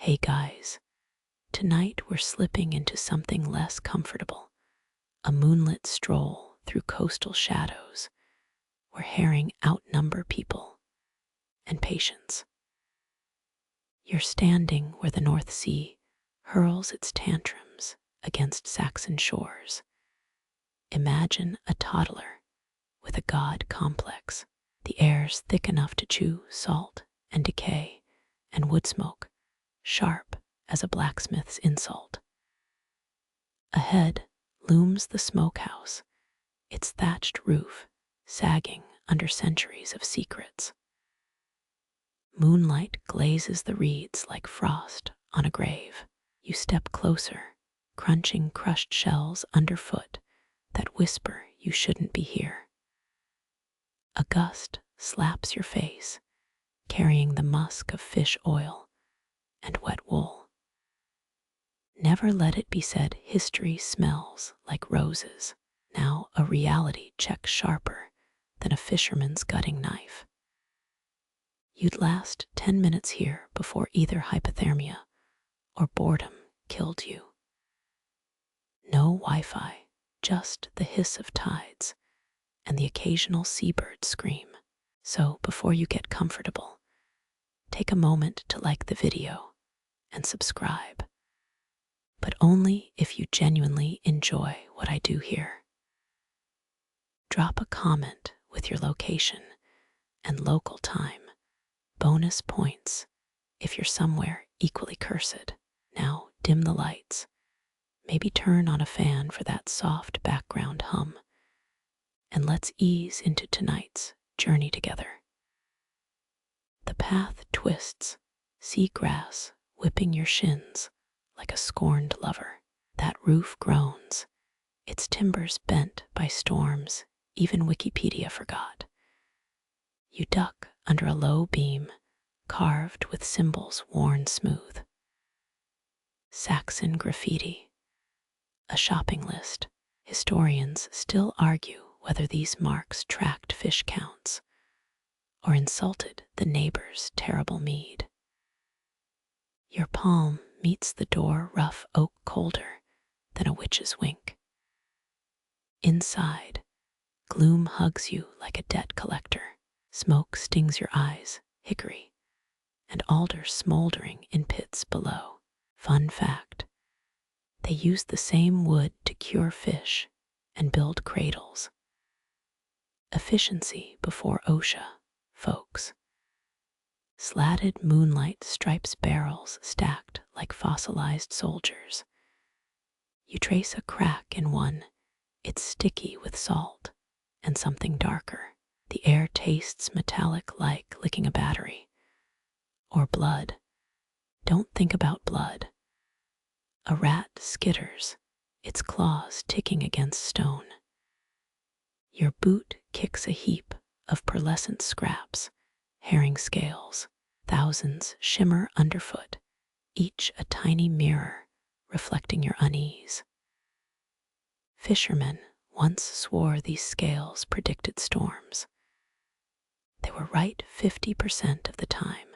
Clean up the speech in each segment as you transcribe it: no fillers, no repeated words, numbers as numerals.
Hey guys, tonight we're slipping into something less comfortable, a moonlit stroll through coastal shadows where herring outnumber people and patience. You're standing where the North Sea hurls its tantrums against Saxon shores. Imagine a toddler with a god complex. The air's thick enough to chew salt and decay and wood smoke, sharp as a blacksmith's insult. Ahead looms the smokehouse, its thatched roof sagging under centuries of secrets. Moonlight glazes the reeds like frost on a grave. You step closer, crunching crushed shells underfoot that whisper you shouldn't be here. A gust slaps your face, carrying the musk of fish oil and wet wool. Never let it be said history smells like roses. Now a reality check sharper than a fisherman's gutting knife. You'd last 10 minutes here before either hypothermia or boredom killed you. No Wi-Fi, just the hiss of tides and the occasional seabird scream. So before you get comfortable, take a moment to like the video and subscribe. But only if you genuinely enjoy what I do here. Drop a comment with your location and local time. Bonus points if you're somewhere equally cursed. Now dim the lights. Maybe turn on a fan for that soft background hum. And let's ease into tonight's journey together. The path twists, sea grass whipping your shins like a scorned lover. That roof groans, its timbers bent by storms even Wikipedia forgot. You duck under a low beam carved with symbols worn smooth. Saxon graffiti, a shopping list. Historians still argue whether these marks tracked fish counts or insulted the neighbor's terrible mead. Your palm meets the door rough oak colder than a witch's wink. Inside, gloom hugs you like a debt collector. Smoke stings your eyes, hickory, and alder smoldering in pits below. Fun fact, they use the same wood to cure fish and build cradles. Efficiency before OSHA, folks. Slatted moonlight stripes barrels stacked like fossilized soldiers. You trace a crack in one, it's sticky with salt and something darker. The air tastes metallic like licking a battery. Or blood. Don't think about blood. A rat skitters, its claws ticking against stone. Your boot kicks a heap of pearlescent scraps, herring scales. Thousands shimmer underfoot, each a tiny mirror reflecting your unease. Fishermen once swore these scales predicted storms. They were right 50% of the time,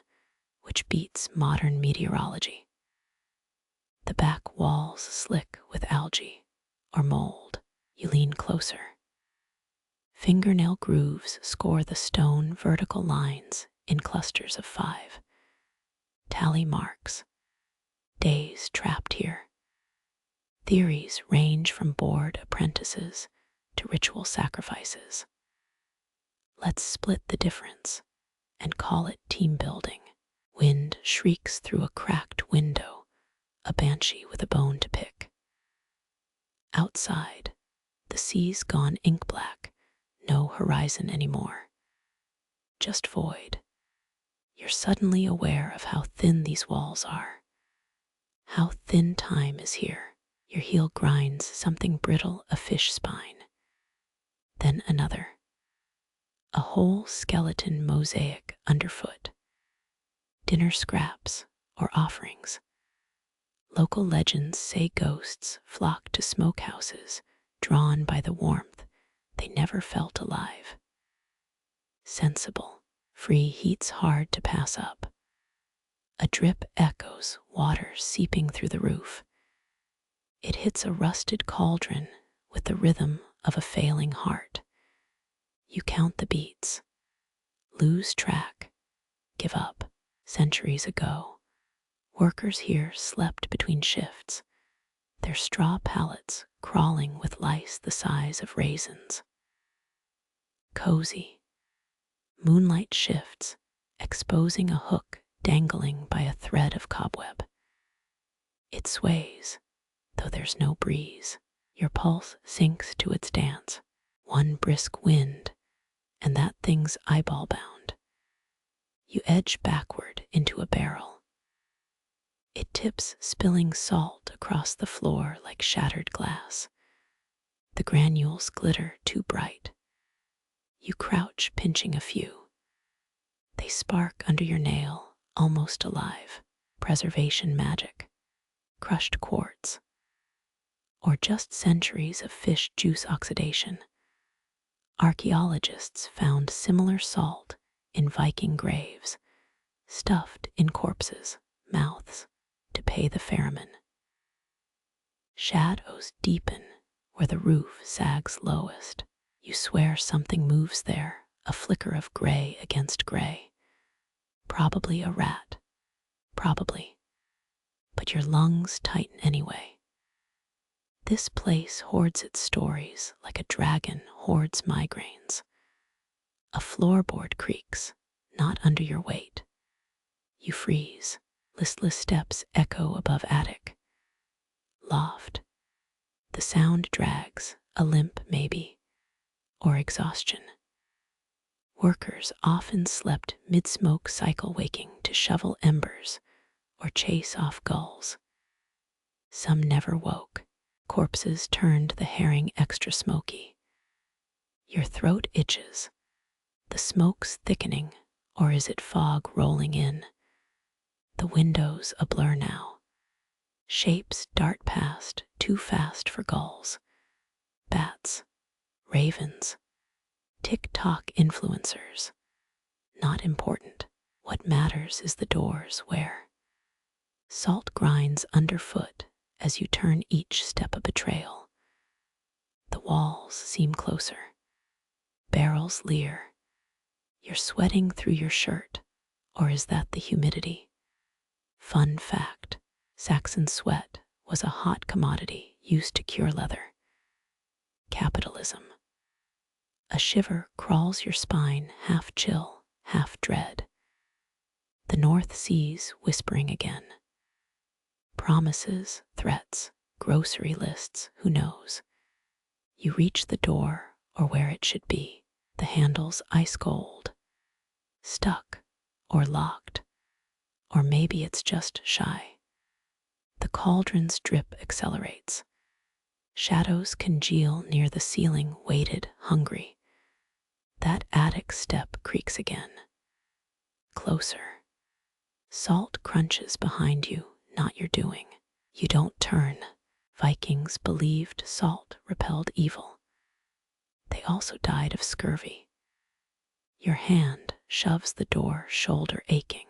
which beats modern meteorology. The back walls slick with algae or mold. You lean closer. Fingernail grooves score the stone vertical lines in clusters of 5. Tally marks. Days trapped here. Theories range from bored apprentices to ritual sacrifices. Let's split the difference and call it team building. Wind shrieks through a cracked window, a banshee with a bone to pick. Outside, the sea's gone ink black, no horizon anymore. Just void. You're suddenly aware of how thin these walls are. How thin time is here. Your heel grinds something brittle, a fish spine. Then another. A whole skeleton mosaic underfoot. Dinner scraps or offerings. Local legends say ghosts flock to smokehouses, drawn by the warmth they never felt alive. Sensible, free heat's hard to pass up. A drip echoes, water seeping through the roof. It hits a rusted cauldron with the rhythm of a failing heart. You count the beats, lose track, give up. Centuries ago, workers here slept between shifts, their straw pallets crawling with lice the size of raisins. Cozy. Moonlight shifts, exposing a hook dangling by a thread of cobweb. It sways, though there's no breeze. Your pulse sinks to its dance. One brisk wind, and that thing's eyeball bound. You edge backward into a barrel. It tips, spilling salt across the floor like shattered glass. The granules glitter too bright. You crouch, pinching a few. They spark under your nail, almost alive. Preservation magic. Crushed quartz. Or just centuries of fish juice oxidation. Archaeologists found similar salt in Viking graves, stuffed in corpses' mouths to pay the ferryman. Shadows deepen where the roof sags lowest. You swear something moves there, a flicker of gray against gray. Probably a rat. Probably. But your lungs tighten anyway. This place hoards its stories like a dragon hoards migraines. A floorboard creaks, not under your weight. You freeze. Listless steps echo above attic. Loft. The sound drags, a limp maybe, or exhaustion. Workers often slept mid-smoke cycle waking to shovel embers or chase off gulls. Some never woke. Corpses turned the herring extra smoky. Your throat itches. The smoke's thickening, or is it fog rolling in? The window's a blur now. Shapes dart past, too fast for gulls. Bats, ravens, TikTok influencers. Not important. What matters is the doors where. Salt grinds underfoot as you turn each step a betrayal. The walls seem closer. Barrels leer. You're sweating through your shirt, or is that the humidity? Fun fact, Saxon sweat was a hot commodity used to cure leather. Capitalism. A shiver crawls your spine, half chill, half dread. The North Sea's whispering again. Promises, threats, grocery lists, who knows? You reach the door, or where it should be, the handle's ice cold. Stuck, or locked, or maybe it's just shy. The cauldron's drip accelerates. Shadows congeal near the ceiling, weighted, hungry. That attic step creaks again. Closer. Salt crunches behind you, not your doing. You don't turn. Vikings believed salt repelled evil. They also died of scurvy. Your hand shoves the door, shoulder aching.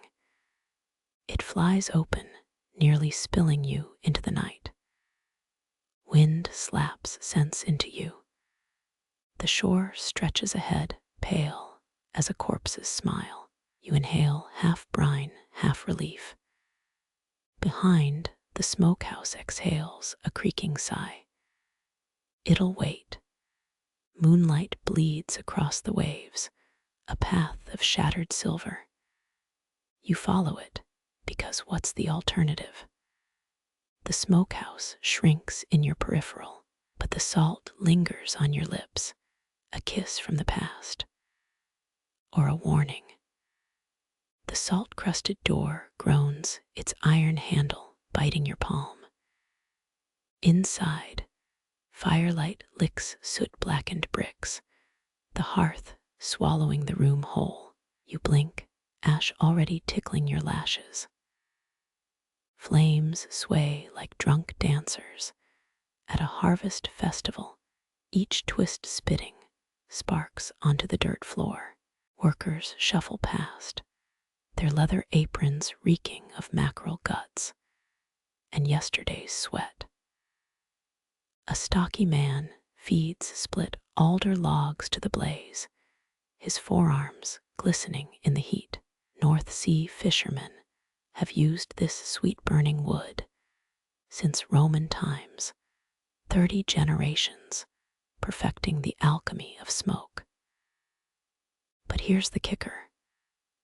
It flies open, nearly spilling you into the night. Wind slaps sense into you. The shore stretches ahead, pale as a corpse's smile. You inhale, half brine, half relief. Behind, the smokehouse exhales a creaking sigh. It'll wait. Moonlight bleeds across the waves, a path of shattered silver. You follow it, because what's the alternative? The smokehouse shrinks in your peripheral, but the salt lingers on your lips, a kiss from the past, or a warning. The salt-crusted door groans, its iron handle biting your palm. Inside, firelight licks soot-blackened bricks, the hearth swallowing the room whole. You blink, ash already tickling your lashes. Flames sway like drunk dancers at a harvest festival, each twist spitting sparks onto the dirt floor. Workers shuffle past, their leather aprons reeking of mackerel guts and yesterday's sweat. A stocky man feeds split alder logs to the blaze, his forearms glistening in the heat. North Sea fishermen have used this sweet-burning wood since Roman times, 30 generations, perfecting the alchemy of smoke. But here's the kicker.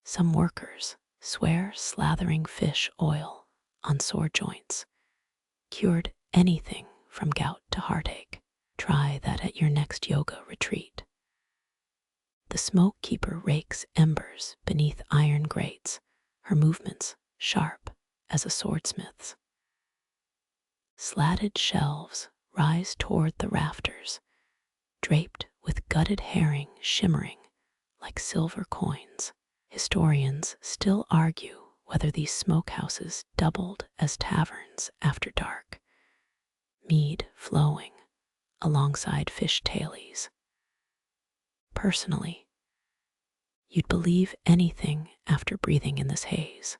Some workers swear slathering fish oil on sore joints cured anything from gout to heartache. Try that at your next yoga retreat. The smoke keeper rakes embers beneath iron grates, her movements sharp as a swordsmith's. Slatted shelves rise toward the rafters, draped with gutted herring shimmering like silver coins. Historians still argue whether these smokehouses doubled as taverns after dark, mead flowing alongside fish tailies. Personally, you'd believe anything after breathing in this haze.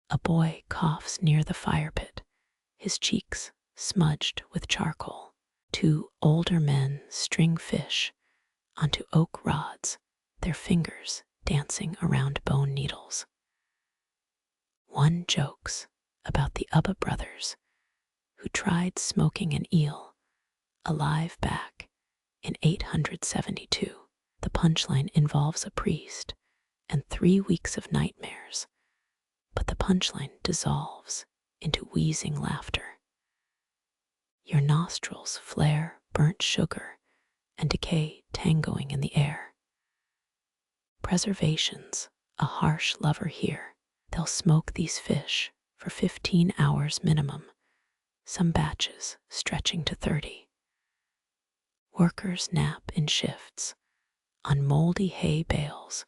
A boy coughs near the fire pit, his cheeks smudged with charcoal. 2 older men string fish onto oak rods, their fingers dancing around bone needles. One jokes about the Ubba brothers who tried smoking an eel alive back in 872. The punchline involves a priest and 3 weeks of nightmares, but the punchline dissolves into wheezing laughter. Your nostrils flare burnt sugar and decay tangoing in the air. Preservation's a harsh lover here. They'll smoke these fish for 15 hours minimum, some batches stretching to 30. Workers nap in shifts on moldy hay bales,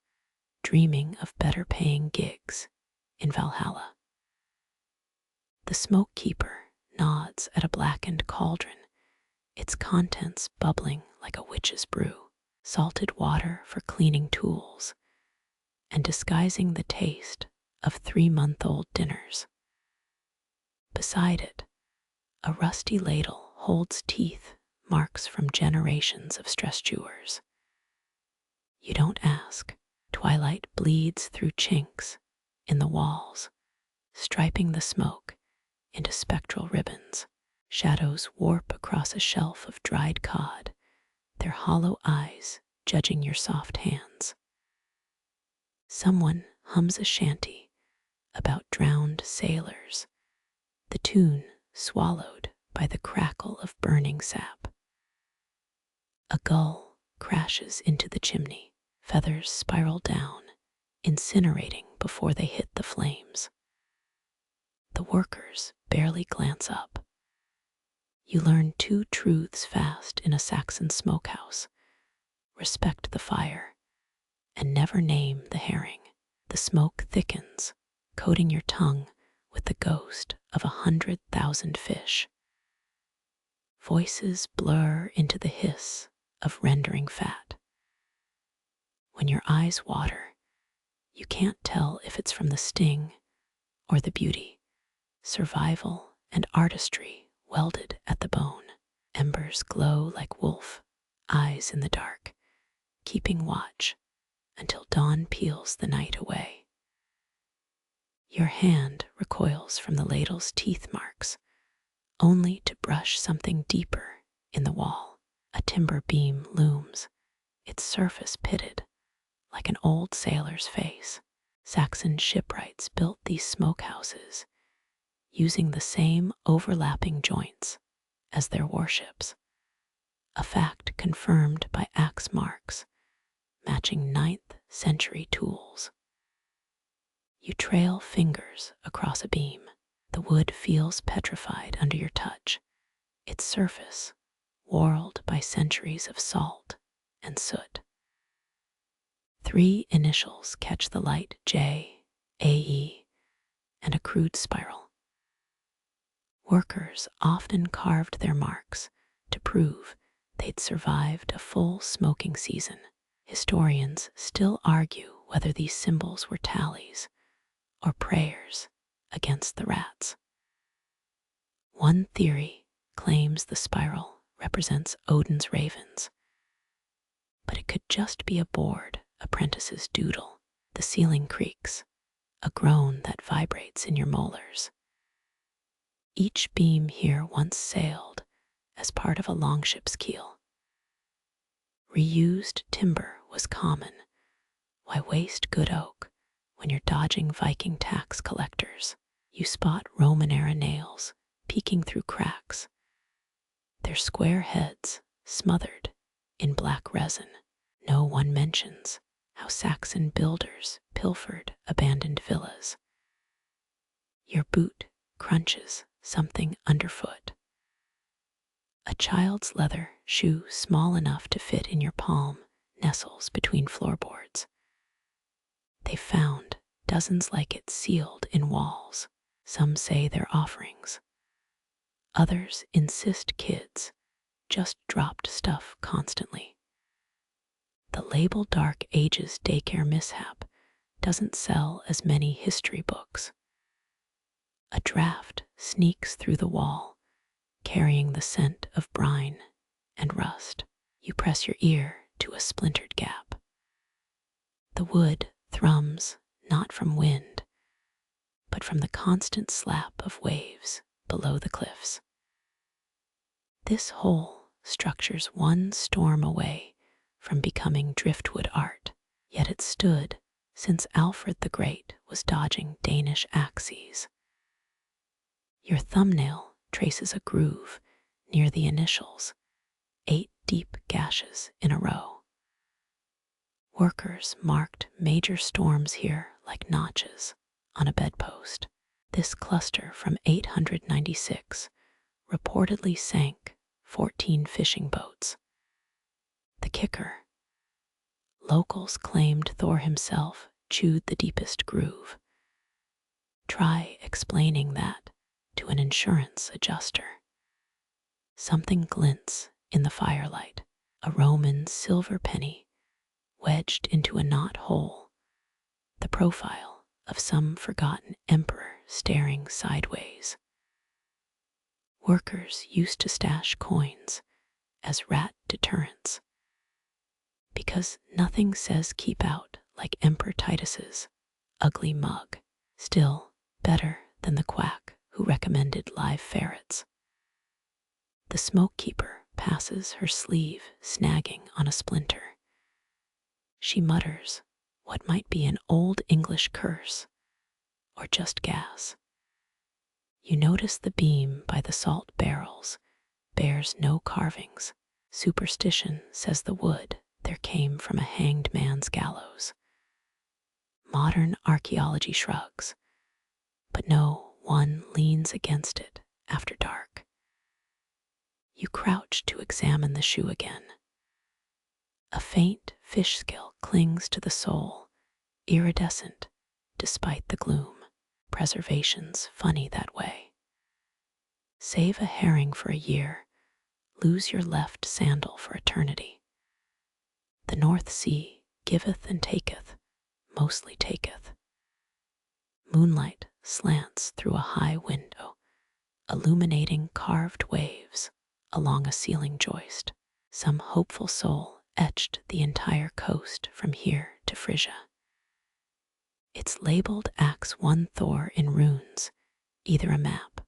dreaming of better paying gigs in Valhalla. The smoke keeper nods at a blackened cauldron, its contents bubbling like a witch's brew, salted water for cleaning tools, and disguising the taste of 3-month-old dinners. Beside it, a rusty ladle holds teeth marks from generations of stress chewers. You don't ask. Twilight bleeds through chinks in the walls, striping the smoke into spectral ribbons. Shadows warp across a shelf of dried cod, their hollow eyes judging your soft hands. Someone hums a shanty about drowned sailors, the tune swallowed by the crackle of burning sap. A gull crashes into the chimney, feathers spiral down, incinerating before they hit the flames. The workers barely glance up. You learn 2 truths fast in a Saxon smokehouse. Respect the fire, and never name the herring. The smoke thickens, coating your tongue with the ghost of 100,000 fish. Voices blur into the hiss of rendering fat. When your eyes water, you can't tell if it's from the sting or the beauty, survival and artistry welded at the bone. Embers glow like wolf eyes in the dark, keeping watch until dawn peels the night away. Your hand recoils from the ladle's teeth marks, only to brush something deeper in the wall. A timber beam looms, its surface pitted like an old sailor's face. Saxon shipwrights built these smokehouses using the same overlapping joints as their warships, a fact confirmed by axe marks matching 9th century tools. You trail fingers across a beam. The wood feels petrified under your touch, its surface whorled by centuries of salt and soot. 3 initials catch the light: J, AE, and a crude spiral. Workers often carved their marks to prove they'd survived a full smoking season. Historians still argue whether these symbols were tallies or prayers against the rats. One theory claims the spiral represents Odin's ravens, but it could just be a bored apprentice's doodle. The ceiling creaks, a groan that vibrates in your molars. Each beam here once sailed as part of a longship's keel. Reused timber was common. Why waste good oak when you're dodging Viking tax collectors? You spot Roman-era nails peeking through cracks, their square heads smothered in black resin. No one mentions how Saxon builders pilfered abandoned villas. Your boot crunches something underfoot. A child's leather shoe small enough to fit in your palm nestles between floorboards. They found dozens like it sealed in walls. Some say they're offerings. Others insist kids just dropped stuff constantly. The label Dark Ages daycare mishap doesn't sell as many history books. A draft sneaks through the wall, carrying the scent of brine and rust. You press your ear to a splintered gap. The wood thrums not from wind, but from the constant slap of waves below the cliffs. This whole structure's one storm away from becoming driftwood art, yet it stood since Alfred the Great was dodging Danish axes. Your thumbnail traces a groove near the initials, 8 deep gashes in a row. Workers marked major storms here like notches on a bedpost. This cluster from 896 reportedly sank 14 fishing boats. The kicker: locals claimed Thor himself chewed the deepest groove. Try explaining that to an insurance adjuster. Something glints in the firelight, a Roman silver penny wedged into a knot hole, the profile of some forgotten emperor staring sideways. Workers used to stash coins as rat deterrents, because nothing says keep out like Emperor Titus's ugly mug. Still better than the quack who recommended live ferrets. The smoke keeper passes her sleeve snagging on a splinter. She mutters what might be an old English curse, or just gas. You notice the beam by the salt barrels bears no carvings. Superstition says the wood there came from a hanged man's gallows. Modern archaeology shrugs, but no one leans against it after dark. You crouch to examine the shoe again. A faint fish scale clings to the sole, iridescent despite the gloom. Preservation's funny that way. Save a herring for a year, lose your left sandal for eternity. The North Sea giveth and taketh, mostly taketh. Moonlight slants through a high window, illuminating carved waves along a ceiling joist. Some hopeful soul etched the entire coast from here to Frisia. It's labeled Axe 1 Thor in runes, either a map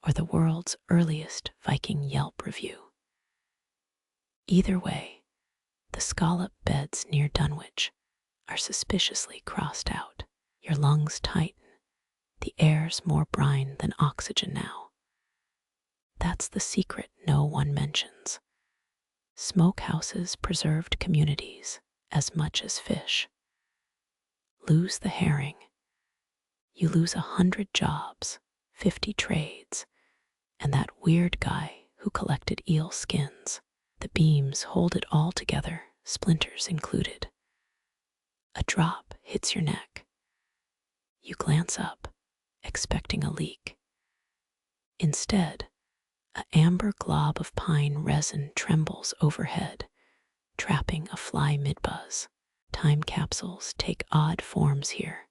or the world's earliest Viking Yelp review. Either way, the scallop beds near Dunwich are suspiciously crossed out. Your lungs tighten. The air's more brine than oxygen now. That's the secret no one mentions. Smokehouses preserved communities as much as fish. Lose the herring, you lose 100 jobs, 50 trades, and that weird guy who collected eel skins. The beams hold it all together, splinters included. A drop hits your neck. You glance up, expecting a leak. Instead, an amber glob of pine resin trembles overhead, trapping a fly mid-buzz. Time capsules take odd forms here.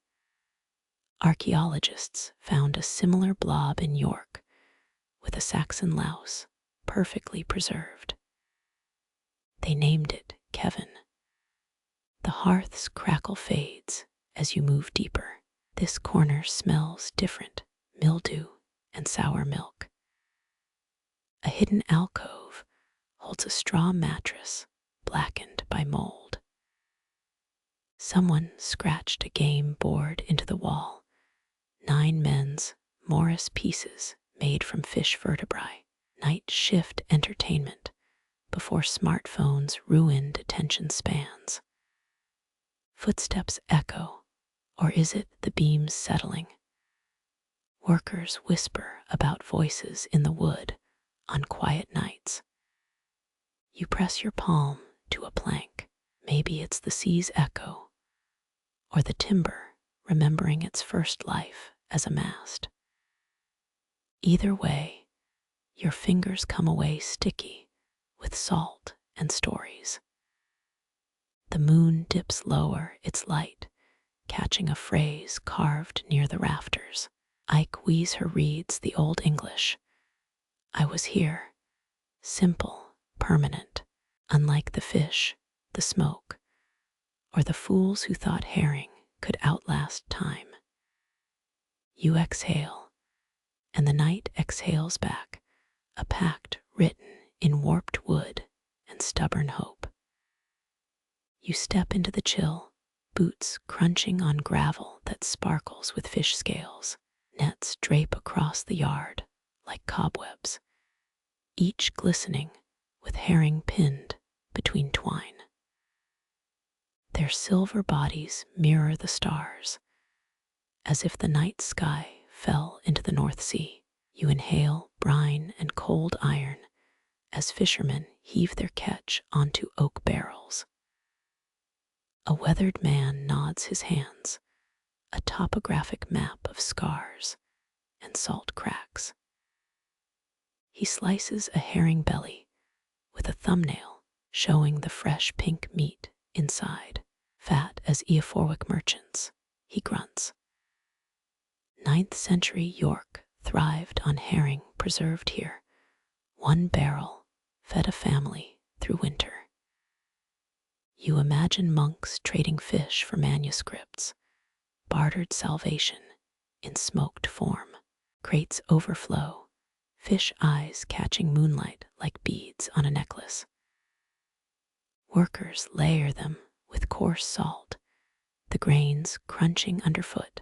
Archaeologists found a similar blob in York with a Saxon louse perfectly preserved. They named it Kevin. The hearth's crackle fades as you move deeper. This corner smells different, mildew and sour milk. A hidden alcove holds a straw mattress blackened by mold. Someone scratched a game board into the wall. 9 men's Morris pieces made from fish vertebrae. Night shift entertainment before smartphones ruined attention spans. Footsteps echo, or is it the beams settling? Workers whisper about voices in the wood on quiet nights. You press your palm to a plank. Maybe it's the sea's echo, or the timber remembering its first life as a mast. Either way, your fingers come away sticky with salt and stories. The moon dips lower its light, catching a phrase carved near the rafters. Ike Weezer reads the Old English. I was here, simple, permanent, unlike the fish, the smoke, or the fools who thought herring could outlast time. You exhale, and the night exhales back, a pact written in warped wood and stubborn hope. You step into the chill, boots crunching on gravel that sparkles with fish scales. Nets drape across the yard like cobwebs, each glistening with herring pinned between twine. Their silver bodies mirror the stars, as if the night sky fell into the North Sea. You inhale brine and cold iron as fishermen heave their catch onto oak barrels. A weathered man nods his hands, a topographic map of scars and salt cracks. He slices a herring belly with a thumbnail showing the fresh pink meat inside. Fat as Eophoric merchants, he grunts. 9th century York thrived on herring preserved here. 1 barrel fed a family through winter. You imagine monks trading fish for manuscripts, bartered salvation in smoked form. Crates overflow, fish eyes catching moonlight like beads on a necklace. Workers layer them with coarse salt, the grains crunching underfoot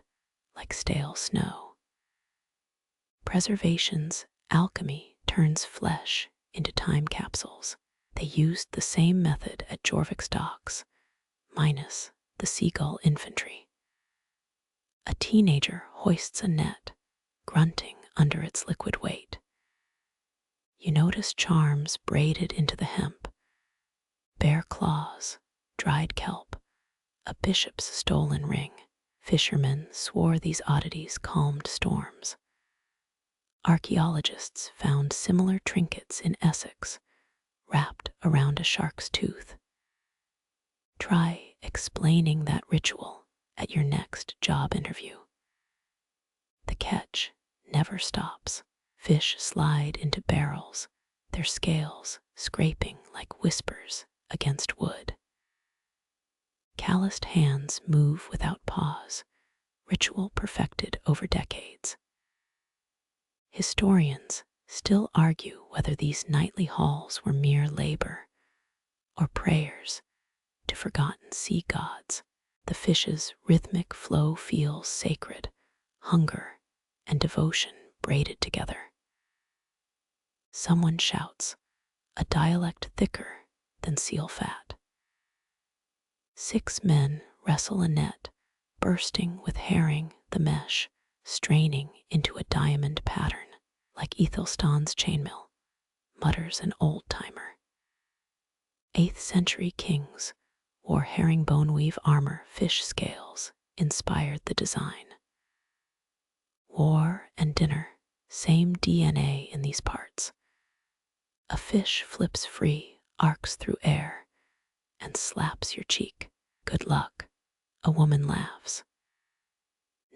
like stale snow. Preservation's alchemy turns flesh into time capsules. They used the same method at Jorvik's docks, minus the seagull infantry. A teenager hoists a net, grunting under its liquid weight. You notice charms braided into the hemp, bare claws, dried kelp, a bishop's stolen ring. Fishermen swore these oddities calmed storms. Archaeologists found similar trinkets in Essex, wrapped around a shark's tooth. Try explaining that ritual at your next job interview. The catch never stops. Fish slide into barrels, their scales scraping like whispers against wood. Calloused hands move without pause, ritual perfected over decades. Historians still argue whether these nightly hauls were mere labor or prayers to forgotten sea gods. The fish's rhythmic flow feels sacred, hunger and devotion braided together. Someone shouts, a dialect thicker than seal fat. 6 men wrestle a net, bursting with herring, the mesh straining into a diamond pattern. Like Ethelstan's chainmail, mutters an old-timer. 8th century kings wore herringbone weave armor. Fish scales inspired the design. War and dinner, same DNA in these parts. A fish flips free, arcs through air, and slaps your cheek. Good luck, a woman laughs.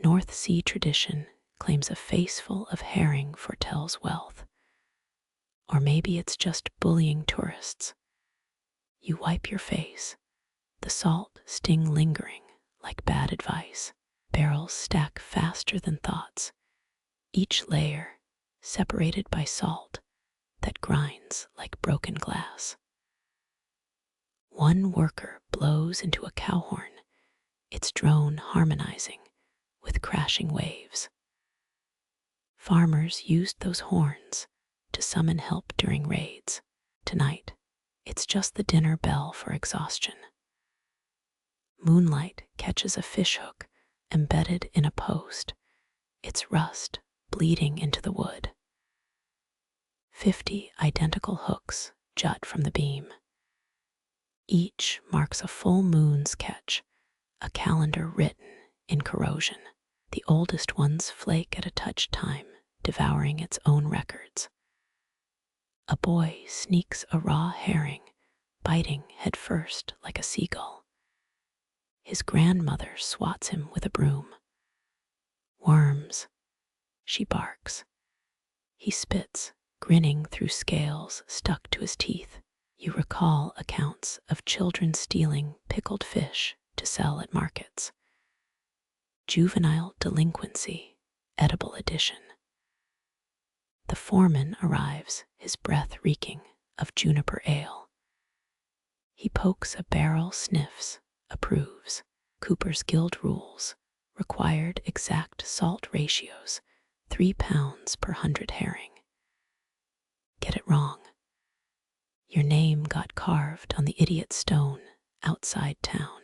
North Sea tradition claims a face full of herring foretells wealth. Or maybe it's just bullying tourists. You wipe your face, the salt sting lingering like bad advice. Barrels stack faster than thoughts, each layer separated by salt that grinds like broken glass. One worker blows into a cow horn, its drone harmonizing with crashing waves. Farmers used those horns to summon help during raids. Tonight, it's just the dinner bell for exhaustion. Moonlight catches a fishhook embedded in a post, its rust bleeding into the wood. 50 identical hooks jut from the beam. Each marks a full moon's catch, a calendar written in corrosion. The oldest ones flake at a touch time, devouring its own records. A boy sneaks a raw herring, biting headfirst like a seagull. His grandmother swats him with a broom. Worms, she barks. He spits, grinning through scales stuck to his teeth. You recall accounts of children stealing pickled fish to sell at markets. Juvenile delinquency, edible edition. The foreman arrives, his breath reeking of juniper ale. He pokes a barrel, sniffs, approves. Cooper's Guild rules, required exact salt ratios, 3 pounds per 100 herring. Get it wrong. Your name got carved on the idiot stone outside town.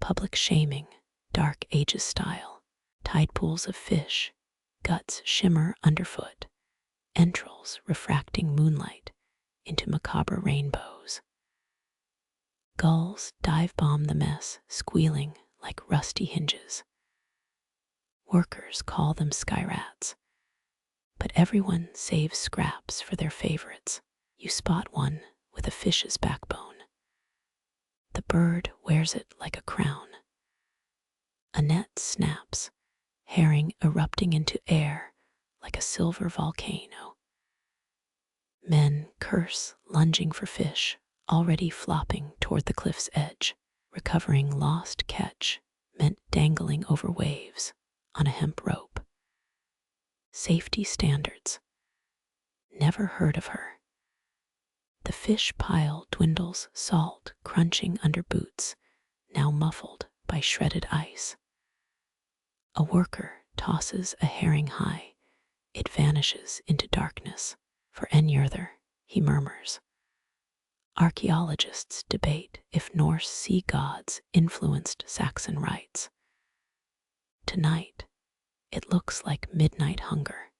Public shaming, Dark Ages style. Tide pools of fish, guts shimmer underfoot, entrails refracting moonlight into macabre rainbows. Gulls dive bomb the mess, squealing like rusty hinges. Workers call them sky rats, but everyone saves scraps for their favorites. You spot one with a fish's backbone. The bird wears it like a crown. A net snaps, herring erupting into air like a silver volcano. Men curse, lunging for fish, already flopping toward the cliff's edge. Recovering lost catch meant dangling over waves on a hemp rope. Safety standards. Never heard of her. The fish pile dwindles, salt crunching under boots, now muffled by shredded ice. A worker tosses a herring high. It vanishes into darkness. For Njörður, he murmurs. Archaeologists debate if Norse sea gods influenced Saxon rites. Tonight, it looks like midnight hunger.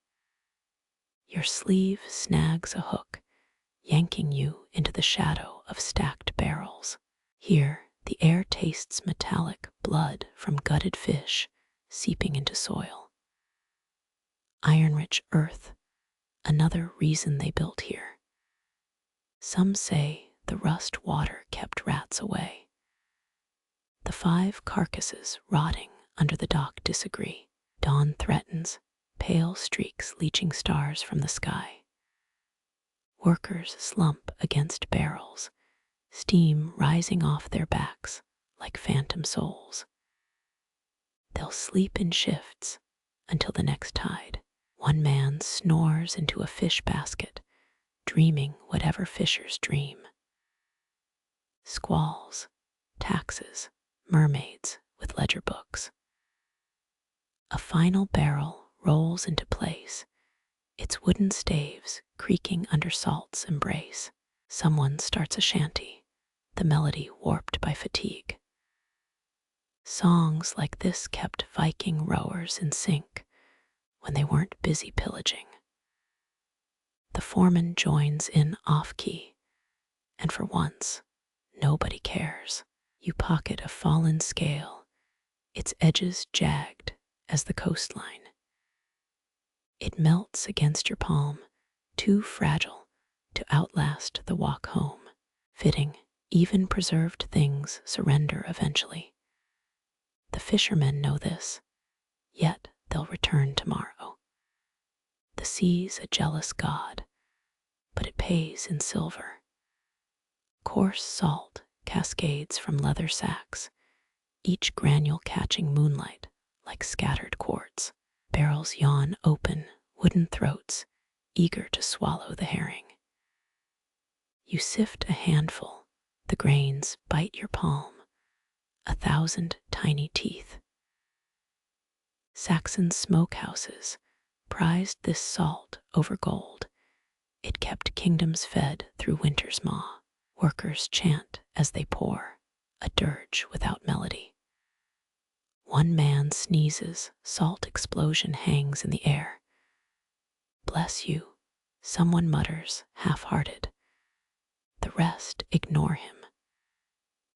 Your sleeve snags a hook, yanking you into the shadow of stacked barrels. Here, the air tastes metallic blood from gutted fish seeping into soil. Iron-rich earth, another reason they built here. Some say the rust water kept rats away. The 5 carcasses rotting under the dock disagree. Dawn threatens, pale streaks leaching stars from the sky. Workers slump against barrels, steam rising off their backs like phantom souls. They'll sleep in shifts until the next tide. One man snores into a fish basket, dreaming whatever fishers dream. Squalls, taxes, mermaids with ledger books. A final barrel rolls into place, its wooden staves creaking under salt's embrace. Someone starts a shanty, the melody warped by fatigue. Songs like this kept Viking rowers in sync when they weren't busy pillaging. The foreman joins in off-key, and for once, nobody cares. You pocket a fallen scale, its edges jagged as the coastline. It melts against your palm, too fragile to outlast the walk home. Fitting, Even preserved things surrender eventually. The fishermen know this, yet they'll return tomorrow. The sea's a jealous god, but it pays in silver. Coarse salt cascades from leather sacks, each granule catching moonlight like scattered quartz. Barrels yawn open, wooden throats, eager to swallow the herring. You sift a handful, the grains bite your palm, 1,000 tiny teeth. Saxon smokehouses prized this salt over gold. It kept kingdoms fed through winter's maw. Workers chant as they pour, a dirge without melody. One man sneezes, salt explosion hangs in the air. Bless you, someone mutters, half-hearted. The rest ignore him.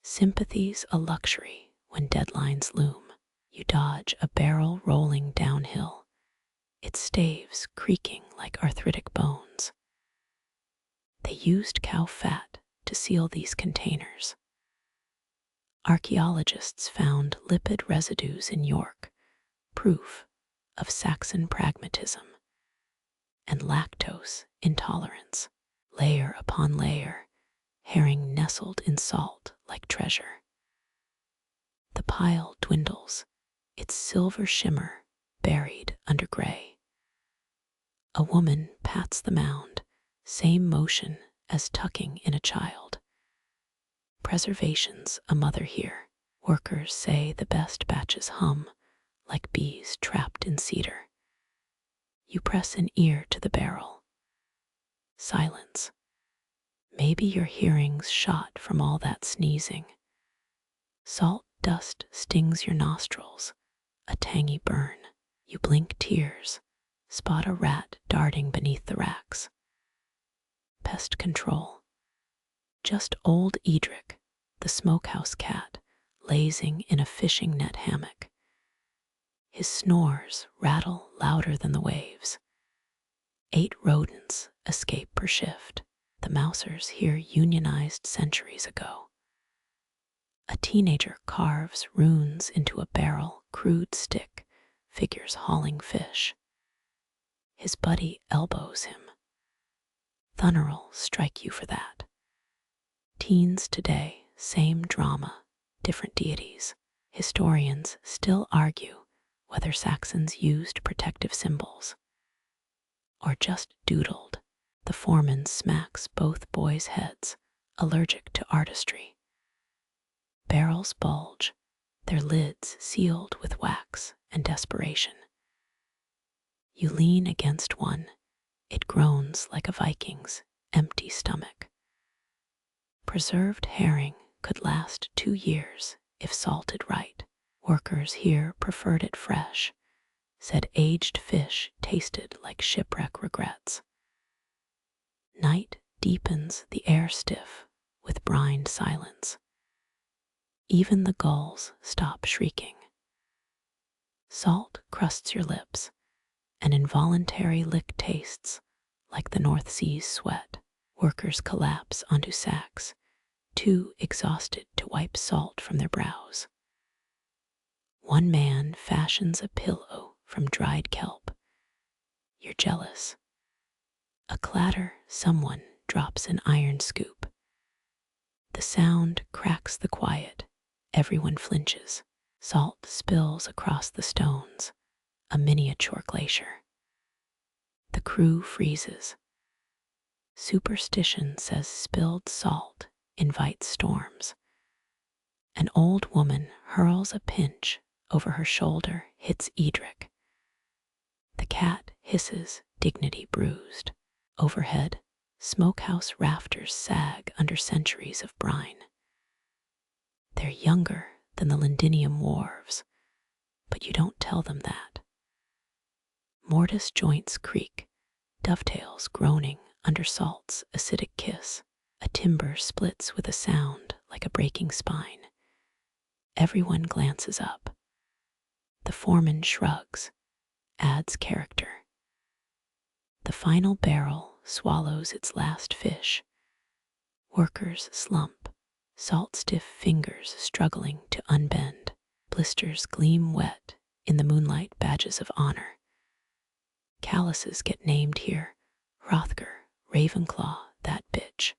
Sympathy's a luxury when deadlines loom. You dodge a barrel rolling downhill, its staves creaking like arthritic bones. They used cow fat to seal these containers. Archaeologists found lipid residues in York, proof of Saxon pragmatism, and lactose intolerance. Layer upon layer, herring nestled in salt like treasure. The pile dwindles, its silver shimmer buried under gray. A woman pats the mound, same motion as tucking in a child. Preservation's a mother here. Workers say the best batches hum like bees trapped in cedar. You press an ear to the barrel. Silence. Maybe your hearing's shot from all that sneezing. Salt dust stings your nostrils, a tangy burn. You blink tears, spot a rat darting beneath the racks. Pest control. Just old Edric, the smokehouse cat, lazing in a fishing net hammock. His snores rattle louder than the waves. 8 rodents escape per shift. The mousers here unionized centuries ago. A teenager carves runes into a barrel, crude stick, figures hauling fish. His buddy elbows him. Thunder'll strike you for that. Teens today, same drama, different deities. Historians still argue whether Saxons used protective symbols or just doodled. The foreman smacks both boys' heads, allergic to artistry. Barrels bulge, their lids sealed with wax and desperation. You lean against one, it groans like a Viking's empty stomach. Preserved herring could last 2 years if salted right. Workers here preferred it fresh, said aged fish tasted like shipwreck regrets. Night deepens the air stiff with brined silence. Even the gulls stop shrieking. Salt crusts your lips, an involuntary lick tastes like the North Sea's sweat. Workers collapse onto sacks, too exhausted to wipe salt from their brows. One man fashions a pillow from dried kelp. You're jealous. A clatter, someone drops an iron scoop. The sound cracks the quiet. Everyone flinches. Salt spills across the stones, a miniature glacier. The crew freezes. Superstition says spilled salt invites storms. An old woman hurls a pinch over her shoulder, hits Edric. The cat hisses, dignity bruised. Overhead, smokehouse rafters sag under centuries of brine. They're younger than the Londinium wharves, but you don't tell them that. Mortise joints creak, dovetails groaning under salt's acidic kiss. A timber splits with a sound like a breaking spine. Everyone glances up. The foreman shrugs, adds character. The final barrel swallows its last fish. Workers slump, salt-stiff fingers struggling to unbend. Blisters gleam wet in the moonlight badges of honor. Calluses get named here. Hrothgar, Ravenclaw, that bitch.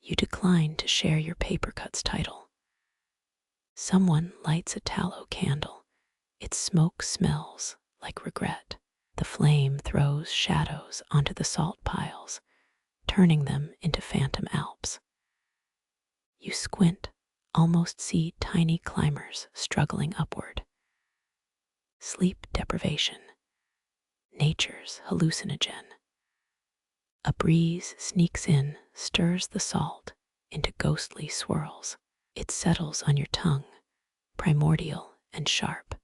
You decline to share your paper cut's title. Someone lights a tallow candle. Its smoke smells like regret. The flame throws shadows onto the salt piles, turning them into phantom Alps. You squint, almost see tiny climbers struggling upward. Sleep deprivation. Nature's hallucinogen. A breeze sneaks in, stirs the salt into ghostly swirls. It settles on your tongue, primordial and sharp.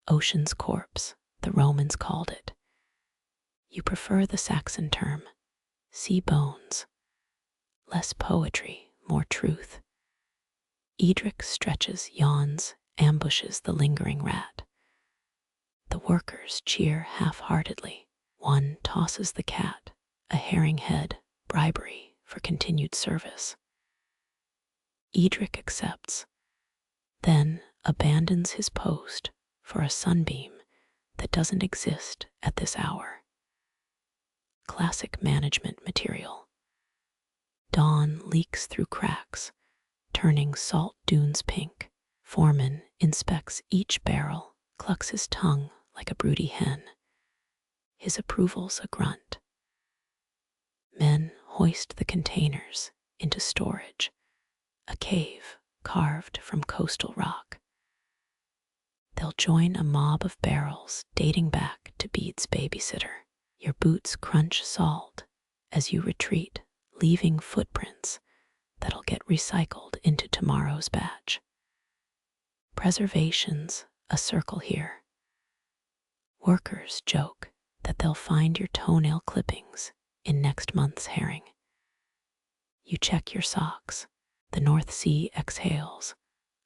Ocean's corpse, the Romans called it. You prefer the Saxon term, sea bones. Less poetry, more truth. Edric stretches, yawns, ambushes the lingering rat. The workers cheer half-heartedly. One tosses the cat, a herring head, bribery for continued service. Edric accepts, then abandons his post for a sunbeam that doesn't exist at this hour. Classic management material. Dawn leaks through cracks, turning salt dunes pink. Foreman inspects each barrel, clucks his tongue like a broody hen. His approval's a grunt. Men hoist the containers into storage, a cave carved from coastal rock. They'll join a mob of barrels dating back to Bede's babysitter. Your boots crunch salt as you retreat, leaving footprints that'll get recycled into tomorrow's batch. Preservation's a circle here. Workers joke that they'll find your toenail clippings in next month's herring. You check your socks. The North Sea exhales,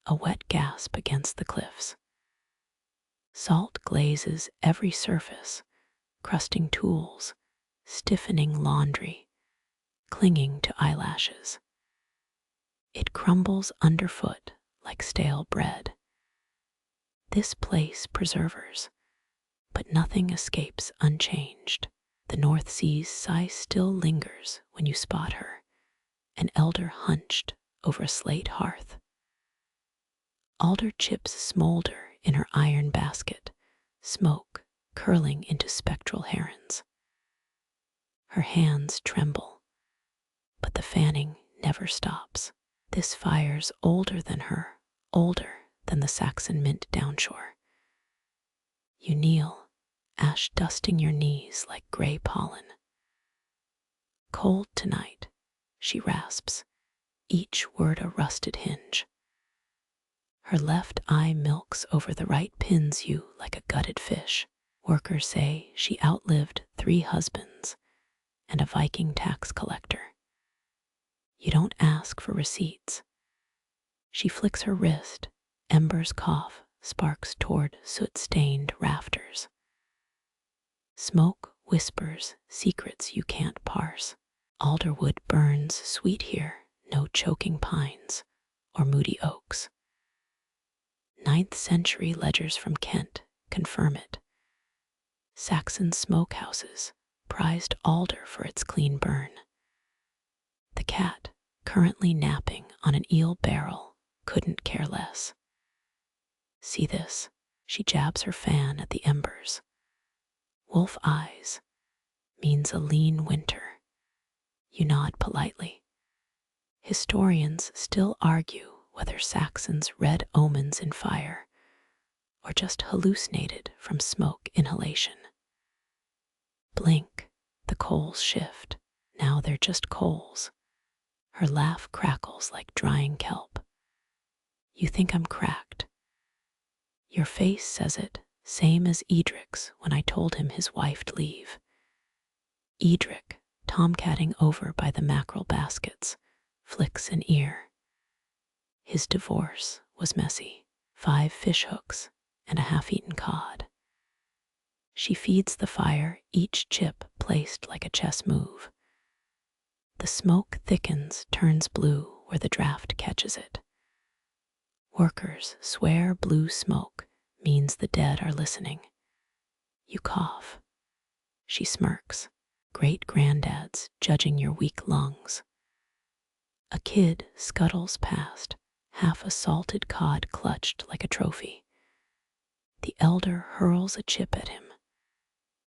a wet gasp against the cliffs. Salt glazes every surface, crusting tools, stiffening laundry, clinging to eyelashes. It crumbles underfoot like stale bread. This place preservers, but nothing escapes unchanged. The North Sea's sigh still lingers when you spot her, an elder hunched over a slate hearth. Alder chips smolder in her iron basket, smoke curling into spectral herons. Her hands tremble, but the fanning never stops. This fire's older than her, older than the Saxon mint downshore. You kneel, ash dusting your knees like gray pollen. Cold tonight, she rasps, each word a rusted hinge. Her left eye milks over the right, pins you like a gutted fish. Workers say she outlived 3 husbands and a Viking tax collector. You don't ask for receipts. She flicks her wrist, embers cough, sparks toward soot-stained rafters. Smoke whispers secrets you can't parse. Alderwood burns sweet here, no choking pines or moody oaks. 9th century ledgers from Kent confirm it. Saxon smokehouses prized alder for its clean burn. The cat, currently napping on an eel barrel, couldn't care less. See this? She jabs her fan at the embers. Wolf eyes means a lean winter. You nod politely. Historians still argue whether Saxons read omens in fire or just hallucinated from smoke inhalation. Blink, the coals shift. Now they're just coals. Her laugh crackles like drying kelp. You think I'm cracked. Your face says it, same as Edric's when I told him his wife'd leave. Edric, tomcatting over by the mackerel baskets, flicks an ear. His divorce was messy. 5 fish hooks and a half-eaten cod. She feeds the fire, each chip placed like a chess move. The smoke thickens, turns blue where the draft catches it. Workers swear blue smoke means the dead are listening. You cough. She smirks. Great-granddads judging your weak lungs. A kid scuttles past, half a salted cod clutched like a trophy. The elder hurls a chip at him.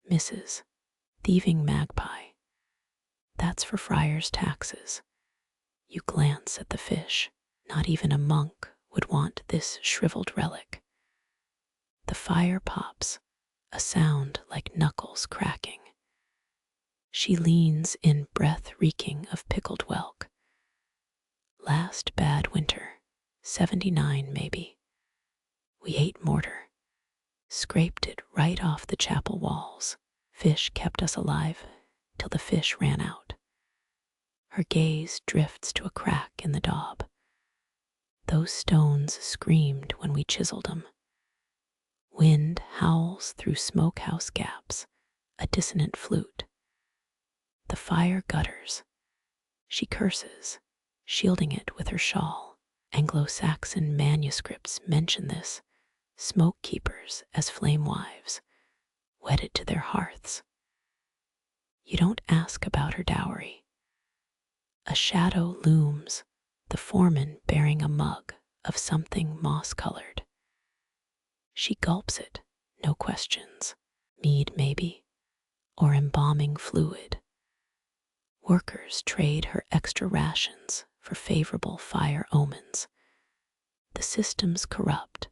Misses. Thieving magpie. That's for friar's taxes. You glance at the fish. Not even a monk would want this shriveled relic. The fire pops, a sound like knuckles cracking. She leans in, breath reeking of pickled whelk. Last bad winter, 79 maybe. We ate mortar, scraped it right off the chapel walls. Fish kept us alive till the fish ran out. Her gaze drifts to a crack in the daub. Those stones screamed when we chiseled them. Wind howls through smokehouse gaps, a dissonant flute. The fire gutters. She curses, shielding it with her shawl. Anglo-Saxon manuscripts mention this, smoke keepers as flame wives, wedded to their hearths. You don't ask about her dowry. A shadow looms, the foreman bearing a mug of something moss-colored. She gulps it, no questions. Mead maybe, or embalming fluid. Workers trade her extra rations for favorable fire omens. The system's corrupt,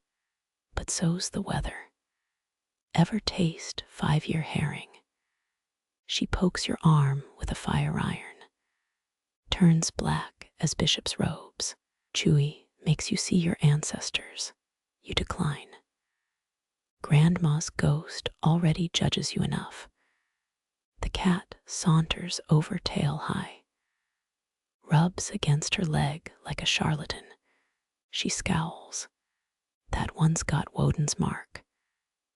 but so's the weather. Ever taste 5-year herring? She pokes your arm with a fire iron. Turns black as bishop's robes. Chewy makes you see your ancestors. You decline. Grandma's ghost already judges you enough. The cat saunters over tail high, rubs against her leg like a charlatan. She scowls. That one's got Woden's mark.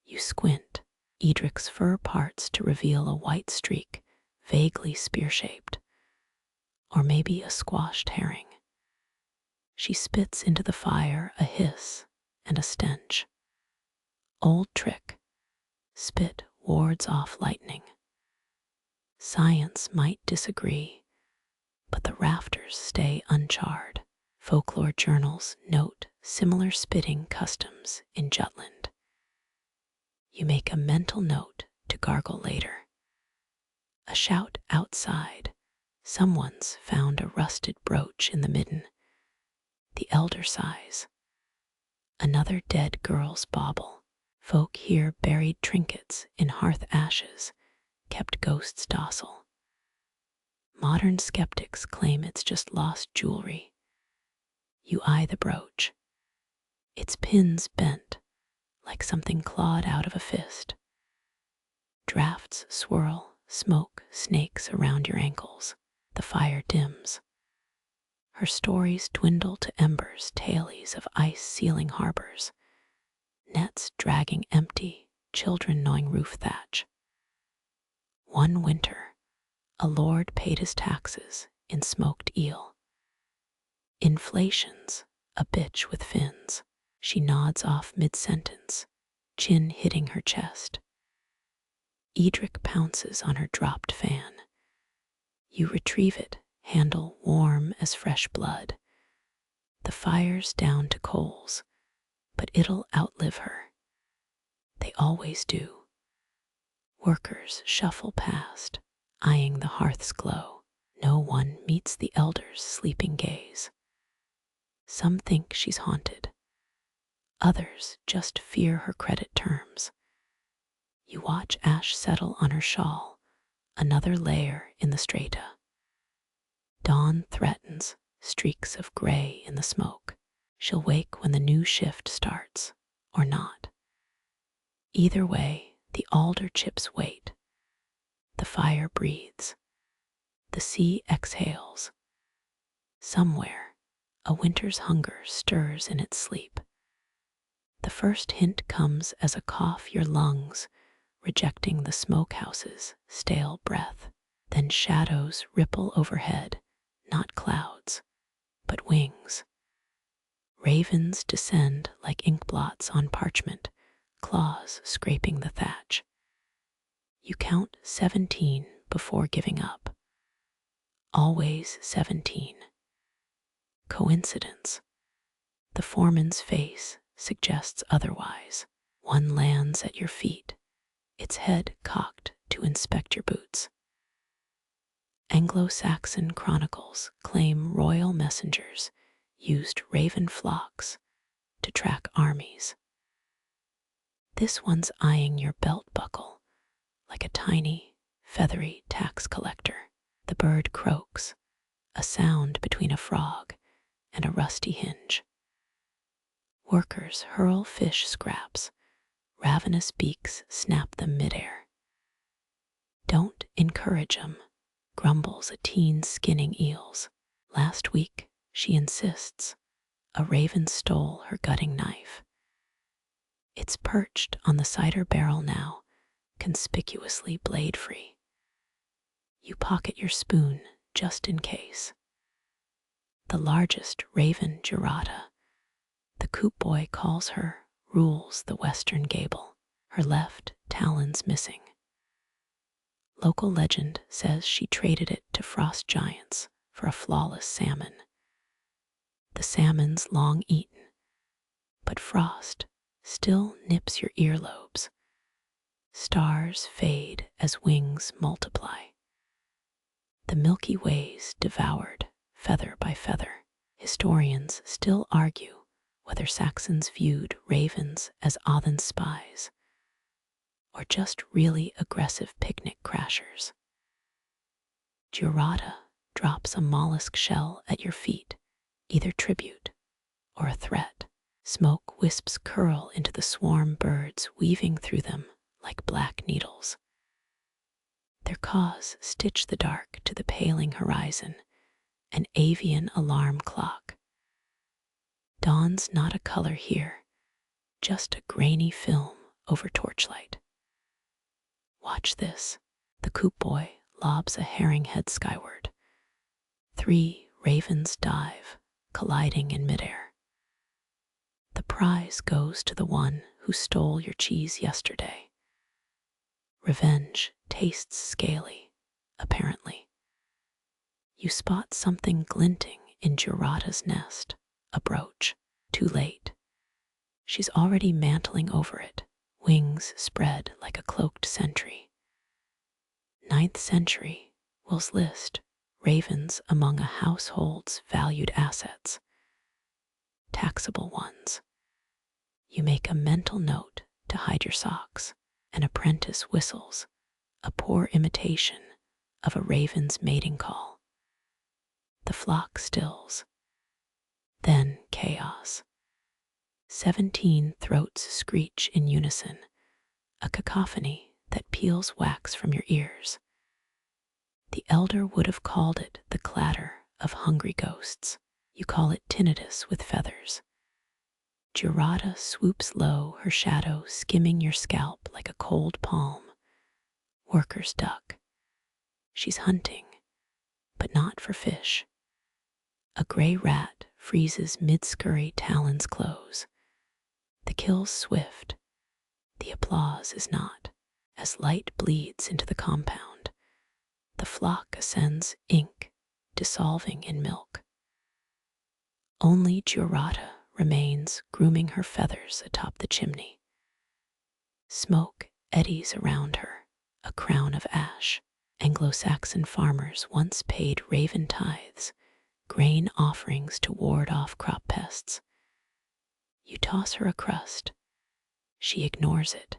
You squint. Edric's fur parts to reveal a white streak, vaguely spear-shaped. Or maybe a squashed herring. She spits into the fire a hiss and a stench. Old trick. Spit wards off lightning. Science might disagree, but the rafters stay uncharred. Folklore journals note similar spitting customs in Jutland. You make a mental note to gargle later. A shout outside. Someone's found a rusted brooch in the midden. The elder sighs. Another dead girl's bauble. Folk here buried trinkets in hearth ashes, kept ghosts docile. Modern skeptics claim it's just lost jewelry. You eye the brooch. Its pins bent, like something clawed out of a fist. Drafts swirl, smoke snakes around your ankles. The fire dims. Her stories dwindle to embers, tailies of ice sealing harbors. Nets dragging empty, children gnawing roof thatch. One winter, a lord paid his taxes in smoked eel. Inflation's a bitch with fins. She nods off mid-sentence, chin hitting her chest. Edric pounces on her dropped fan. You retrieve it, handle warm as fresh blood. The fire's down to coals, but it'll outlive her. They always do. Workers shuffle past, eyeing the hearth's glow. No one meets the elder's sleeping gaze. Some think she's haunted. Others just fear her credit terms. You watch ash settle on her shawl, another layer in the strata. Dawn threatens, streaks of gray in the smoke. She'll wake when the new shift starts, or not. Either way, the alder chips wait. The fire breathes. The sea exhales. Somewhere, a winter's hunger stirs in its sleep. The first hint comes as a cough your lungs, rejecting the smokehouse's stale breath. Then shadows ripple overhead, not clouds, but wings. Ravens descend like ink blots on parchment, claws scraping the thatch. You count 17 before giving up. Always 17. Coincidence? The foreman's face suggests otherwise. One lands at your feet, its head cocked to inspect your boots. Anglo-Saxon chronicles claim royal messengers used raven flocks to track armies. This one's eyeing your belt buckle like a tiny, feathery tax collector. The bird croaks, a sound between a frog and a rusty hinge. Workers hurl fish scraps, ravenous beaks snap them midair. Don't encourage 'em, grumbles a teen skinning eels. Last week, she insists, a raven stole her gutting knife. It's perched on the cider barrel now, conspicuously blade-free. You pocket your spoon just in case. The largest raven girata, the coop boy calls her, rules the western gable, her left talons missing. Local legend says she traded it to frost giants for a flawless salmon. The salmon's long eaten, but frost still nips your earlobes. Stars fade as wings multiply. The Milky Way's devoured, feather by feather. Historians still argue whether Saxons viewed ravens as Othin spies or just really aggressive picnic crashers. Girata drops a mollusk shell at your feet, either tribute or a threat. Smoke wisps curl into the swarm birds, weaving through them like black needles. Their caws stitch the dark to the paling horizon, an avian alarm clock. Dawn's not a color here, just a grainy film over torchlight. Watch this. The coop boy lobs a herring head skyward. 3 ravens dive, colliding in midair. The prize goes to the one who stole your cheese yesterday. Revenge tastes scaly, apparently. You spot something glinting in Girata's nest, a brooch. Too late. She's already mantling over it, wings spread like a cloaked sentry. 9th century, Will's list, ravens among a household's valued assets. Taxable ones. You make a mental note to hide your socks. An apprentice whistles, a poor imitation of a raven's mating call. The flock stills. Then chaos. 17 throats screech in unison, a cacophony that peels wax from your ears. The elder would have called it the clatter of hungry ghosts. You call it tinnitus with feathers. Girata swoops low, her shadow skimming your scalp like a cold palm. Workers duck. She's hunting, but not for fish. A gray rat freezes mid-scurry, talons close. The kill's swift. The applause is not. As light bleeds into the compound, the flock ascends ink, dissolving in milk. Only Girata remains, grooming her feathers atop the chimney. Smoke eddies around her, a crown of ash. Anglo-Saxon farmers once paid raven tithes, grain offerings to ward off crop pests. You toss her a crust. She ignores it.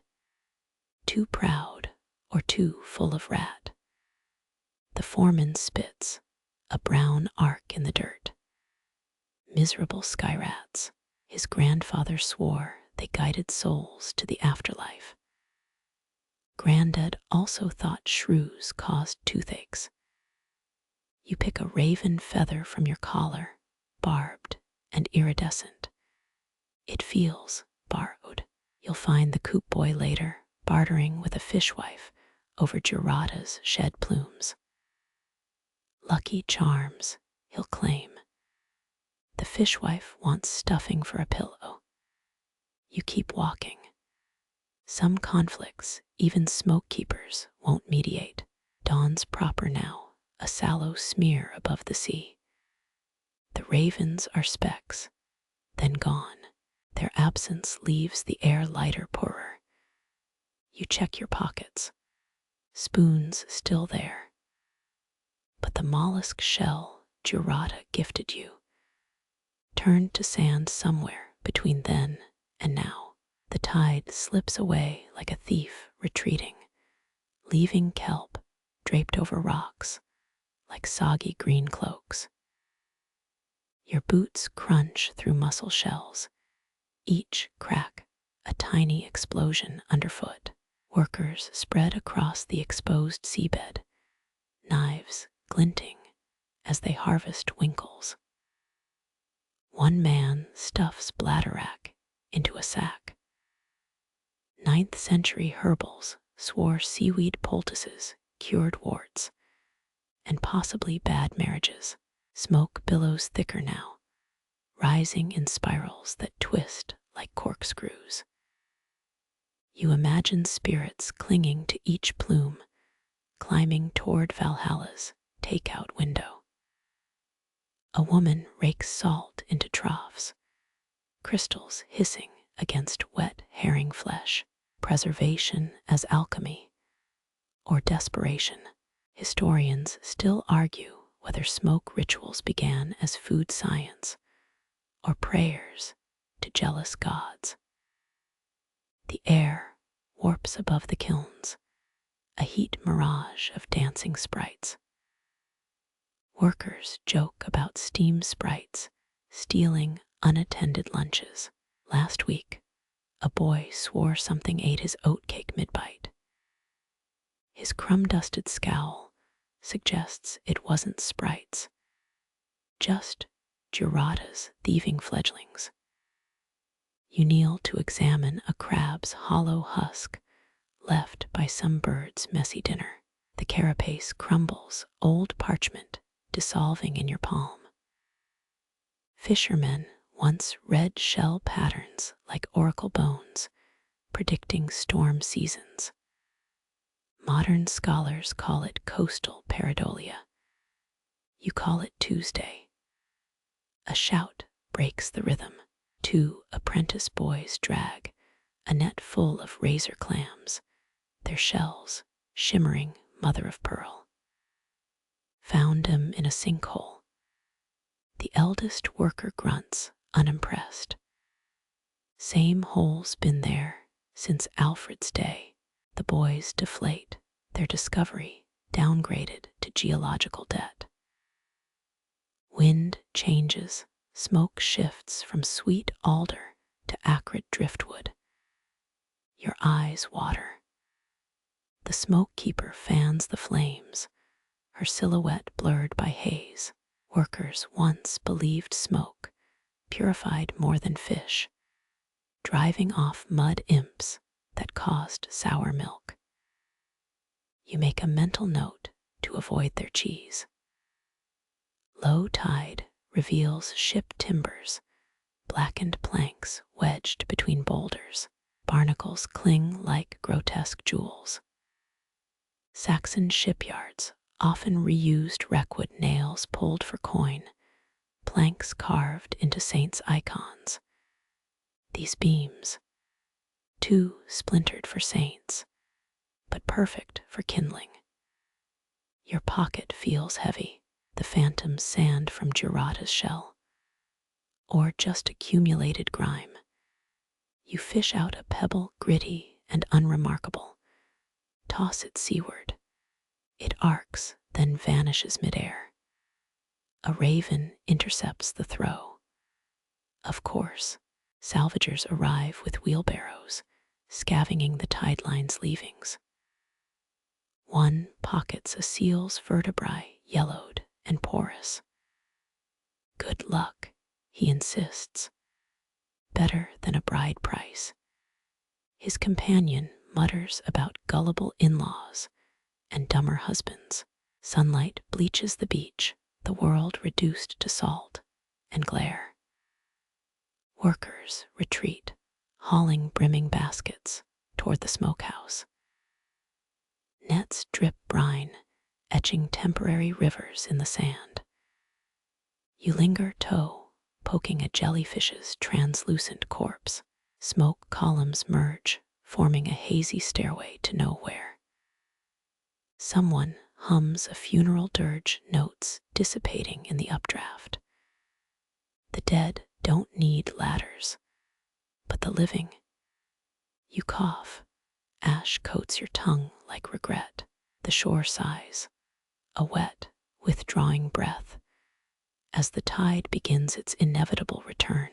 Too proud or too full of rat. The foreman spits, a brown arc in the dirt. Miserable sky rats. His grandfather swore they guided souls to the afterlife. Granddad also thought shrews caused toothaches. You pick a raven feather from your collar, barbed and iridescent. It feels borrowed. You'll find the coop boy later, bartering with a fishwife over Girata's shed plumes. Lucky charms, he'll claim. The fishwife wants stuffing for a pillow. You keep walking. Some conflicts, even smoke keepers, won't mediate. Dawn's proper now, a sallow smear above the sea. The ravens are specks, then gone. Their absence leaves the air lighter poorer. You check your pockets. Spoons still there. But the mollusk shell Jurata gifted you turned to sand somewhere between then and now. The tide slips away like a thief retreating, leaving kelp draped over rocks like soggy green cloaks. Your boots crunch through mussel shells, each crack a tiny explosion underfoot. Workers spread across the exposed seabed, knives glinting as they harvest winkles. One man stuffs bladderwrack into a sack. 9th century herbals swore seaweed poultices cured warts and possibly bad marriages. Smoke billows thicker now, rising in spirals that twist like corkscrews. You imagine spirits clinging to each plume, climbing toward Valhalla's takeout window. A woman rakes salt into troughs, crystals hissing against wet herring flesh. Preservation as alchemy or desperation. Historians still argue whether smoke rituals began as food science or prayers to jealous gods. The air warps above the kilns, a heat mirage of dancing sprites. Workers joke about steam sprites stealing unattended lunches. Last week, a boy swore something ate his oatcake mid-bite. His crumb-dusted scowl suggests it wasn't sprites, just Jurata's thieving fledglings. You kneel to examine a crab's hollow husk left by some bird's messy dinner. The carapace crumbles, old parchment dissolving in your palm. Fishermen once read shell patterns like oracle bones, predicting storm seasons. Modern scholars call it coastal pareidolia. You call it Tuesday. A shout breaks the rhythm. 2 apprentice boys drag a net full of razor clams, their shells shimmering mother of pearl. Found them in a sinkhole. The eldest worker grunts, unimpressed. Same hole's been there since Alfred's day. The boys deflate, their discovery downgraded to geological debt. Wind changes, smoke shifts from sweet alder to acrid driftwood. Your eyes water. The smoke keeper fans the flames, her silhouette blurred by haze. Workers once believed smoke purified more than fish, driving off mud imps that caused sour milk. You make a mental note to avoid their cheese. Low tide reveals ship timbers, blackened planks wedged between boulders. Barnacles cling like grotesque jewels. Saxon shipyards often reused wreckwood nails pulled for coin, planks carved into saints' icons. These beams, too splintered for saints, but perfect for kindling. Your pocket feels heavy, the phantom sand from Jurata's shell, or just accumulated grime. You fish out a pebble gritty and unremarkable, toss it seaward. It arcs, then vanishes midair. A raven intercepts the throw. Of course, salvagers arrive with wheelbarrows, scavenging the tide line's leavings. One pockets a seal's vertebrae, yellowed and porous. Good luck, he insists. Better than a bride price. His companion mutters about gullible in-laws and dumber husbands. Sunlight bleaches the beach, the world reduced to salt, and glare. Workers retreat, hauling brimming baskets toward the smokehouse. Nets drip brine, etching temporary rivers in the sand. You linger toe, poking a jellyfish's translucent corpse. Smoke columns merge, forming a hazy stairway to nowhere. Someone hums a funeral dirge, notes dissipating in the updraft. The dead don't need ladders, but the living. You cough. Ash coats your tongue like regret. The shore sighs, a wet, withdrawing breath, as the tide begins its inevitable return.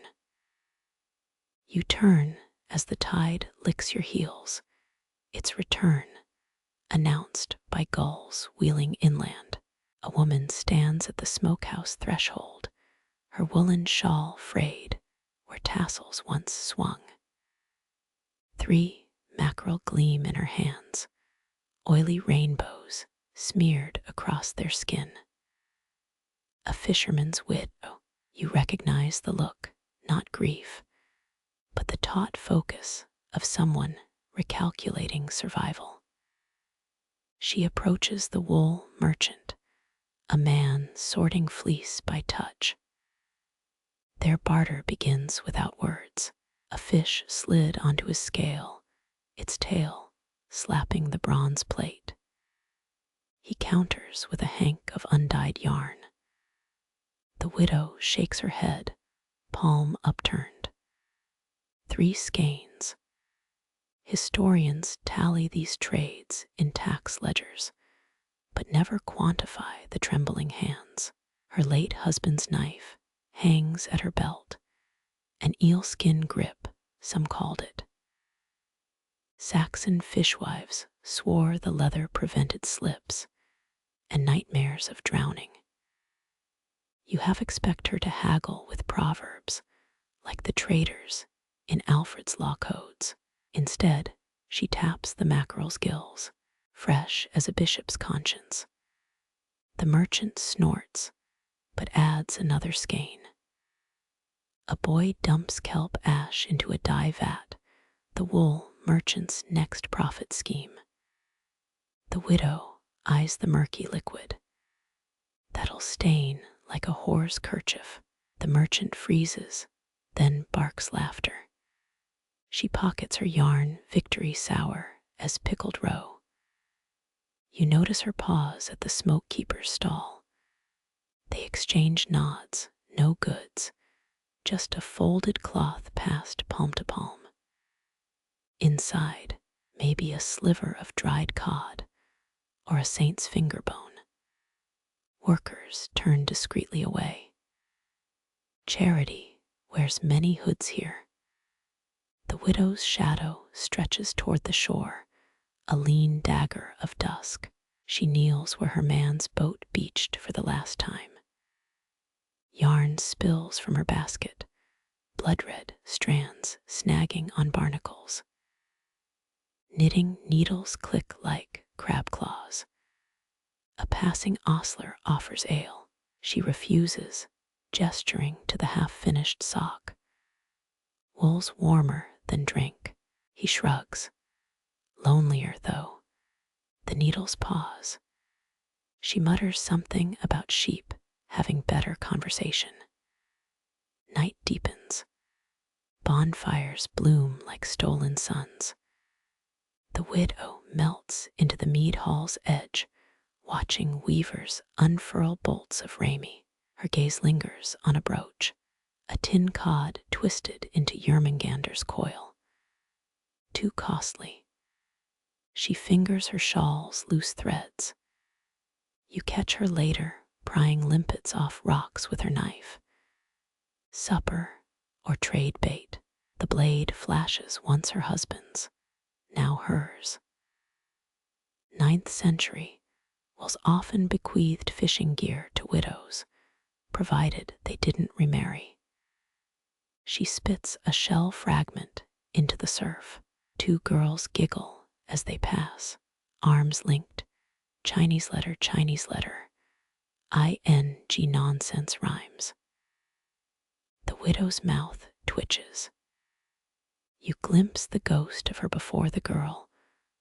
You turn as the tide licks your heels, its return, announced by gulls wheeling inland. A woman stands at the smokehouse threshold, her woolen shawl frayed where tassels once swung. 3 mackerel gleam in her hands, oily rainbows smeared across their skin. A fisherman's widow. You recognize the look, not grief, but the taut focus of someone recalculating survival. She approaches the wool merchant, a man sorting fleece by touch. Their barter begins without words. A fish slid onto his scale, its tail slapping the bronze plate. He counters with a hank of undyed yarn. The widow shakes her head, palm upturned. 3 skeins. Historians tally these trades in tax ledgers, but never quantify the trembling hands. Her late husband's knife hangs at her belt, an eelskin grip, some called it. Saxon fishwives swore the leather prevented slips and nightmares of drowning. You half expect her to haggle with proverbs, like the traders in Alfred's law codes. Instead, she taps the mackerel's gills, fresh as a bishop's conscience. The merchant snorts, but adds another skein. A boy dumps kelp ash into a dye vat, the wool merchant's next profit scheme. The widow eyes the murky liquid. That'll stain like a whore's kerchief. The merchant freezes, then barks laughter. She pockets her yarn, victory sour as pickled roe. You notice her pause at the smoke keeper's stall. They exchange nods, no goods, just a folded cloth passed palm to palm. Inside, maybe a sliver of dried cod or a saint's finger bone. Workers turn discreetly away. Charity wears many hoods here. The widow's shadow stretches toward the shore, a lean dagger of dusk. She kneels where her man's boat beached for the last time. Yarn spills from her basket, blood-red strands snagging on barnacles. Knitting needles click like crab claws. A passing ostler offers ale. She refuses, gesturing to the half-finished sock. Wool's warmer than drink. He shrugs. Lonelier, though. The needles pause. She mutters something about sheep having better conversation. Night deepens. Bonfires bloom like stolen suns. The widow melts into the mead hall's edge, watching weavers unfurl bolts of ramie. Her gaze lingers on a brooch, a tin cod twisted into Yermangander's coil. Too costly. She fingers her shawl's loose threads. You catch her later, prying limpets off rocks with her knife. Supper or trade bait, the blade flashes once her husband's, now hers. 9th century was often bequeathed fishing gear to widows, provided they didn't remarry. She spits a shell fragment into the surf. 2 girls giggle as they pass, arms linked, Chinese letter, ING nonsense rhymes. The widow's mouth twitches. You glimpse the ghost of her before the girl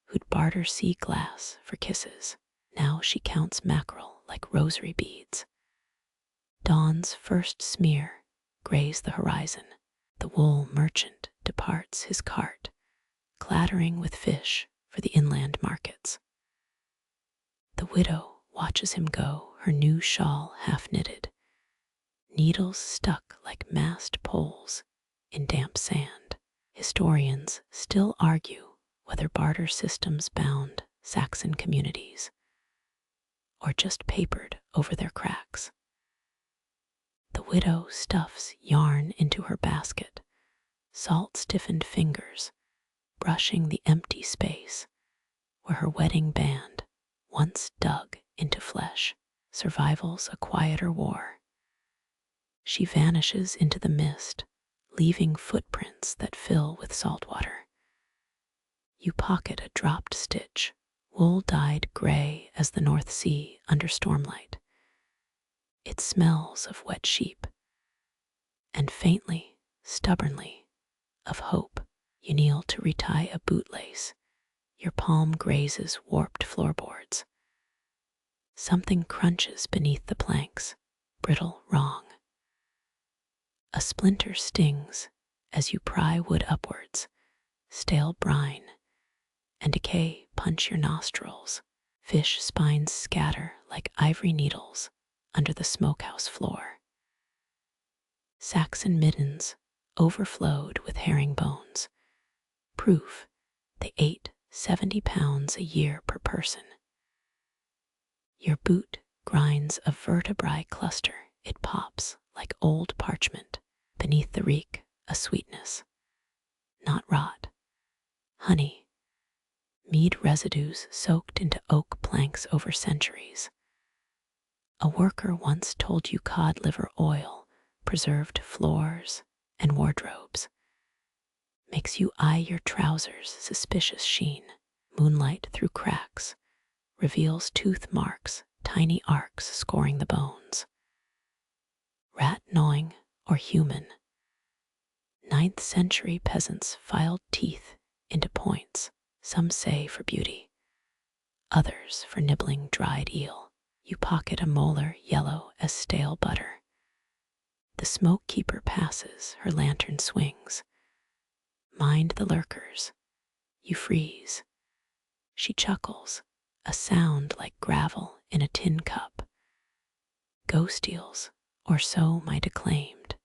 who'd barter sea glass for kisses. Now she counts mackerel like rosary beads. Dawn's first smear grays the horizon. The wool merchant departs his cart, clattering with fish for the inland markets. The widow watches him go, her new shawl half knitted, needles stuck like mast poles in damp sand. Historians still argue whether barter systems bound Saxon communities or just papered over their cracks. The widow stuffs yarn into her basket, salt-stiffened fingers brushing the empty space where her wedding band once dug into flesh. Survival's a quieter war. She vanishes into the mist, leaving footprints that fill with salt water. You pocket a dropped stitch, wool dyed gray as the North Sea under stormlight. It smells of wet sheep, and faintly, stubbornly, of hope. You kneel to retie a bootlace. Your palm grazes warped floorboards. Something crunches beneath the planks, brittle wrong. A splinter stings as you pry wood upwards. Stale brine and decay punch your nostrils. Fish spines scatter like ivory needles under the smokehouse floor. Saxon middens overflowed with herring bones, proof they ate 70 pounds a year per person. Your boot grinds a vertebrae cluster. It pops like old parchment. Beneath the reek, a sweetness. Not rot. Honey. Mead residues soaked into oak planks over centuries. A worker once told you cod liver oil preserved floors and wardrobes. Makes you eye your trousers' suspicious sheen. Moonlight through cracks reveals tooth marks, tiny arcs scoring the bones. Rat gnawing or human. 9th century peasants filed teeth into points, some say for beauty, others for nibbling dried eel. You pocket a molar yellow as stale butter. The smoke keeper passes, her lantern swings. Mind the lurkers. You freeze. She chuckles, a sound like gravel in a tin cup. Ghost eels, or so might acclaimed,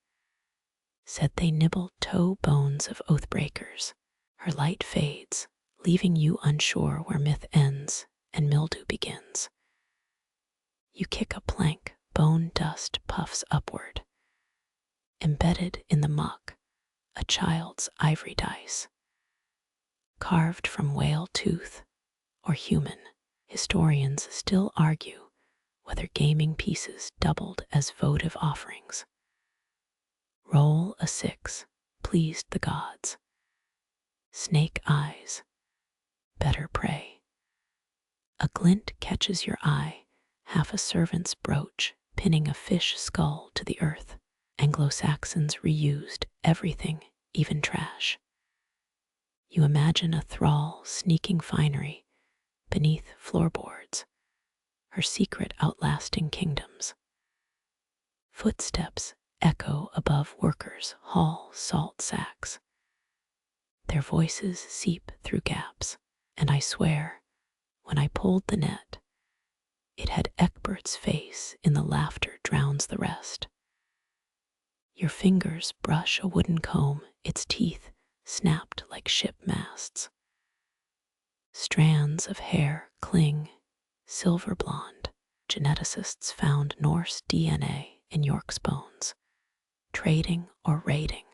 said they nibble toe bones of oathbreakers. Her light fades, leaving you unsure where myth ends and mildew begins. You kick a plank, bone dust puffs upward. Embedded in the muck, a child's ivory dice. Carved from whale tooth or human, historians still argue whether gaming pieces doubled as votive offerings. Roll a 6, pleased the gods. Snake eyes, better prey. A glint catches your eye, half a servant's brooch pinning a fish skull to the earth. Anglo-Saxons reused everything, even trash. You imagine a thrall sneaking finery beneath floorboards, her secret outlasting kingdoms. Footsteps echo above workers haul salt sacks. Their voices seep through gaps, and I swear, when I pulled the net, it had Eckbert's face in the laughter drowns the rest. Your fingers brush a wooden comb, its teeth snapped like ship masts. Strands of hair cling, silver blonde. Geneticists found Norse DNA in York's bones. Trading or raiding,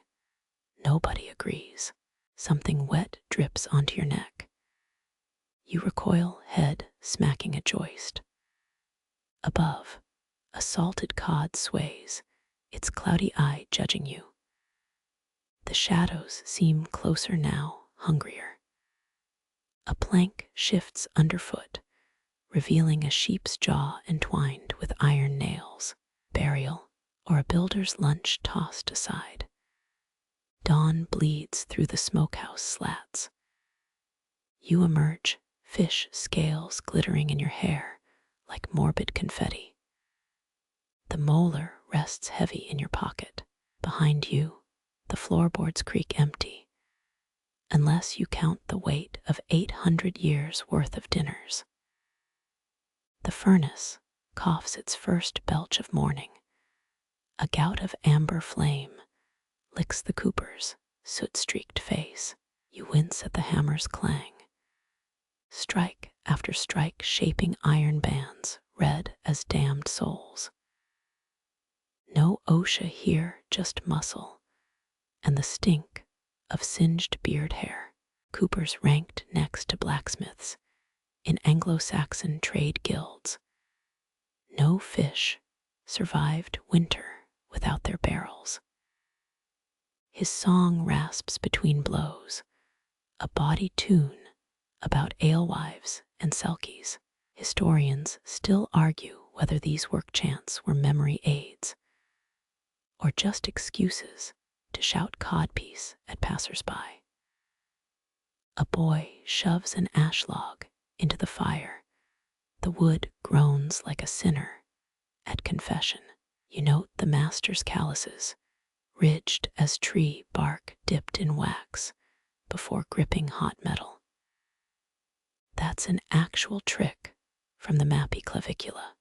nobody agrees. Something wet drips onto your neck. You recoil, head smacking a joist. Above, a salted cod sways, its cloudy eye judging you. The shadows seem closer now, hungrier. A plank shifts underfoot, revealing a sheep's jaw entwined with iron nails. Burial or a builder's lunch tossed aside. Dawn bleeds through the smokehouse slats. You emerge, fish scales glittering in your hair like morbid confetti. The molar rests heavy in your pocket. Behind you, the floorboards creak empty, unless you count the weight of 800 years' worth of dinners. The furnace coughs its first belch of morning. A gout of amber flame licks the cooper's soot-streaked face. You wince at the hammer's clang. Strike after strike shaping iron bands, red as damned souls. No OSHA here, just muscle, and the stink of singed beard hair. Coopers ranked next to blacksmiths in Anglo-Saxon trade guilds. No fish survived winter without their barrels. His song rasps between blows, a bawdy tune about alewives and selkies. Historians still argue whether these work chants were memory aids or just excuses to shout codpiece at passers-by. A boy shoves an ash log into the fire. The wood groans like a sinner at confession. You note the master's calluses, ridged as tree bark dipped in wax before gripping hot metal. That's an actual trick from the Mappy Clavicula,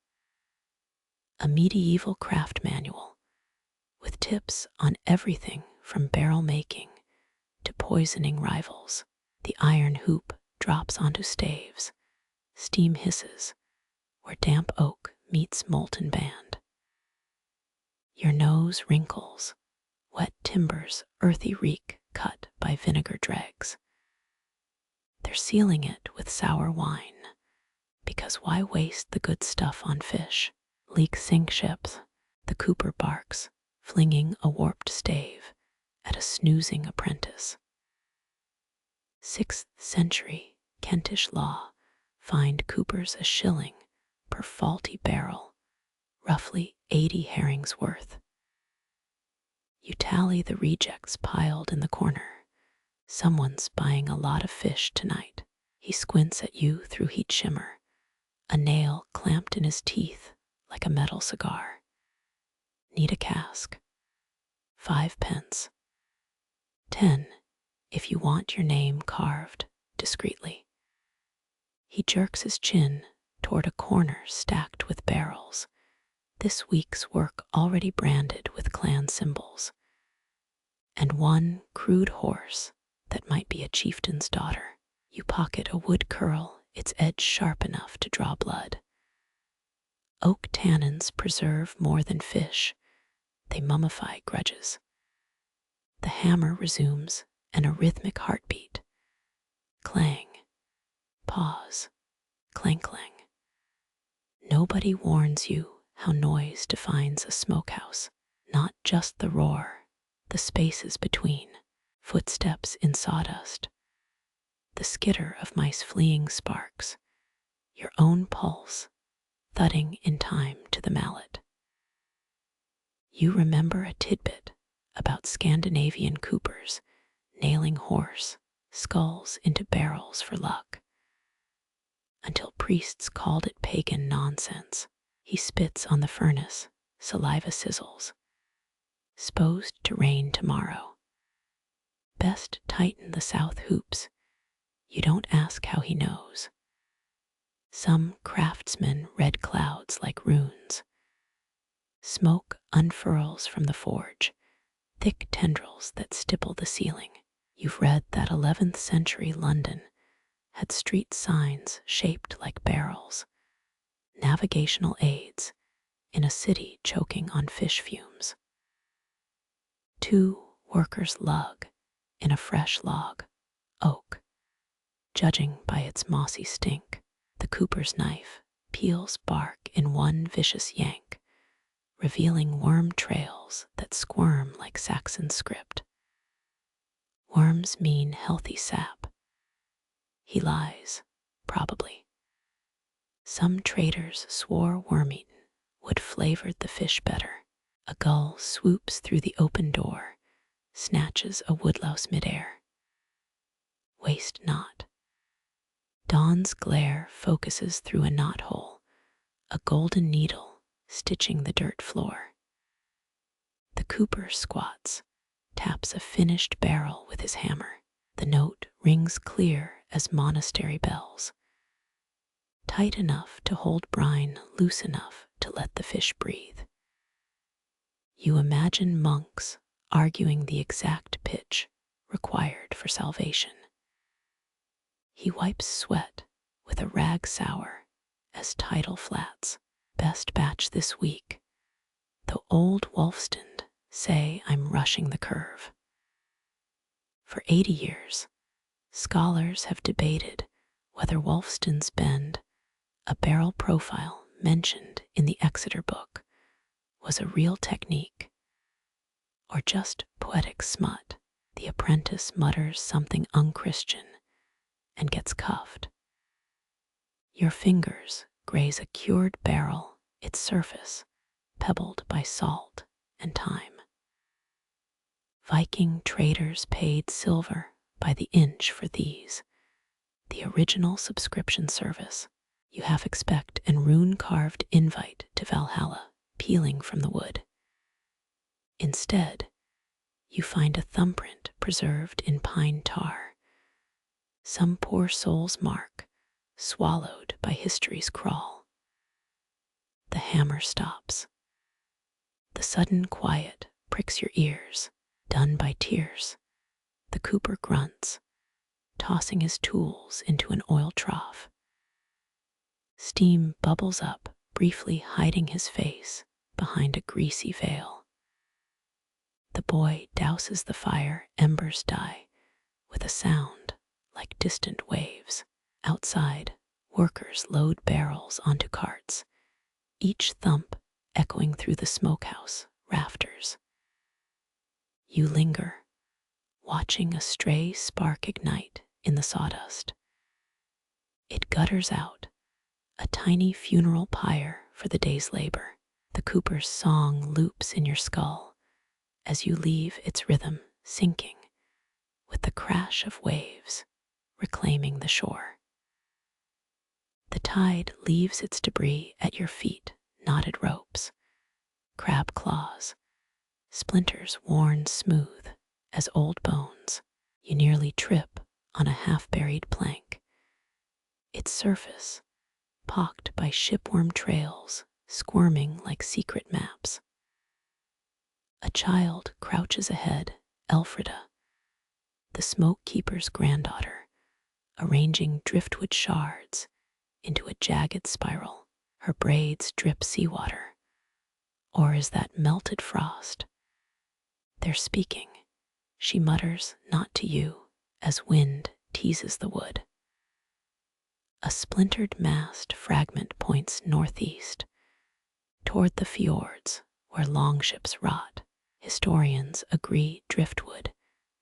a medieval craft manual with tips on everything from barrel making to poisoning rivals. The iron hoop drops onto staves, steam hisses where damp oak meets molten band. Your nose wrinkles, wet timbers, earthy reek cut by vinegar dregs. They're sealing it with sour wine, because why waste the good stuff on fish? Leak sink ships, the cooper barks, flinging a warped stave at a snoozing apprentice. 6th century Kentish law fined coopers a shilling per faulty barrel, roughly 80 herrings worth. You tally the rejects piled in the corner. Someone's buying a lot of fish tonight. He squints at you through heat shimmer, a nail clamped in his teeth like a metal cigar. Need a cask? 5 pence. 10 if you want your name carved discreetly. He jerks his chin toward a corner stacked with barrels, this week's work already branded with clan symbols, and one crude horse that might be a chieftain's daughter. You pocket a wood curl, its edge sharp enough to draw blood. Oak tannins preserve more than fish. They mummify grudges. The hammer resumes, and a rhythmic heartbeat. Clang, pause, clang-clang. Nobody warns you how noise defines a smokehouse, not just the roar, the spaces between, footsteps in sawdust, the skitter of mice fleeing sparks, your own pulse thudding in time to the mallet. You remember a tidbit about Scandinavian coopers nailing horse skulls into barrels for luck, until priests called it pagan nonsense. He spits on the furnace, saliva sizzles. Supposed to rain tomorrow. Best tighten the south hoops. You don't ask how he knows. Some craftsmen read clouds like runes. Smoke unfurls from the forge, thick tendrils that stipple the ceiling. You've read that 11th century London had street signs shaped like barrels, navigational aids in a city choking on fish fumes. 2 workers lug in a fresh log, oak, judging by its mossy stink. The cooper's knife peels bark in one vicious yank, revealing worm trails that squirm like Saxon script. Worms mean healthy sap. He lies, probably. Some traders swore worm-eaten would flavored the fish better. A gull swoops through the open door, snatches a woodlouse midair. Waste not. Dawn's glare focuses through a knothole, a golden needle stitching the dirt floor. The cooper squats, taps a finished barrel with his hammer. The note rings clear as monastery bells. Tight enough to hold brine, loose enough to let the fish breathe. You imagine monks arguing the exact pitch required for salvation. He wipes sweat with a rag sour as tidal flats. Best batch this week, though old Wolfstand say I'm rushing the curve. For 80 years, scholars have debated whether Wolfstand's bend, a barrel profile mentioned in the Exeter book, was a real technique or just poetic smut. The apprentice mutters something unchristian and gets cuffed. Your fingers graze a cured barrel, its surface pebbled by salt and time. Viking traders paid silver by the inch for these, the original subscription service. You half expect an rune-carved invite to Valhalla peeling from the wood. Instead, you find a thumbprint preserved in pine tar, some poor soul's mark swallowed by history's crawl. The hammer stops. The sudden quiet pricks your ears, done by tears. The cooper grunts, tossing his tools into an oil trough. Steam bubbles up, briefly hiding his face behind a greasy veil. The boy douses the fire, embers die, with a sound like distant waves. Outside, workers load barrels onto carts, each thump echoing through the smokehouse rafters. You linger, watching a stray spark ignite in the sawdust. It gutters out, a tiny funeral pyre for the day's labor. The cooper's song loops in your skull as you leave its rhythm sinking with the crash of waves reclaiming the shore. The tide leaves its debris at your feet, knotted ropes, crab claws, splinters worn smooth as old bones. You nearly trip on a half-buried plank, its surface pocked by shipworm trails squirming like secret maps. A child crouches ahead, Elfrida, the smoke keeper's granddaughter, arranging driftwood shards into a jagged spiral. Her braids drip seawater, or is that melted frost? They're speaking. She mutters not to you as wind teases the wood. A splintered mast fragment points northeast, toward the fjords where longships rot. Historians agree driftwood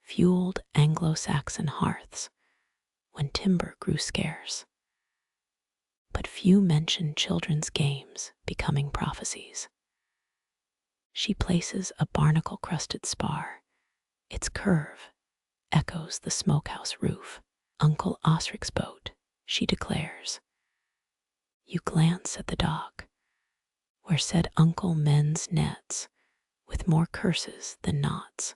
fueled Anglo-Saxon hearths when timber grew scarce. But few mention children's games becoming prophecies. She places a barnacle-crusted spar. Its curve echoes the smokehouse roof. Uncle Osric's boat, she declares. You glance at the dock, where said uncle mends nets with more curses than knots.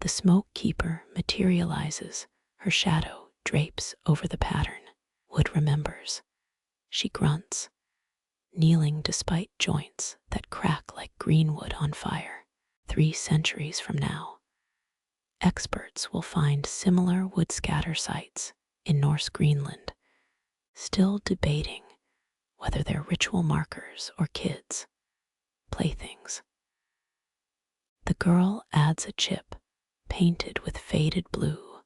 The smoke keeper materializes, her shadow drapes over the pattern. Wood remembers. She grunts, kneeling despite joints that crack like greenwood on fire. 3 centuries from now, experts will find similar wood scatter sites in Norse Greenland, still debating whether they're ritual markers or kids' playthings. The girl adds a chip painted with faded blue,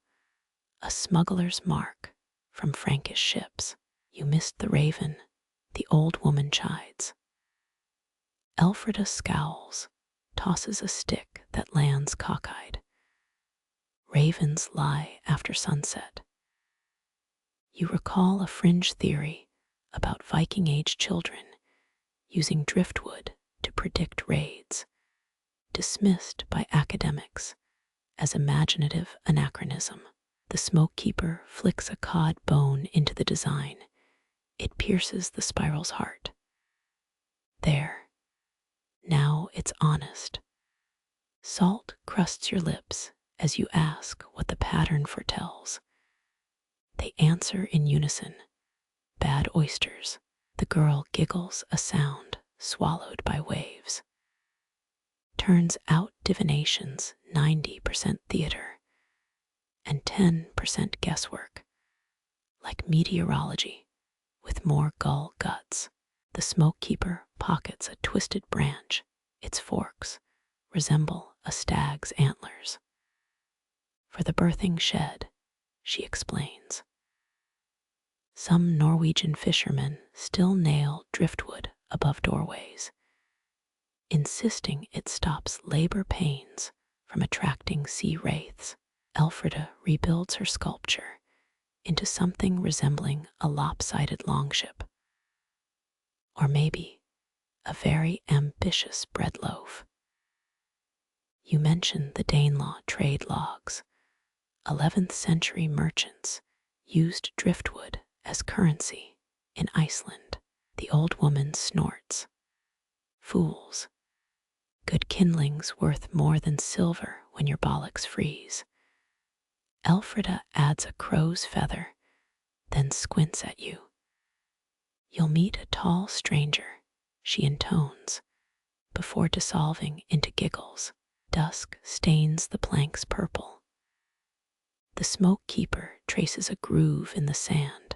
a smuggler's mark from Frankish ships. You missed the raven, the old woman chides. Elfrida scowls, tosses a stick that lands cockeyed. Ravens lie after sunset. You recall a fringe theory about Viking age children using driftwood to predict raids, dismissed by academics as imaginative anachronism. The smoke keeper flicks a cod bone into the design. It pierces the spiral's heart. There. Now it's honest. Salt crusts your lips as you ask what the pattern foretells. They answer in unison. Bad oysters. The girl giggles a sound swallowed by waves. Turns out divination's 90% theater and 10% guesswork, like meteorology with more gull guts. The smoke keeper pockets a twisted branch. Its forks resemble a stag's antlers. For the birthing shed, she explains. Some Norwegian fishermen still nail driftwood above doorways, insisting it stops labor pains from attracting sea wraiths. Elfrida rebuilds her sculpture into something resembling a lopsided longship, or maybe a very ambitious bread loaf. You mention the Danelaw trade logs. 11th century merchants used driftwood as currency in Iceland. The old woman snorts. Fools. Good kindling's worth more than silver when your bollocks freeze. Elfrida adds a crow's feather, then squints at you. You'll meet a tall stranger, she intones, before dissolving into giggles. Dusk stains the planks purple. The smoke keeper traces a groove in the sand,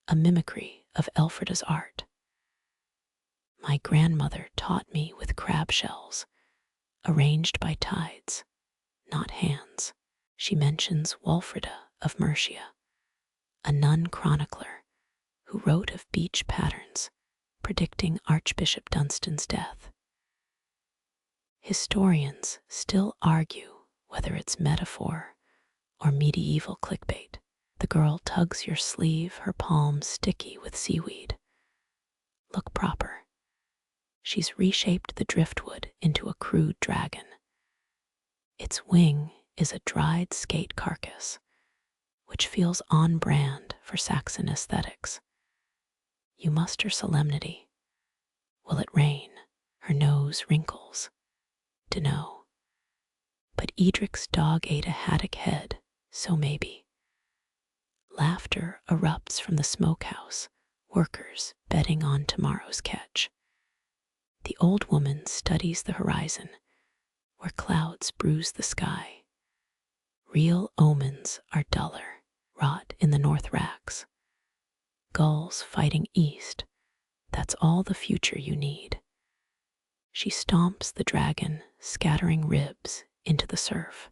a mimicry of Elfrida's art. My grandmother taught me with crab shells, arranged by tides, not hands. She mentions Wulfrida of Mercia, a nun chronicler who wrote of beach patterns, predicting Archbishop Dunstan's death. Historians still argue whether it's metaphor or medieval clickbait. The girl tugs your sleeve, her palms sticky with seaweed. Look proper. She's reshaped the driftwood into a crude dragon. Its wing is a dried skate carcass, which feels on brand for Saxon aesthetics. You muster solemnity. Will it rain? Her nose wrinkles. Dunno. But Edric's dog ate a haddock head, so maybe. Laughter erupts from the smokehouse, workers betting on tomorrow's catch. The old woman studies the horizon, where clouds bruise the sky. Real omens are duller, rot in the north racks. Gulls fighting east, that's all the future you need. She stomps the dragon, scattering ribs into the surf.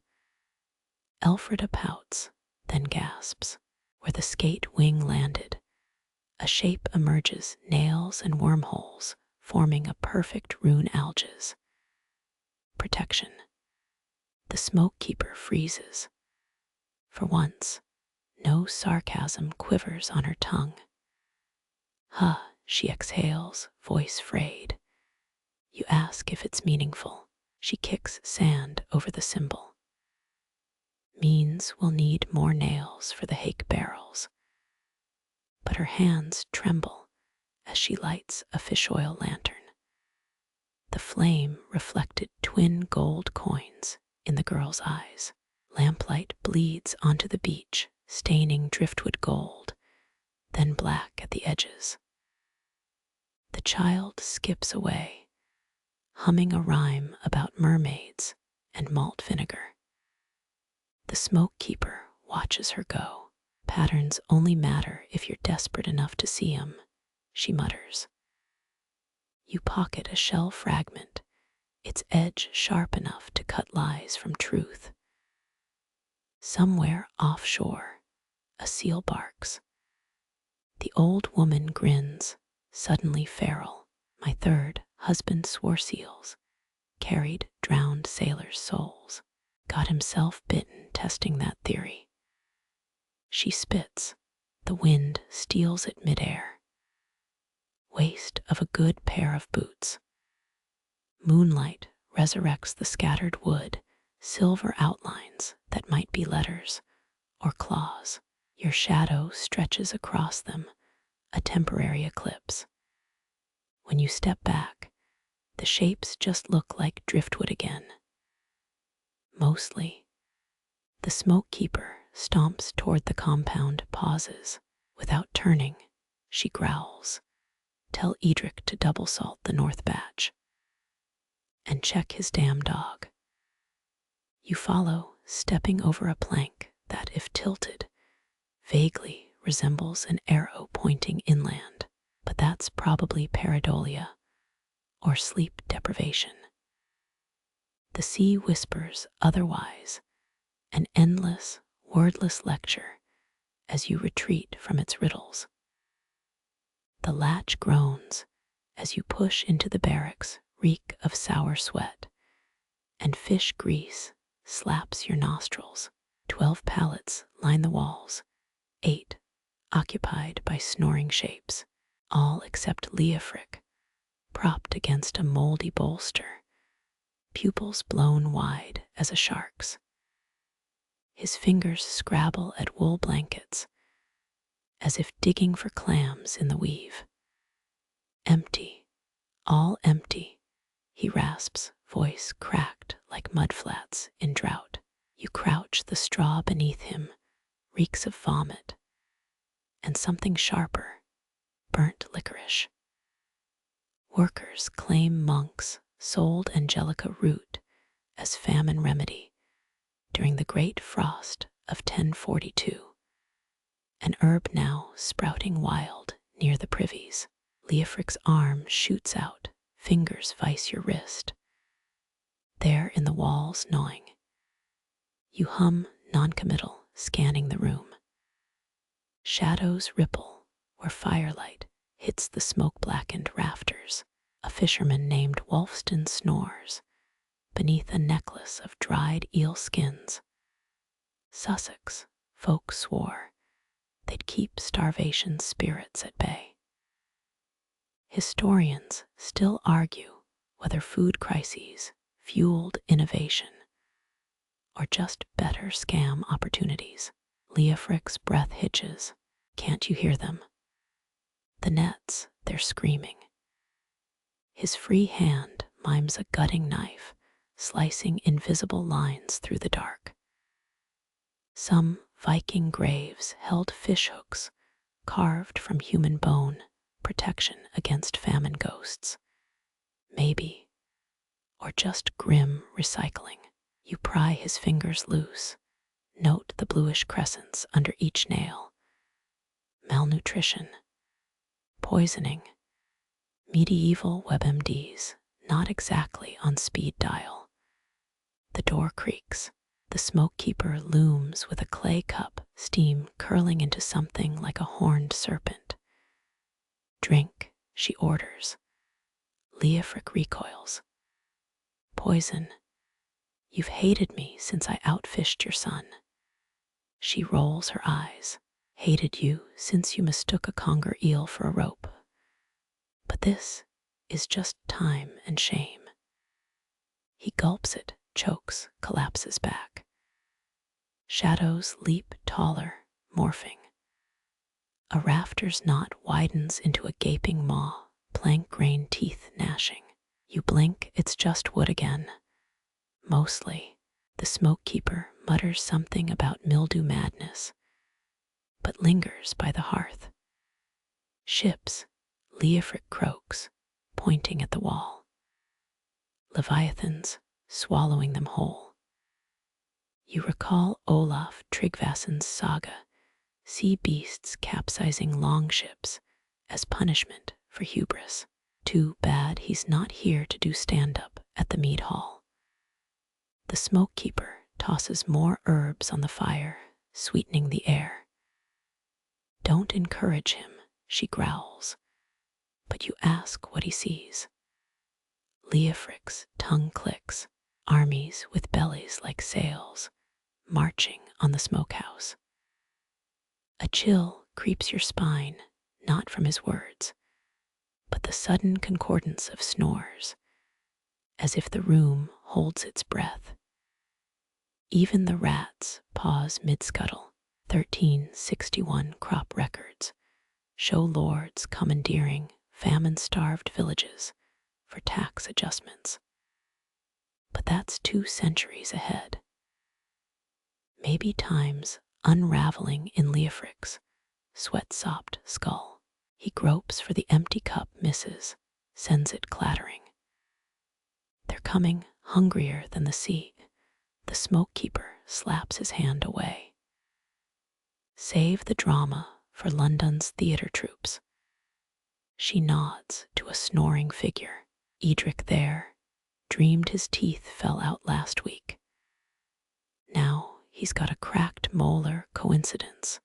Elfrida pouts, then gasps. Where the skate wing landed, a shape emerges, nails and wormholes, forming a perfect rune alges. Protection. The smoke keeper freezes. For once, no sarcasm quivers on her tongue. Huh, she exhales, voice frayed. You ask if it's meaningful. She kicks sand over the symbol. Means we'll need more nails for the hake barrels. But her hands tremble as she lights a fish oil lantern. The flame reflected twin gold coins in the girl's eyes. Lamplight bleeds onto the beach, staining driftwood gold, then black at the edges. The child skips away, humming a rhyme about mermaids and malt vinegar. The smoke keeper watches her go. Patterns only matter if you're desperate enough to see 'em, she mutters. You pocket a shell fragment, its edge sharp enough to cut lies from truth. Somewhere offshore, a seal barks. The old woman grins, suddenly feral. My third husband swore seals, carried drowned sailors' souls. Got himself bitten testing that theory. She spits. The wind steals it midair. Waste of a good pair of boots. Moonlight resurrects the scattered wood, silver outlines that might be letters or claws. Your shadow stretches across them, a temporary eclipse. When you step back, the shapes just look like driftwood again. Mostly, the smoke keeper stomps toward the compound, pauses. Without turning, she growls. Tell Edric to double salt the north batch. And check his damn dog. You follow, stepping over a plank that, if tilted, vaguely resembles an arrow pointing inland. But that's probably pareidolia, or sleep deprivation. The sea whispers otherwise, an endless, wordless lecture as you retreat from its riddles. The latch groans as you push into the barracks, reek of sour sweat, and fish grease slaps your nostrils. 12 pallets line the walls, 8 occupied by snoring shapes, all except Leofric, propped against a moldy bolster, pupils blown wide as a shark's. His fingers scrabble at wool blankets, as if digging for clams in the weave. Empty, all empty, he rasps, voice cracked like mudflats in drought. You crouch, the straw beneath him reeks of vomit and something sharper, burnt licorice. Workers claim monks sold angelica root as famine remedy during the great frost of 1042, an herb now sprouting wild near the privies. Leofric's arm shoots out, fingers vice your wrist. There in the walls gnawing. You hum noncommittal, scanning the room. Shadows ripple where firelight hits the smoke-blackened rafters. A fisherman named Wolfston snores beneath a necklace of dried eel skins. Sussex folk swore they'd keep starvation's spirits at bay. Historians still argue whether food crises fueled innovation or just better scam opportunities. Leofric's breath hitches. Can't you hear them? The nets, they're screaming. His free hand mimes a gutting knife, slicing invisible lines through the dark. Some Viking graves held fishhooks carved from human bone, protection against famine ghosts. Maybe, or just grim recycling. You pry his fingers loose, note the bluish crescents under each nail. Malnutrition, poisoning, medieval WebMDs, not exactly on speed dial. The door creaks. The smoke keeper looms with a clay cup, steam curling into something like a horned serpent. Drink, she orders. Leofric recoils. Poison. You've hated me since I outfished your son. She rolls her eyes. Hated you since you mistook a conger eel for a rope. But this is just time and shame. He gulps it, chokes, collapses back. Shadows leap taller, morphing. A rafter's knot widens into a gaping maw, plank grain teeth gnashing. You blink, it's just wood again. Mostly, the smoke keeper mutters something about mildew madness, but lingers by the hearth. Ships, Leofric croaks, pointing at the wall. Leviathans, swallowing them whole. You recall Olaf Tryggvason's saga, sea beasts capsizing longships as punishment for hubris. Too bad he's not here to do stand-up at the mead hall. The smoke keeper tosses more herbs on the fire, sweetening the air. Don't encourage him, she growls, but you ask what he sees. Leofric's tongue clicks, armies with bellies like sails, marching on the smokehouse. A chill creeps your spine, not from his words, but the sudden concordance of snores. as if the room holds its breath. Even the rats pause mid-scuttle. 1361 crop records show lords commandeering famine-starved villages for tax adjustments. But that's 2 centuries ahead. Maybe time's unraveling in Leofric's sweat-sopped skull. He gropes for the empty cup, misses, sends it clattering. They're coming, hungrier than the sea. The smoke keeper slaps his hand away. Save the drama for London's theatre troops. She nods to a snoring figure. Edric there, dreamed his teeth fell out last week. Now he's got a cracked molar, coincidence,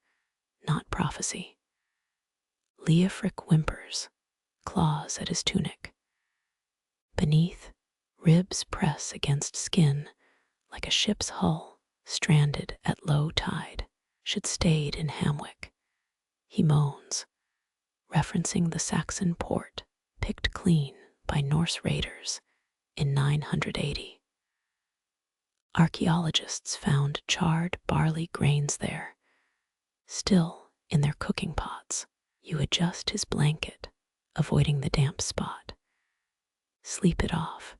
not prophecy. Leofric whimpers, claws at his tunic. Beneath, ribs press against skin like a ship's hull stranded at low tide, should stayed in Hamwick. He moans, referencing the Saxon port picked clean by Norse raiders in 980. Archaeologists found charred barley grains there, still in their cooking pots. You adjust his blanket, avoiding the damp spot. Sleep it off.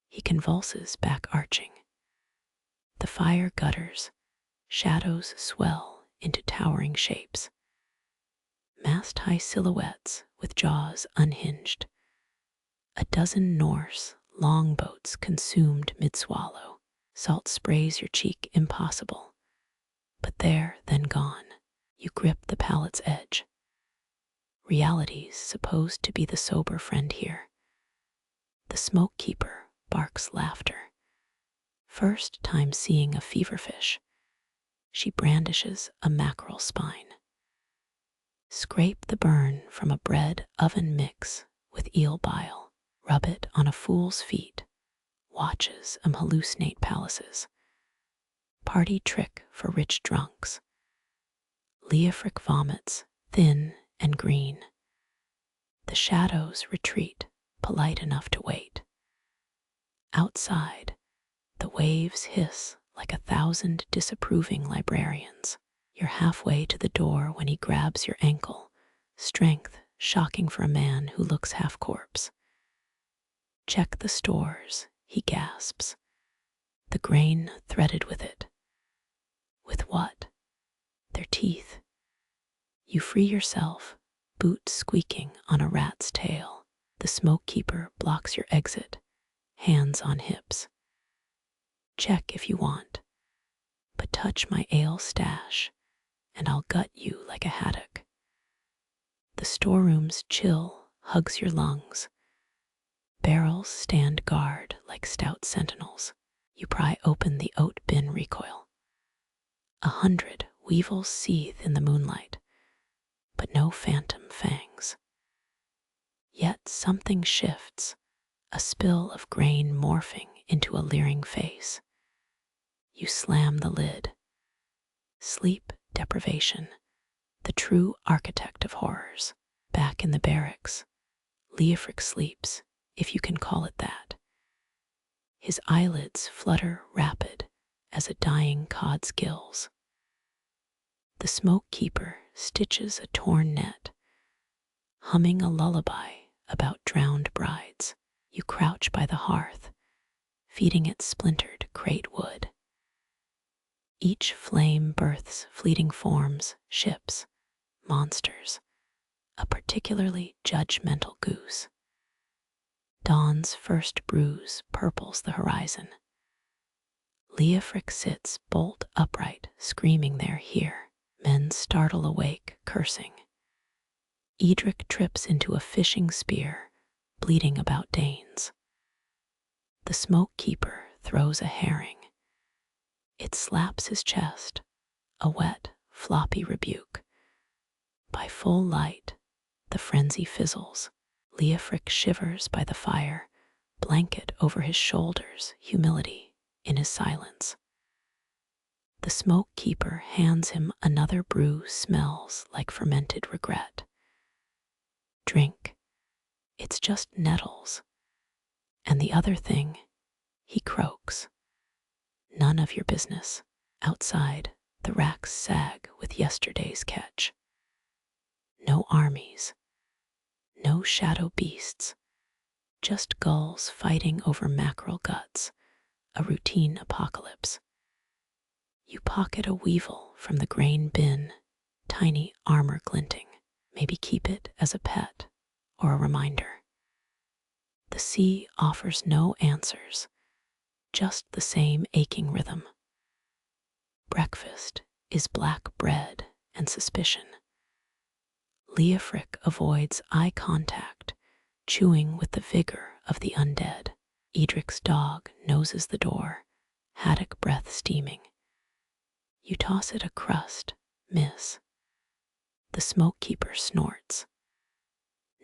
He convulses back arching. The fire gutters, shadows swell into towering shapes. Mast-high silhouettes with jaws unhinged. A dozen Norse longboats consumed mid-swallow. Salt sprays your cheek, impossible. But there, then gone, you grip the palate's edge. Reality's supposed to be the sober friend here. The smoke keeper barks laughter. First time seeing a feverfish. She brandishes a mackerel spine. Scrape the burn from a bread oven mix with eel bile. Rub it on a fool's feet. Watches hallucinate palaces. Party trick for rich drunks. Leofric vomits, thin and green. The shadows retreat, polite enough to wait. Outside, the waves hiss like 1,000 disapproving librarians. You're halfway to the door when he grabs your ankle, strength shocking for a man who looks half corpse. Check the stores, he gasps. The grain threaded with it. With what? Their teeth. You free yourself, boots squeaking on a rat's tail. The smoke keeper blocks your exit, hands on hips. Check if you want, but touch my ale stash, and I'll gut you like a haddock. The storeroom's chill hugs your lungs. Barrels stand guard like stout sentinels. You pry open the oat bin recoil. 100 weevils seethe in the moonlight, but no phantom fangs. Yet something shifts, a spill of grain morphing into a leering face. You slam the lid. Sleep deprivation, the true architect of horrors. Back in the barracks, Leofric sleeps, if you can call it that. His eyelids flutter rapid as a dying cod's gills. The smoke keeper stitches a torn net, humming a lullaby about drowned brides. You crouch by the hearth, feeding it splintered crate wood. Each flame births fleeting forms, ships, monsters, a particularly judgmental goose. Dawn's first bruise purples the horizon. Leofric sits bolt upright, screaming they're here. Men startle awake, cursing. Edric trips into a fishing spear, bleeding about Danes. The smoke keeper throws a herring. It slaps his chest, a wet, floppy rebuke. By full light, the frenzy fizzles. Leofric shivers by the fire, blanket over his shoulders, humility in his silence. The smoke keeper hands him another brew, smells like fermented regret. Drink. It's just nettles. And the other thing, he croaks. None of your business. Outside, the racks sag with yesterday's catch. No armies, no shadow beasts, just gulls fighting over mackerel guts, a routine apocalypse. You pocket a weevil from the grain bin, tiny armor glinting. Maybe keep it as a pet or a reminder. The sea offers no answers, just the same aching rhythm. Breakfast is black bread and suspicion. Leofric avoids eye contact, chewing with the vigor of the undead. Edric's dog noses the door, haddock breath steaming. You toss it a crust, miss. The smoke keeper snorts.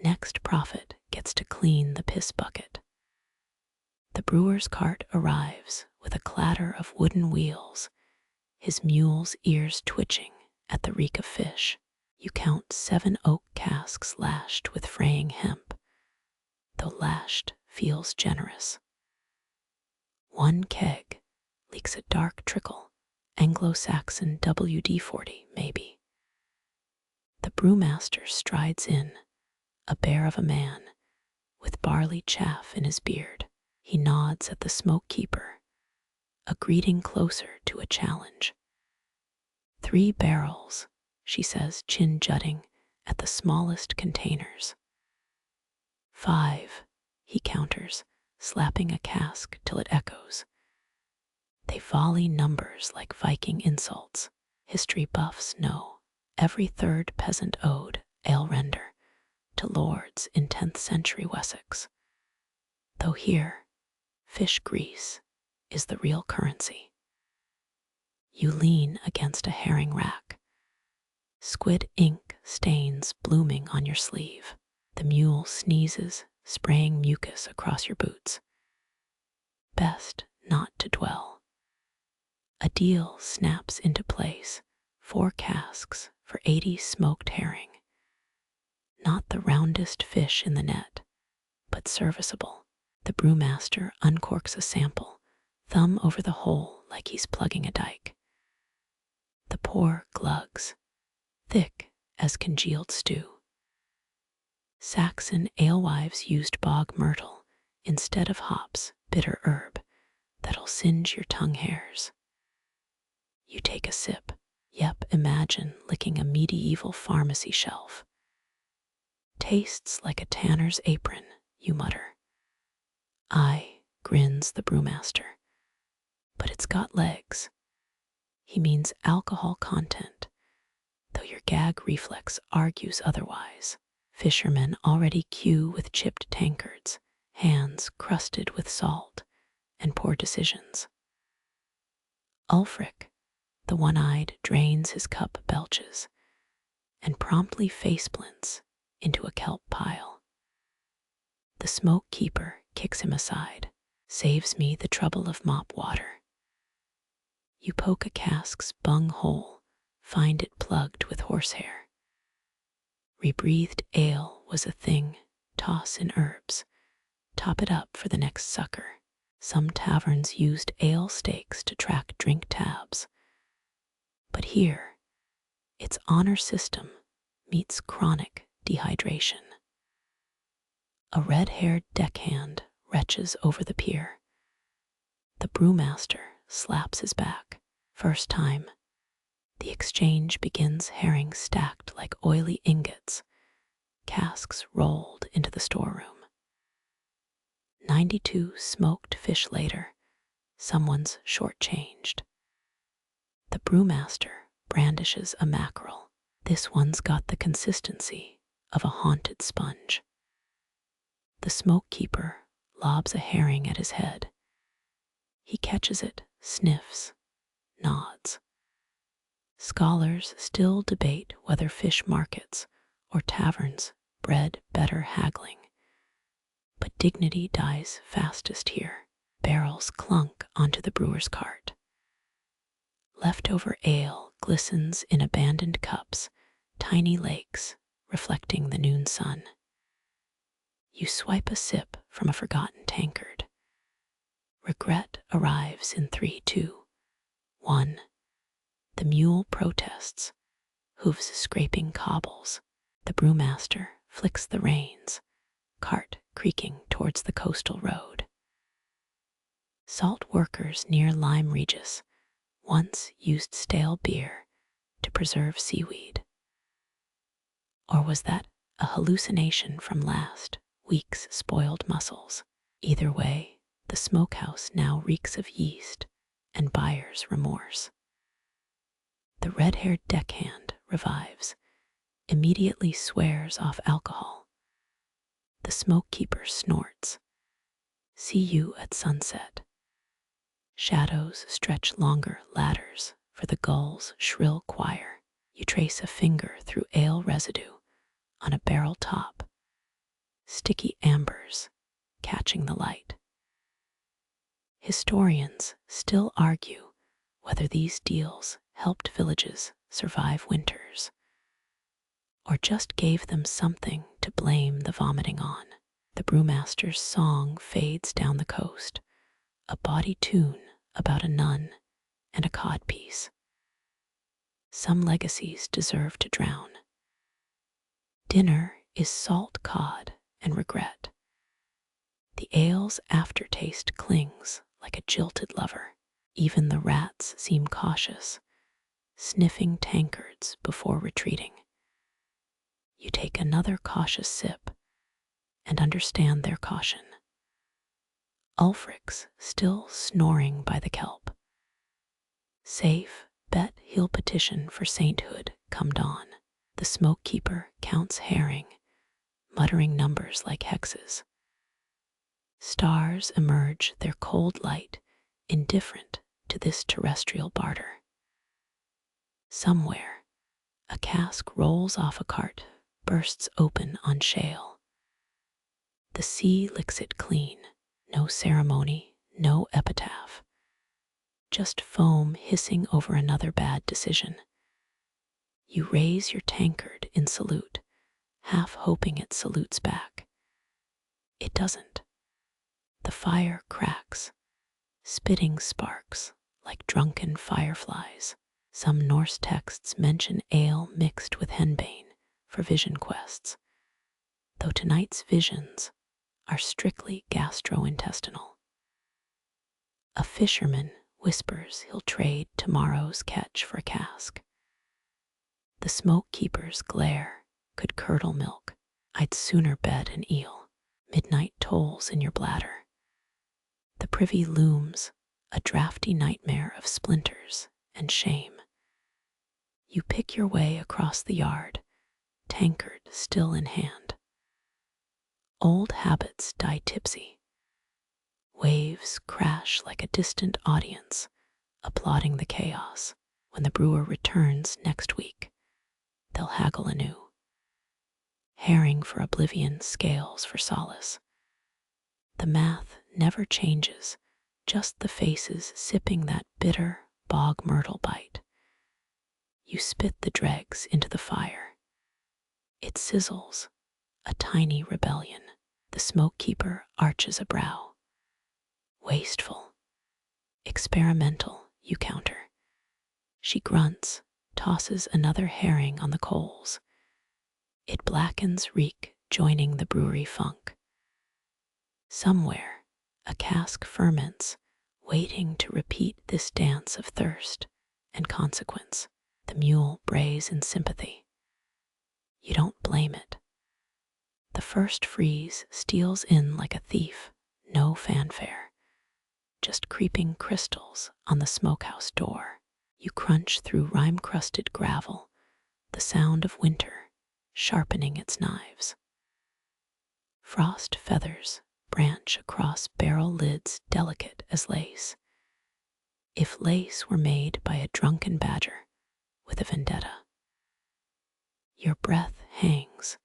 Next prophet gets to clean the piss bucket. The brewer's cart arrives with a clatter of wooden wheels, his mule's ears twitching at the reek of fish. You count 7 oak casks lashed with fraying hemp, though lashed feels generous. 1 keg leaks a dark trickle, Anglo-Saxon WD-40 maybe. The brewmaster strides in, a bear of a man, with barley chaff in his beard. He nods at the smoke keeper, a greeting closer to a challenge. 3 barrels, she says, chin jutting at the smallest containers. 5, he counters, slapping a cask till it echoes. They volley numbers like Viking insults. History buffs know every 3rd peasant ode ale render to lords in 10th century Wessex. Though here, fish grease is the real currency. You lean against a herring rack. Squid ink stains blooming on your sleeve. The mule sneezes, spraying mucus across your boots. Best not to dwell. A deal snaps into place, 4 casks for 80 smoked herring. Not the roundest fish in the net, but serviceable. The brewmaster uncorks a sample, thumb over the hole like he's plugging a dike. The pour glugs, thick as congealed stew. Saxon alewives used bog myrtle instead of hops, bitter herb that'll singe your tongue hairs. You take a sip. Yep, imagine licking a medieval pharmacy shelf. Tastes like a tanner's apron, you mutter. Aye, grins the brewmaster. But it's got legs. He means alcohol content, though your gag reflex argues otherwise. Fishermen already queue with chipped tankards, hands crusted with salt, and poor decisions. Ulfric, the one-eyed, drains his cup belches, and promptly faceplints into a kelp pile. The smoke keeper kicks him aside, saves me the trouble of mop water. You poke a cask's bung hole, find it plugged with horsehair. Rebreathed ale was a thing, toss in herbs, top it up for the next sucker. Some taverns used ale stakes to track drink tabs. But here, its honor system meets chronic dehydration. A red-haired deckhand retches over the pier. The brewmaster slaps his back. First time, the exchange begins, herring stacked like oily ingots, casks rolled into the storeroom. 92 smoked fish later, someone's shortchanged. The brewmaster brandishes a mackerel. This one's got the consistency of a haunted sponge. The smoke keeper lobs a herring at his head. He catches it, sniffs, nods. Scholars still debate whether fish markets or taverns bred better haggling. But dignity dies fastest here. Barrels clunk onto the brewer's cart. Leftover ale glistens in abandoned cups, tiny lakes reflecting the noon sun. You swipe a sip from a forgotten tankard. Regret arrives in 3, 2, 1. The mule protests, hooves scraping cobbles. The brewmaster flicks the reins, cart creaking towards the coastal road. Salt workers near Lyme Regis once used stale beer to preserve seaweed. Or was that a hallucination from last week's spoiled mussels? Either way, the smokehouse now reeks of yeast and buyer's remorse. The red-haired deckhand revives, immediately swears off alcohol. The smoke-keeper snorts. See you at sunset. Shadows stretch longer ladders for the gull's shrill choir. You trace a finger through ale residue on a barrel top. Sticky ambers catching the light. Historians still argue whether these deals helped villages survive winters or just gave them something to blame the vomiting on. The brewmaster's song fades down the coast, a bawdy tune about a nun and a codpiece. Some legacies deserve to drown. Dinner is salt cod and regret. The ale's aftertaste clings like a jilted lover. Even the rats seem cautious, sniffing tankards before retreating. You take another cautious sip and understand their caution. Ulfric's still snoring by the kelp. Safe bet he'll petition for sainthood come dawn. The smoke-keeper counts herring, muttering numbers like hexes. Stars emerge their cold light, indifferent to this terrestrial barter. Somewhere, a cask rolls off a cart, bursts open on shale. The sea licks it clean, no ceremony, no epitaph. Just foam hissing over another bad decision. You raise your tankard in salute, half hoping it salutes back. It doesn't. The fire cracks, spitting sparks like drunken fireflies. Some Norse texts mention ale mixed with henbane for vision quests, though tonight's visions are strictly gastrointestinal. A fisherman whispers he'll trade tomorrow's catch for a cask. The smoke-keeper's glare could curdle milk. I'd sooner bet an eel. Midnight tolls in your bladder. The privy looms, a drafty nightmare of splinters and shame. You pick your way across the yard, tankard still in hand. Old habits die tipsy. Waves crash like a distant audience, applauding the chaos. When the brewer returns next week, they'll haggle anew. Herring for oblivion, scales for solace. The math never changes, just the faces sipping that bitter bog myrtle bite. You spit the dregs into the fire. It sizzles, a tiny rebellion. The smoke-keeper arches a brow. Wasteful, experimental, you counter. She grunts, tosses another herring on the coals. It blackens reek, joining the brewery funk. Somewhere, a cask ferments, waiting to repeat this dance of thirst and consequence. The mule brays in sympathy. You don't blame it. The first freeze steals in like a thief, no fanfare. Just creeping crystals on the smokehouse door. You crunch through rime-crusted gravel, the sound of winter sharpening its knives. Frost feathers branch across barrel lids delicate as lace. If lace were made by a drunken badger with a vendetta. Your breath hangs,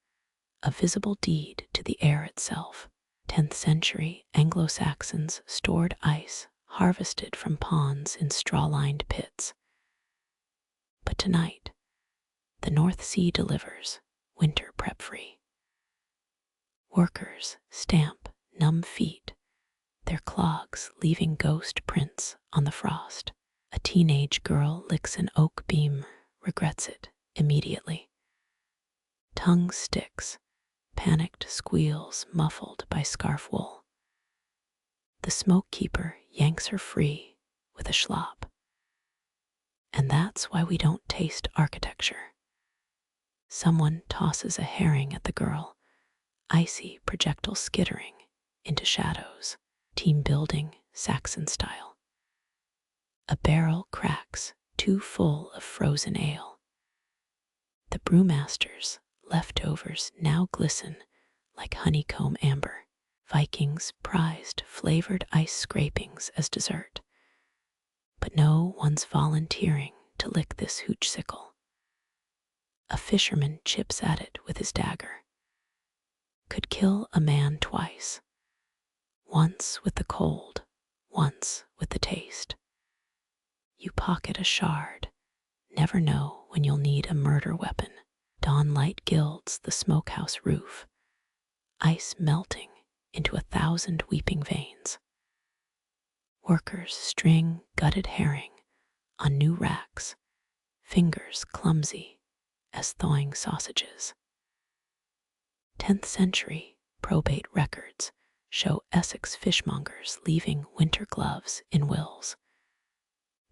a visible deed to the air itself. 10th century Anglo-Saxons stored ice harvested from ponds in straw-lined pits. But tonight, the North Sea delivers, winter prep-free. Workers stamp numb feet, their clogs leaving ghost prints on the frost. A teenage girl licks an oak beam, regrets it immediately. Tongue sticks, panicked squeals muffled by scarf wool. The smoke keeper yanks her free with a schlop. And that's why we don't taste architecture. Someone tosses a herring at the girl, icy projectile skittering into shadows, team building Saxon style. A barrel cracks, too full of frozen ale. The brewmaster's leftovers now glisten like honeycomb amber. Vikings prized flavored ice scrapings as dessert. But no one's volunteering to lick this hoochsicle. A fisherman chips at it with his dagger. Could kill a man twice. Once with the cold, once with the taste. You pocket a shard, never know when you'll need a murder weapon. Dawn light gilds the smokehouse roof, ice melting into 1,000 weeping veins. Workers string gutted herring on new racks, fingers clumsy as thawing sausages. 10th century probate records show Essex fishmongers leaving winter gloves in wills.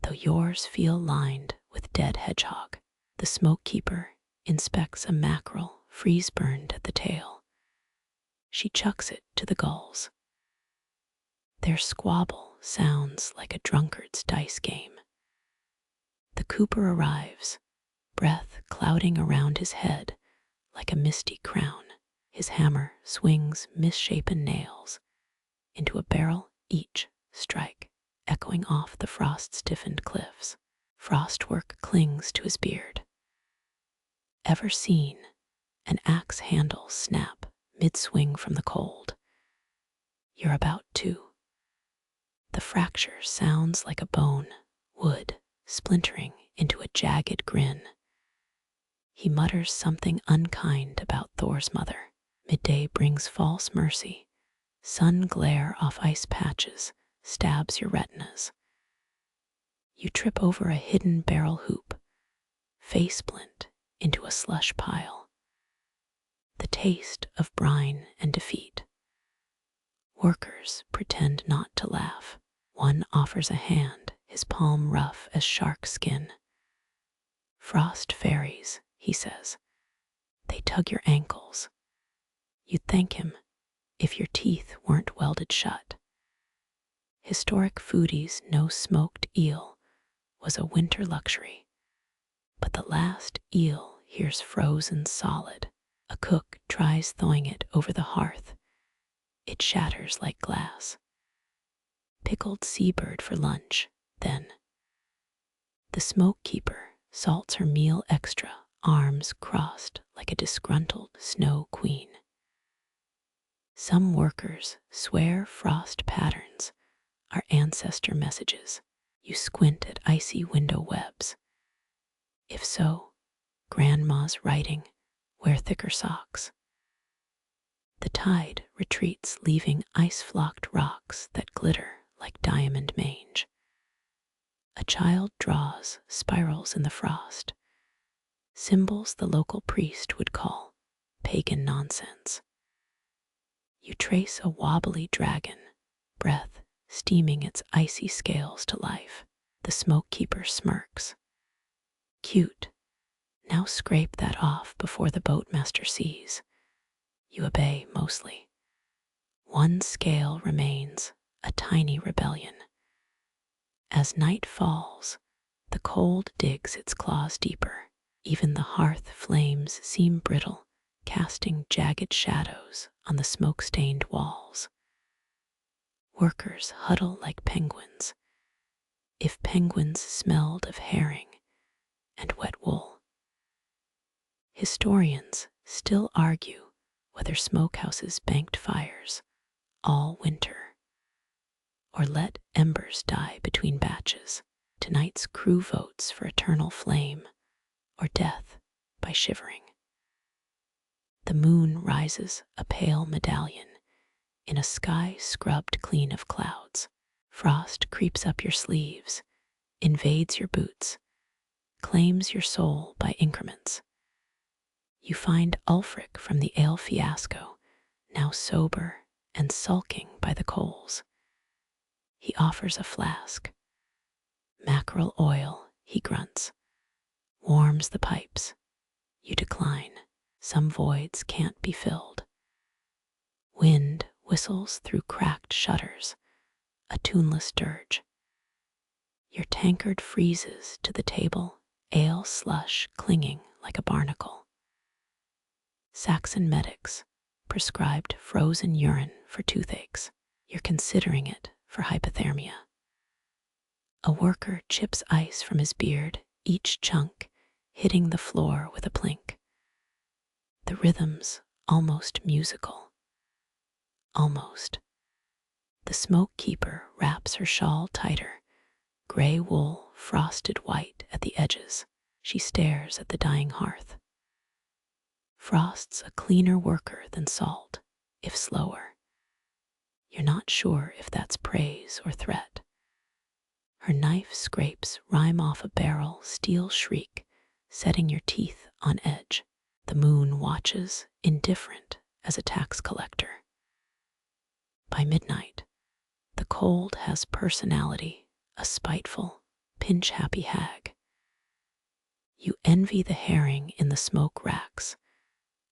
Though yours feel lined with dead hedgehog, the smoke keeper inspects a mackerel freeze-burned at the tail. She chucks it to the gulls. Their squabble sounds like a drunkard's dice game. The cooper arrives, breath clouding around his head like a misty crown. His hammer swings misshapen nails into a barrel each strike, echoing off the frost-stiffened cliffs. Frostwork clings to his beard. Ever seen an axe handle snap mid-swing from the cold? You're about to. The fracture sounds like a bone, wood splintering into a jagged grin. He mutters something unkind about Thor's mother. Midday brings false mercy. Sun glare off ice patches stabs your retinas. You trip over a hidden barrel hoop, face splint into a slush pile. The taste of brine and defeat. Workers pretend not to laugh. One offers a hand, his palm rough as shark skin. Frost fairies, he says. They tug your ankles. You'd thank him if your teeth weren't welded shut. Historic foodies know smoked eel was a winter luxury, but the last eel here's frozen solid. A cook tries thawing it over the hearth. It shatters like glass. Pickled seabird for lunch, then. The smoke keeper salts her meal extra, arms crossed like a disgruntled snow queen. Some workers swear frost patterns are ancestor messages. You squint at icy window webs. If so, grandma's writing, wear thicker socks. The tide retreats, leaving ice-flocked rocks that glitter like diamond mange. A child draws spirals in the frost, symbols the local priest would call pagan nonsense. You trace a wobbly dragon, breath steaming its icy scales to life. The smoke keeper smirks. Cute. Now scrape that off before the boatmaster sees. You obey mostly. One scale remains, a tiny rebellion. As night falls, the cold digs its claws deeper. Even the hearth flames seem brittle, casting jagged shadows on the smoke-stained walls. Workers huddle like penguins. If penguins smelled of herring and wet wool. Historians still argue whether smokehouses banked fires all winter or let embers die between batches. Tonight's crew votes for eternal flame or death by shivering. The moon rises a pale medallion, in a sky scrubbed clean of clouds. Frost creeps up your sleeves, invades your boots, claims your soul by increments. You find Ulfric from the ale fiasco, now sober and sulking by the coals. He offers a flask. Mackerel oil, he grunts. Warms the pipes. You decline. Some voids can't be filled. Wind whistles through cracked shutters, a tuneless dirge. Your tankard freezes to the table, ale slush clinging like a barnacle. Saxon medics prescribed frozen urine for toothaches. You're considering it for hypothermia. A worker chips ice from his beard, each chunk hitting the floor with a plink. The rhythm's almost musical. Almost. The smoke keeper wraps her shawl tighter, gray wool frosted white at the edges. She stares at the dying hearth. Frost's a cleaner worker than salt, if slower. You're not sure if that's praise or threat. Her knife scrapes rime off a barrel, steel shriek, setting your teeth on edge. The moon watches, indifferent as a tax collector. By midnight, the cold has personality, a spiteful, pinch-happy hag. You envy the herring in the smoke racks.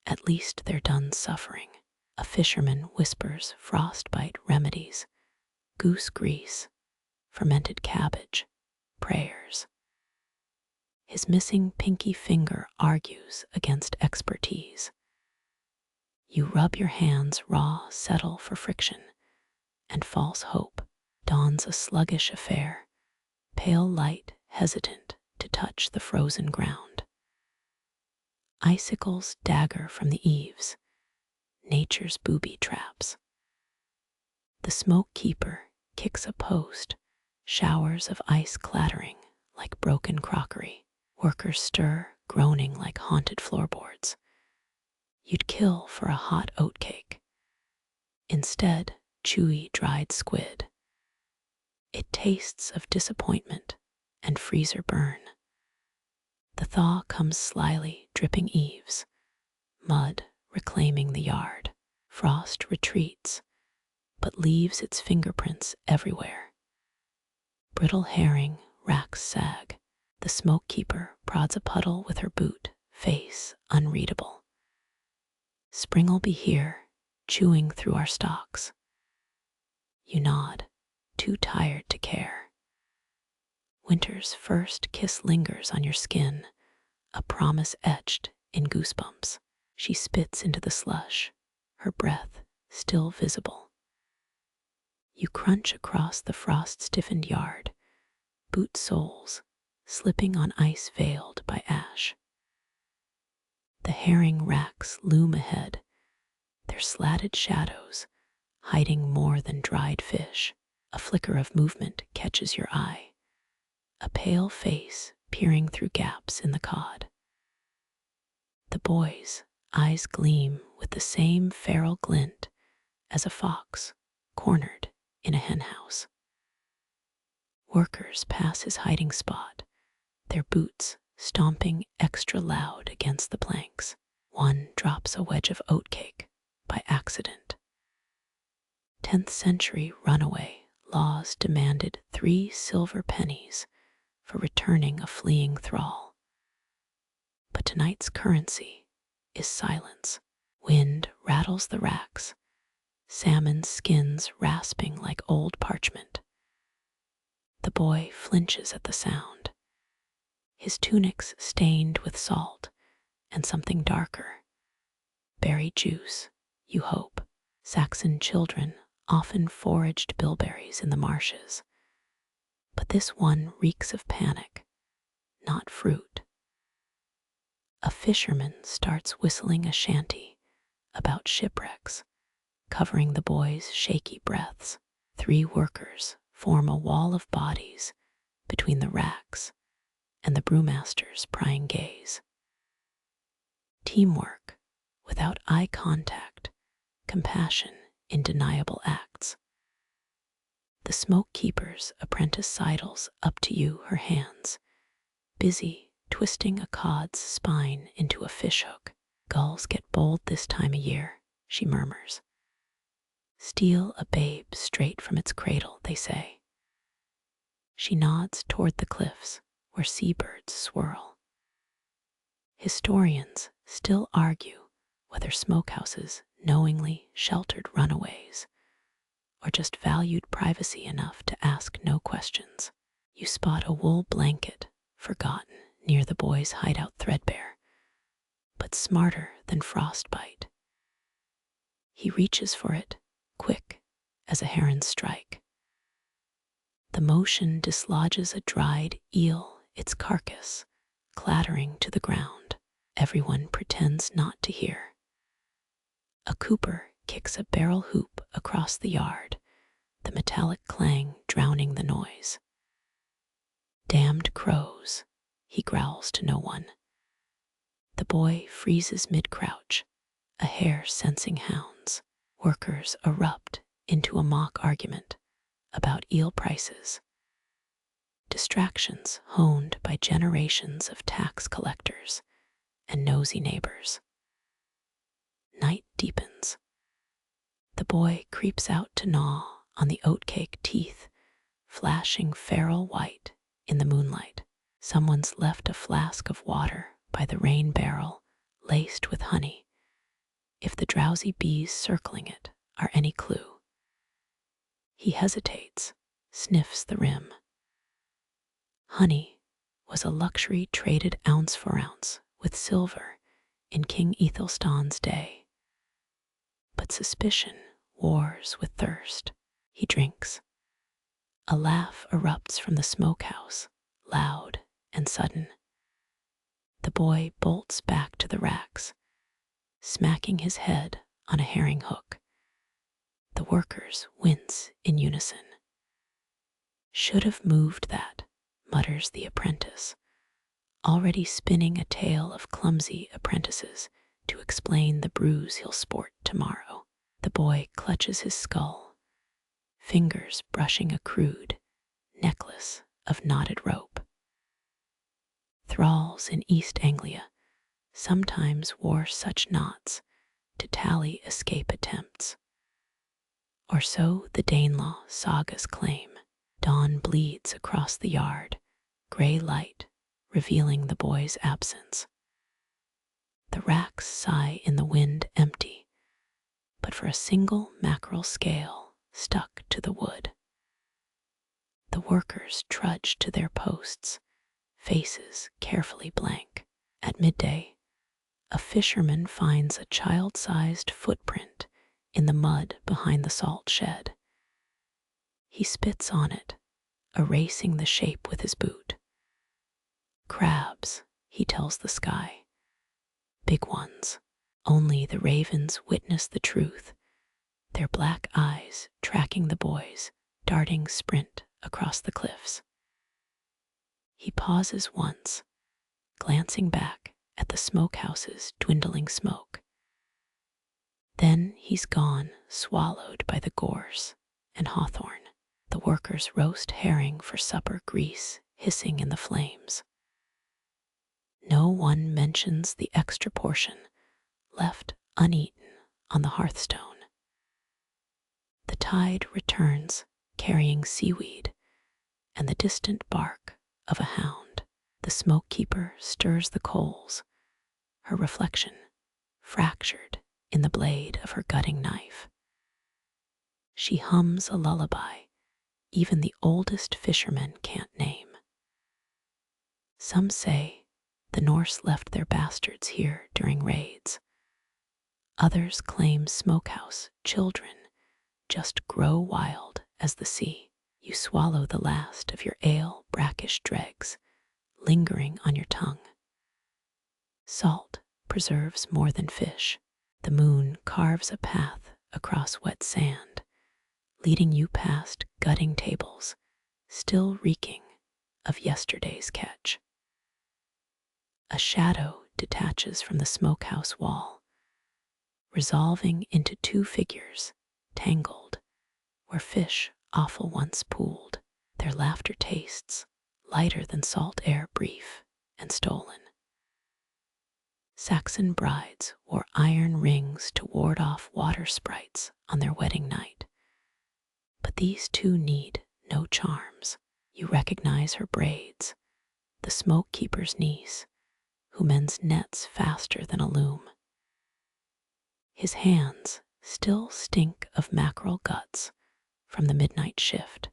At least they're done suffering. A fisherman whispers frostbite remedies, goose grease, fermented cabbage, prayers. His missing pinky finger argues against expertise. You rub your hands raw, settle for friction, and false hope dawns a sluggish affair, pale light hesitant to touch the frozen ground. Icicles dagger from the eaves, nature's booby traps. The smoke keeper kicks a post, showers of ice clattering like broken crockery. Workers stir, groaning like haunted floorboards. You'd kill for a hot oatcake. Instead, chewy dried squid. It tastes of disappointment and freezer burn. The thaw comes slyly, dripping eaves, mud reclaiming the yard. Frost retreats, but leaves its fingerprints everywhere. Brittle herring racks sag. The smoke keeper prods a puddle with her boot, face unreadable. Spring'll be here, chewing through our stalks. You nod, too tired to care. Winter's first kiss lingers on your skin, a promise etched in goosebumps. She spits into the slush, her breath still visible. You crunch across the frost-stiffened yard, boot soles slipping on ice veiled by ash. The herring racks loom ahead, their slatted shadows hiding more than dried fish. A flicker of movement catches your eye, a pale face peering through gaps in the cod. The boy's eyes gleam with the same feral glint as a fox cornered in a henhouse. Workers pass his hiding spot, their boots stomping extra loud against the planks. One drops a wedge of oatcake by accident. 10th century runaway laws demanded 3 silver pennies for returning a fleeing thrall. But tonight's currency is silence. Wind rattles the racks, salmon skins rasping like old parchment. The boy flinches at the sound, his tunic's stained with salt and something darker. Berry juice, you hope. Saxon children often foraged bilberries in the marshes, but this one reeks of panic, not fruit. A fisherman starts whistling a shanty about shipwrecks, covering the boy's shaky breaths. 3 workers form a wall of bodies between the racks and the brewmaster's prying gaze. Teamwork without eye contact, compassion undeniable acts. The smoke keeper's apprentice sidles up to you, her hands, busy twisting a cod's spine into a fishhook. Gulls get bold this time of year, she murmurs. Steal a babe straight from its cradle, they say. She nods toward the cliffs where seabirds swirl. Historians still argue whether smokehouses knowingly sheltered runaways or just valued privacy enough to ask no questions. You spot a wool blanket, forgotten, near the boy's hideout, threadbare, but smarter than frostbite. He reaches for it, quick as a heron's strike. The motion dislodges a dried eel, its carcass clattering to the ground. Everyone pretends not to hear. A cooper kicks a barrel hoop across the yard, the metallic clang drowning the noise. Damned crows, he growls to no one. The boy freezes mid-crouch, a hare sensing hounds. Workers erupt into a mock argument about eel prices. Distractions honed by generations of tax collectors and nosy neighbors. Night deepens. The boy creeps out to gnaw on the oatcake teeth, flashing feral white in the moonlight. Someone's left a flask of water by the rain barrel, laced with honey, if the drowsy bees circling it are any clue. He hesitates, sniffs the rim. Honey was a luxury traded ounce for ounce with silver in King Ethelstan's day. But suspicion wars with thirst. He drinks. A laugh erupts from the smokehouse, loud and sudden. The boy bolts back to the racks, smacking his head on a herring hook. The workers wince in unison. Should have moved that, mutters the apprentice, already spinning a tale of clumsy apprentices to explain the bruise he'll sport tomorrow. The boy clutches his skull, fingers brushing a crude necklace of knotted rope. Thralls in East Anglia sometimes wore such knots to tally escape attempts. Or so the Danelaw sagas claim. Dawn bleeds across the yard, gray light revealing the boy's absence. The racks sigh in the wind, empty, but for a single mackerel scale stuck to the wood. The workers trudge to their posts, faces carefully blank. At midday, a fisherman finds a child-sized footprint in the mud behind the salt shed. He spits on it, erasing the shape with his boot. Crabs, he tells the sky. Big ones. Only the ravens witness the truth, their black eyes tracking the boy's darting sprint across the cliffs. He pauses once, glancing back at the smokehouse's dwindling smoke. Then he's gone, swallowed by the gorse and hawthorn. The workers roast herring for supper, grease hissing in the flames. No one mentions the extra portion left uneaten on the hearthstone. The tide returns, carrying seaweed and the distant bark of a hound. The smoke keeper stirs the coals, her reflection fractured in the blade of her gutting knife. She hums a lullaby even the oldest fishermen can't name. Some say the Norse left their bastards here during raids. Others claim smokehouse children just grow wild as the sea. You swallow the last of your ale brackish dregs, lingering on your tongue. Salt preserves more than fish. The moon carves a path across wet sand, leading you past gutting tables, still reeking of yesterday's catch. A shadow detaches from the smokehouse wall, resolving into two figures tangled, where fish offal once pooled. Their laughter tastes lighter than salt air, brief and stolen. Saxon brides wore iron rings to ward off water sprites on their wedding night. But these two need no charms. You recognize her braids, the smoke keeper's niece, who mends nets faster than a loom. His hands still stink of mackerel guts from the midnight shift.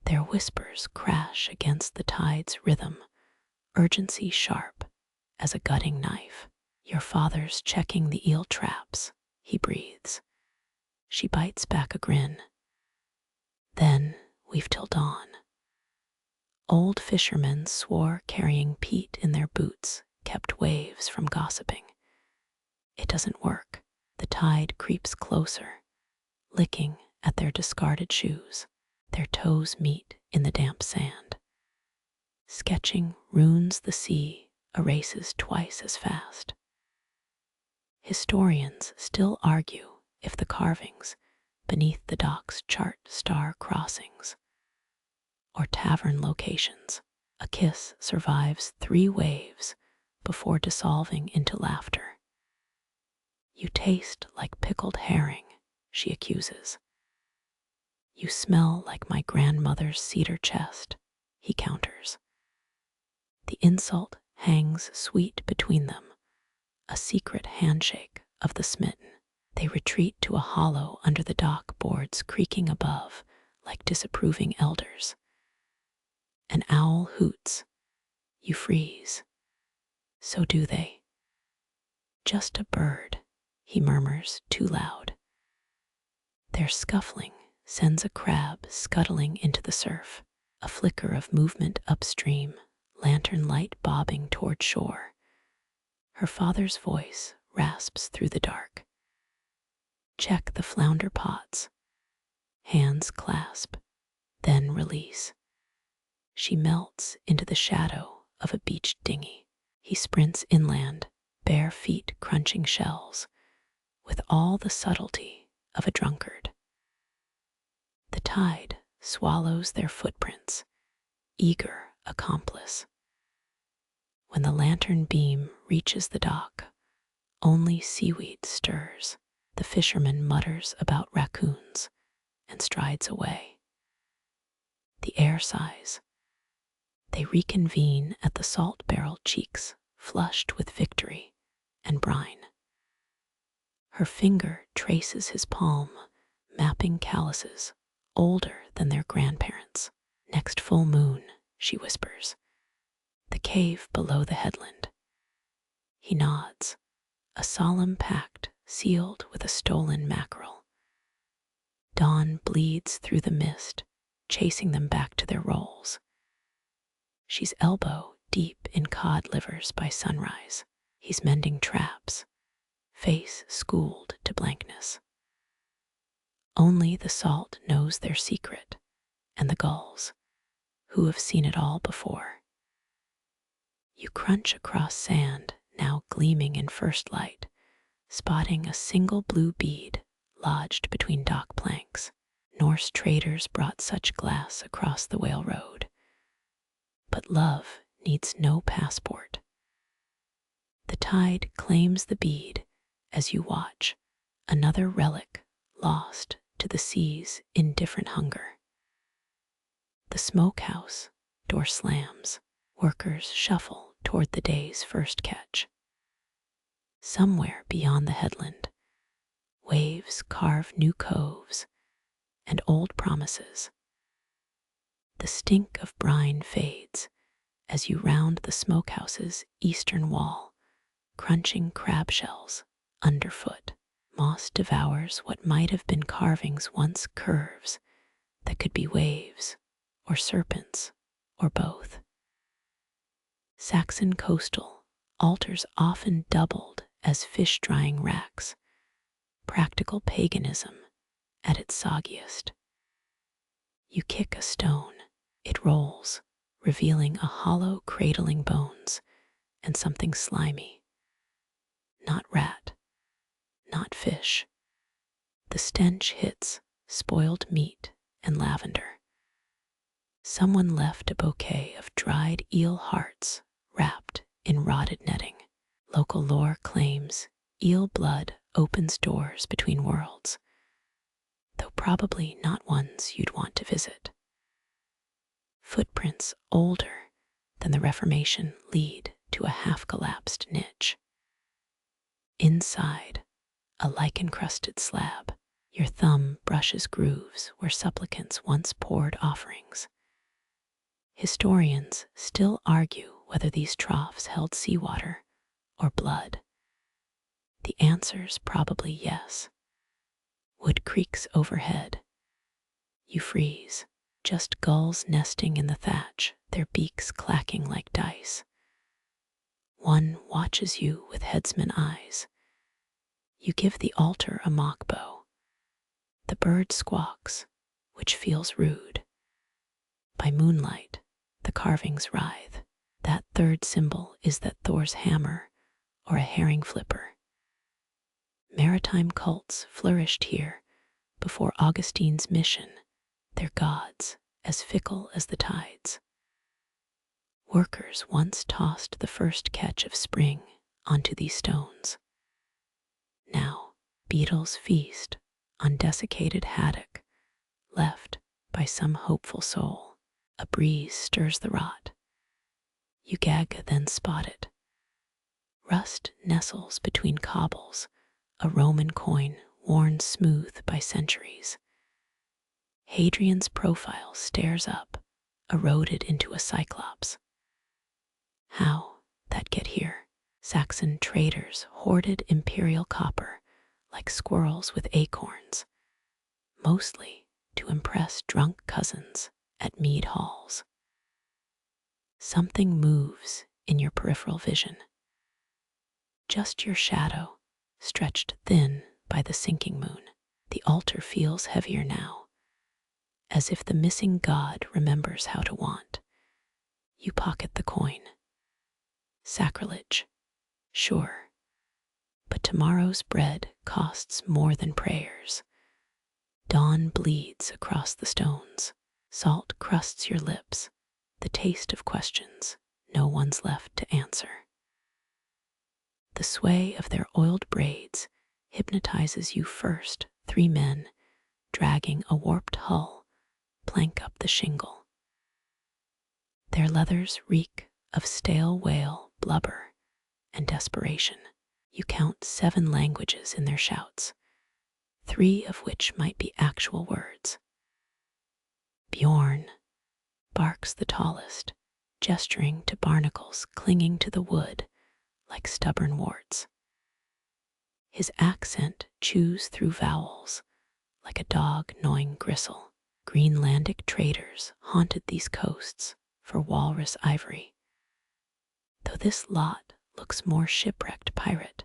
Their whispers crash against the tide's rhythm, urgency sharp as a gutting knife. Your father's checking the eel traps, he breathes. She bites back a grin. Then we've till dawn. Old fishermen swore carrying peat in their boots kept waves from gossiping. It doesn't work. The tide creeps closer, licking at their discarded shoes. Their toes meet in the damp sand. Sketching runes the sea erases twice as fast. Historians still argue if the carvings beneath the docks chart star crossings or tavern locations. A kiss survives 3 waves before dissolving into laughter. You taste like pickled herring, she accuses. You smell like my grandmother's cedar chest, he counters. The insult hangs sweet between them, a secret handshake of the smitten. They retreat to a hollow under the dock, boards creaking above like disapproving elders. An owl hoots. You freeze. So do they. Just a bird, he murmurs too loud. Their scuffling sends a crab scuttling into the surf, a flicker of movement upstream, lantern light bobbing toward shore. Her father's voice rasps through the dark. Check the flounder pots. Hands clasp, then release. She melts into the shadow of a beached dinghy. He sprints inland, bare feet crunching shells, with all the subtlety of a drunkard. The tide swallows their footprints, eager accomplice. When the lantern beam reaches the dock, only seaweed stirs. The fisherman mutters about raccoons and strides away. The air sighs. They reconvene at the salt barrel, cheeks flushed with victory and brine. Her finger traces his palm, mapping calluses older than their grandparents. Next full moon, she whispers. The cave below the headland. He nods, a solemn pact sealed with a stolen mackerel. Dawn bleeds through the mist, chasing them back to their rolls. She's elbow deep in cod livers by sunrise. He's mending traps, face schooled to blankness. Only the salt knows their secret, and the gulls, who have seen it all before. You crunch across sand, now gleaming in first light, spotting a single blue bead lodged between dock planks. Norse traders brought such glass across the whale road. But love needs no passport. The tide claims the bead as you watch, another relic lost to the sea's indifferent hunger. The smokehouse door slams. Workers shuffle toward the day's first catch. Somewhere beyond the headland, waves carve new coves and old promises. The stink of brine fades as you round the smokehouse's eastern wall, crunching crab shells underfoot. Moss devours what might have been carvings, once curves that could be waves or serpents or both. Saxon coastal altars often doubled as fish drying racks, practical paganism at its soggiest. You kick a stone, it rolls, revealing a hollow cradling bones and something slimy. Not rat, not fish. The stench hits spoiled meat and lavender. Someone left a bouquet of dried eel hearts wrapped in rotted netting. Local lore claims eel blood opens doors between worlds, though probably not ones you'd want to visit. Footprints older than the Reformation lead to a half-collapsed niche. Inside, a lichen-crusted slab. Your thumb brushes grooves where supplicants once poured offerings. Historians still argue whether these troughs held seawater or blood. The answer's probably yes. Wood creaks overhead. You freeze. Just gulls nesting in the thatch, their beaks clacking like dice. One watches you with headsman eyes. You give the altar a mock bow. The bird squawks, which feels rude. By moonlight, the carvings writhe. That third symbol is that Thor's hammer or a herring flipper. Maritime cults flourished here before Augustine's mission, their gods as fickle as the tides. Workers once tossed the first catch of spring onto these stones. Now, beetles feast on desiccated haddock left by some hopeful soul. A breeze stirs the rot. You gag, then spot it. Rust nestles between cobbles, a Roman coin worn smooth by centuries. Hadrian's profile stares up, eroded into a cyclops. How that get here? Saxon traders hoarded imperial copper like squirrels with acorns, mostly to impress drunk cousins at mead halls. Something moves in your peripheral vision. Just your shadow, stretched thin by the sinking moon. The altar feels heavier now, as if the missing god remembers how to want. You pocket the coin. Sacrilege, sure, but tomorrow's bread costs more than prayers. Dawn bleeds across the stones. Salt crusts your lips, the taste of questions no one's left to answer. The sway of their oiled braids hypnotizes you first. 3 men, dragging a warped hull, plank up the shingle. Their leathers reek of stale whale, blubber, and desperation. You count 7 languages in their shouts, 3 of which might be actual words. Bjarni barks the tallest, gesturing to barnacles clinging to the wood like stubborn warts. His accent chews through vowels like a dog gnawing gristle. Greenlandic traders haunted these coasts for walrus ivory, though this lot looks more shipwrecked pirate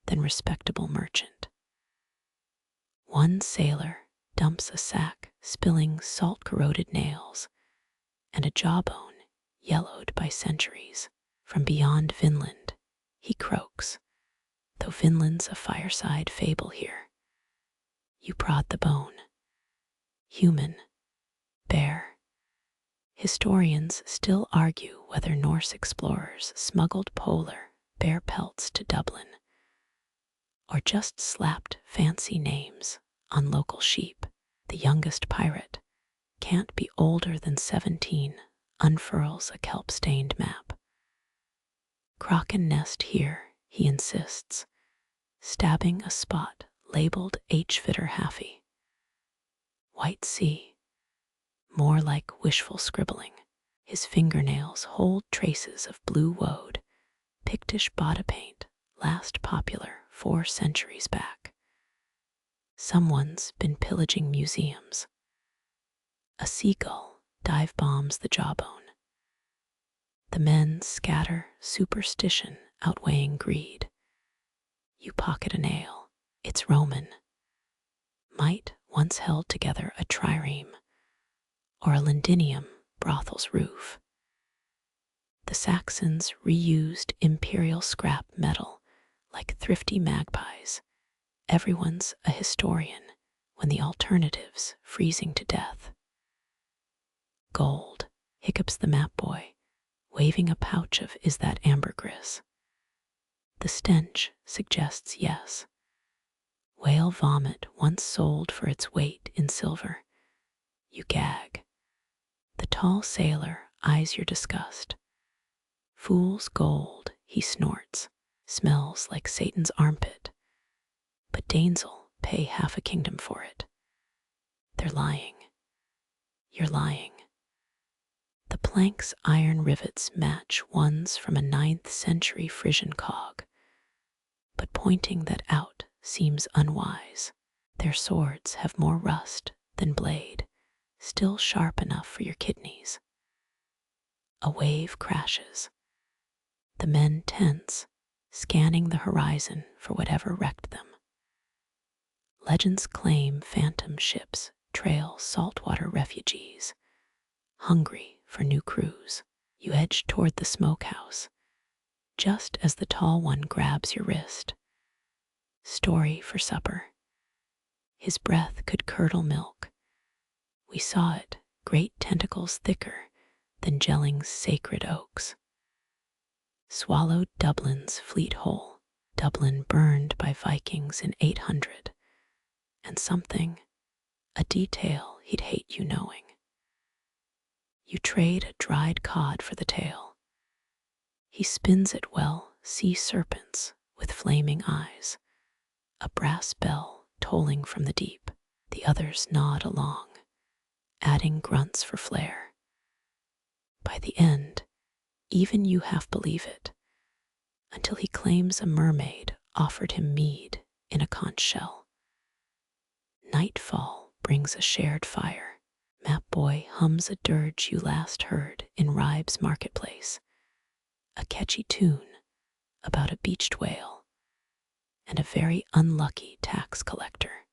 than respectable merchant. One sailor dumps a sack, spilling salt-corroded nails and a jawbone yellowed by centuries. From beyond Vinland, he croaks, though Vinland's a fireside fable here. You prod the bone. Human, bear. Historians still argue whether Norse explorers smuggled polar bear pelts to Dublin or just slapped fancy names on local sheep. The youngest pirate can't be older than 17, unfurls a kelp-stained map. Kraken nest here, he insists, stabbing a spot labeled H-Fitter Haffy. White Sea, more like wishful scribbling. His fingernails hold traces of blue woad, Pictish body paint, last popular 4 centuries back. Someone's been pillaging museums. A seagull dive bombs the jawbone. The men scatter, superstition outweighing greed. You pocket a nail. It's Roman. Might once held together a trireme or a lindinium brothel's roof. The Saxons reused imperial scrap metal like thrifty magpies. Everyone's a historian, when the alternative's freezing to death. Gold, hiccups the map boy, waving a pouch of is that ambergris. The stench suggests yes. Whale vomit once sold for its weight in silver. You gag. The tall sailor eyes your disgust. Fool's gold, he snorts, smells like Satan's armpit. But Danes'll pay half a kingdom for it. They're lying. You're lying. The plank's iron rivets match ones from a 9th century Frisian cog, but pointing that out seems unwise. Their swords have more rust than blade, still sharp enough for your kidneys. A wave crashes. The men tense, scanning the horizon for whatever wrecked them. Legends claim phantom ships trail saltwater refugees, hungry for new crews. You edge toward the smokehouse, just as the tall one grabs your wrist. Story for supper. His breath could curdle milk. We saw it, great tentacles thicker than Jelling's sacred oaks. Swallowed Dublin's fleet hole, Dublin burned by Vikings in 800, and something, a detail he'd hate you knowing. You trade a dried cod for the tail. He spins it well, sea serpents with flaming eyes, a brass bell tolling from the deep. The others nod along, adding grunts for flair. By the end, even you half believe it, until he claims a mermaid offered him mead in a conch shell. Nightfall brings a shared fire. Map boy hums a dirge you last heard in Ribe's marketplace, a catchy tune about a beached whale and a very unlucky tax collector.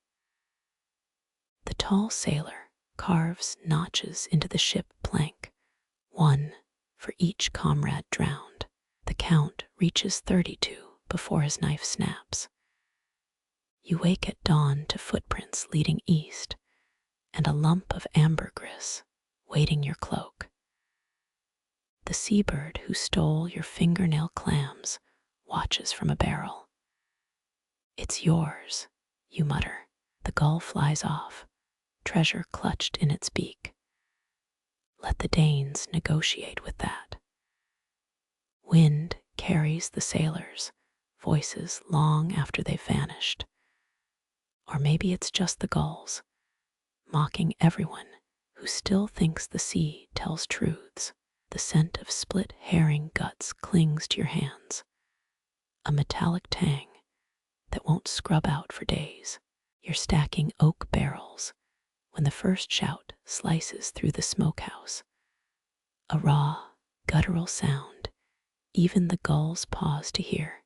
The tall sailor carves notches into the ship plank, one for each comrade drowned. The count reaches 32 before his knife snaps. You wake at dawn to footprints leading east and a lump of ambergris weighting your cloak. The seabird who stole your fingernail clams watches from a barrel. It's yours, you mutter. The gull flies off, treasure clutched in its beak. Let the Danes negotiate with that. Wind carries the sailors, voices long after they've vanished. Or maybe it's just the gulls, mocking everyone who still thinks the sea tells truths. The scent of split herring guts clings to your hands, a metallic tang that won't scrub out for days. You're stacking oak barrels when the first shout slices through the smokehouse. A raw, guttural sound even the gulls pause to hear.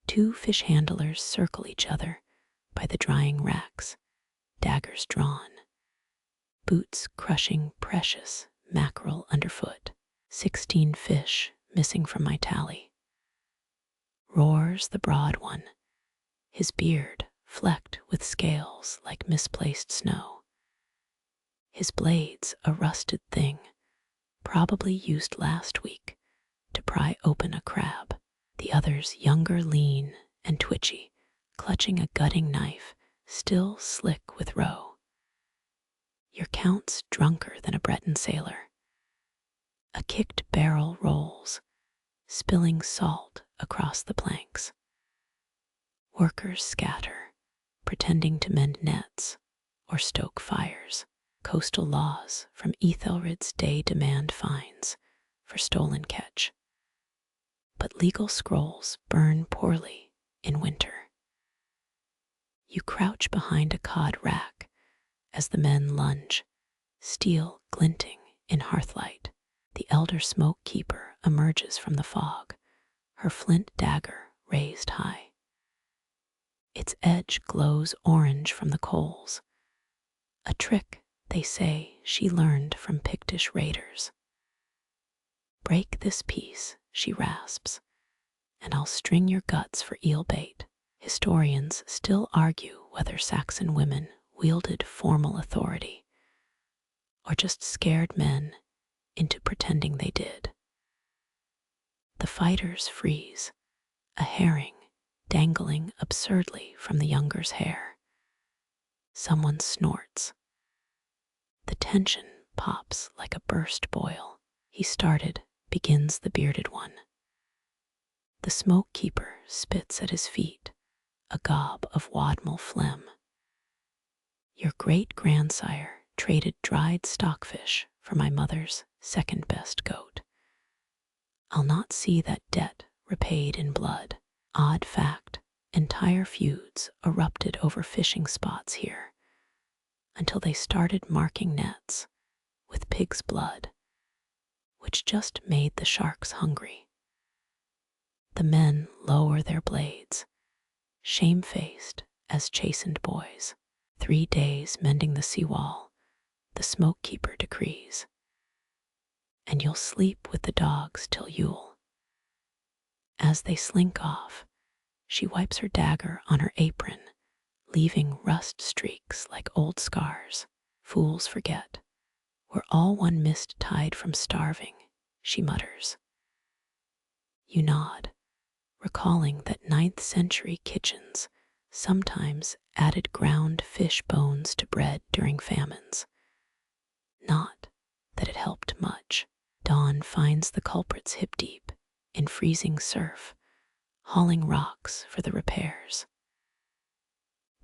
2 fish handlers circle each other by the drying racks, daggers drawn, boots crushing precious mackerel underfoot. 16 fish missing from my tally. Roars the broad one, his beard flecked with scales like misplaced snow. His blades a rusted thing, probably used last week to pry open a crab. The others younger, lean, and twitchy, clutching a gutting knife, still slick with roe. Your count's drunker than a Breton sailor. A kicked barrel rolls, spilling salt across the planks. Workers scatter, pretending to mend nets or stoke fires. Coastal laws from Ethelred's day demand fines for stolen catch. But legal scrolls burn poorly in winter. You crouch behind a cod rack as the men lunge, steel glinting in hearthlight. The elder smoke keeper emerges from the fog, her flint dagger raised high. Its edge glows orange from the coals, a trick they say she learned from Pictish raiders. Break this piece, she rasps, and I'll string your guts for eel bait. Historians still argue whether Saxon women wielded formal authority or just scared men into pretending they did. The fighters freeze, a herring dangling absurdly from the younger's hair. Someone snorts. The tension pops like a burst boil. He started, begins the bearded one. The smoke keeper spits at his feet, a gob of wadmal phlegm. Your great-grandsire traded dried stockfish for my mother's second-best goat. I'll not see that debt repaid in blood. Odd fact, entire feuds erupted over fishing spots here, until they started marking nets with pig's blood, which just made the sharks hungry. The men lower their blades, shamefaced as chastened boys. 3 days mending the seawall, the smoke keeper decrees, and you'll sleep with the dogs till Yule. As they slink off, she wipes her dagger on her apron, leaving rust streaks like old scars. Fools forget. We're all one mist tide from starving, she mutters. You nod, recalling that 9th century kitchens sometimes added ground fish bones to bread during famines. Not that it helped much. Dawn finds the culprits hip deep in freezing surf, hauling rocks for the repairs.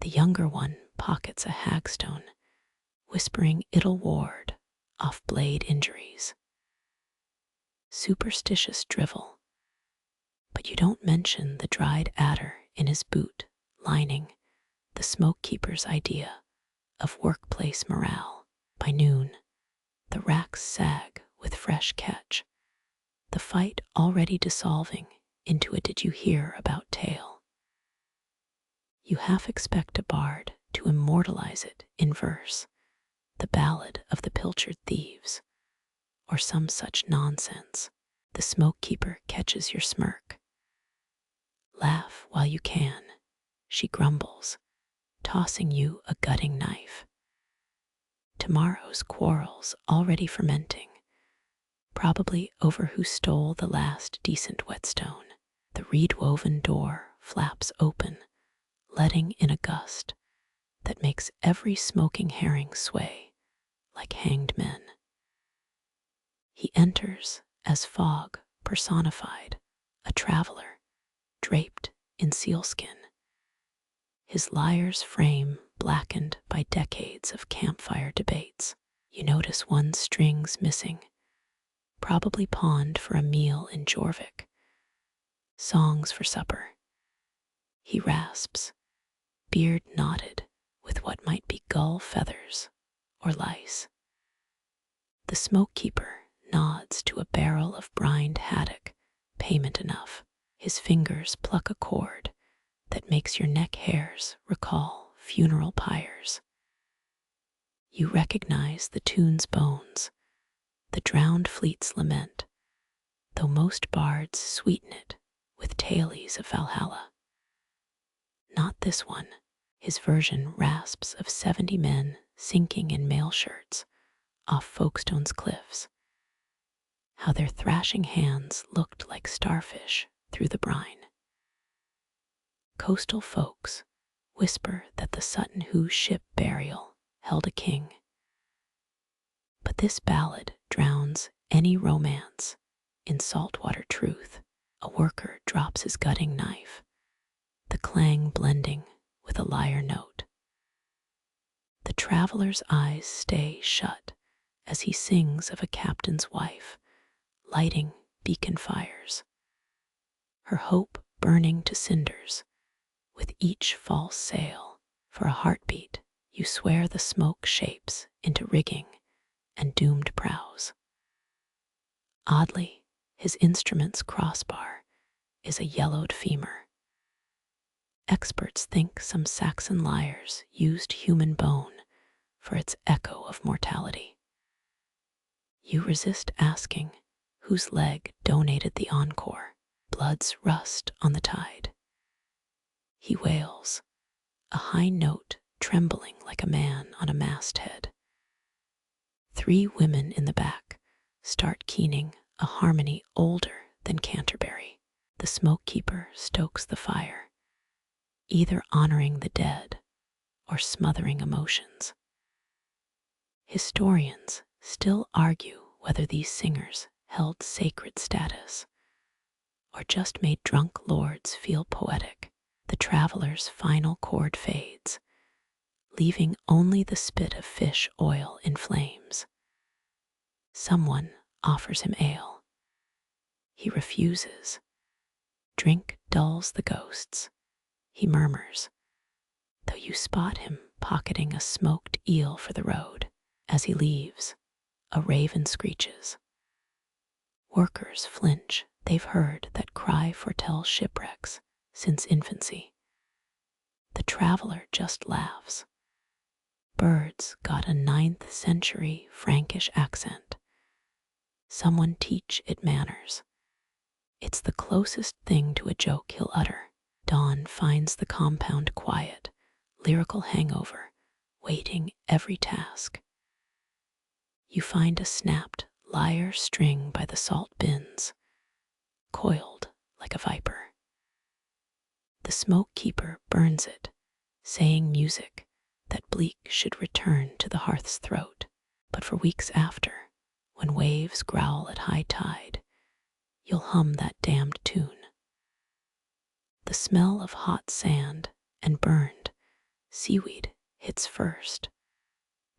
The younger one pockets a hagstone, whispering it'll ward off blade injuries. Superstitious drivel, but you don't mention the dried adder in his boot lining, the smoke keeper's idea of workplace morale. By noon, the racks sag with fresh catch, the fight already dissolving into a did you hear about tale. You half expect a bard to immortalize it in verse, the ballad of the pilchard thieves, or some such nonsense. The smoke keeper catches your smirk. Laugh while you can, she grumbles, tossing you a gutting knife. Tomorrow's quarrel's already fermenting, probably over who stole the last decent whetstone. The reed-woven door flaps open, letting in a gust that makes every smoking herring sway like hanged men. He enters as fog personified, a traveler draped in sealskin, his liar's frame blackened by decades of campfire debates. You notice one string's missing, probably pawned for a meal in Jorvik. Songs for supper. He rasps, beard knotted with what might be gull feathers or lice. The smoke keeper nods to a barrel of brined haddock, payment enough. His fingers pluck a chord that makes your neck hairs recall funeral pyres. You recognize the tune's bones, the drowned fleet's lament, though most bards sweeten it with tales of Valhalla. Not this one. His version rasps of 70 men sinking in mail shirts off Folkestone's cliffs, how their thrashing hands looked like starfish through the brine. Coastal folks whisper that the Sutton Hoo ship burial held a king. But this ballad drowns any romance in saltwater truth. A worker drops his gutting knife, the clang blending with a lyre note. The traveler's eyes stay shut as he sings of a captain's wife, lighting beacon fires, her hope burning to cinders with each false sail. For a heartbeat, you swear the smoke shapes into rigging and doomed prows. Oddly, his instrument's crossbar is a yellowed femur. Experts think some Saxon lyres used human bone for its echo of mortality. You resist asking whose leg donated the encore. Blood's rust on the tide. He wails, a high note trembling like a man on a masthead. 3 women in the back start keening a harmony older than Canterbury. The smoke keeper stokes the fire, either honoring the dead or smothering emotions. Historians still argue whether these singers held sacred status or just made drunk lords feel poetic. The traveler's final chord fades, leaving only the spit of fish oil in flames. Someone offers him ale. He refuses. Drink dulls the ghosts, he murmurs, though you spot him pocketing a smoked eel for the road. As he leaves, a raven screeches. Workers flinch. They've heard that cry foretells shipwrecks since infancy. The traveler just laughs. Birds got a 9th century Frankish accent. Someone teach it manners. It's the closest thing to a joke he'll utter. Dawn finds the compound quiet, lyrical hangover, waiting every task. You find a snapped lyre string by the salt bins, coiled like a viper. The smoke keeper burns it, saying music that bleak should return to the hearth's throat. But for weeks after, when waves growl at high tide, you'll hum that damned tune. The smell of hot sand and burned seaweed hits first.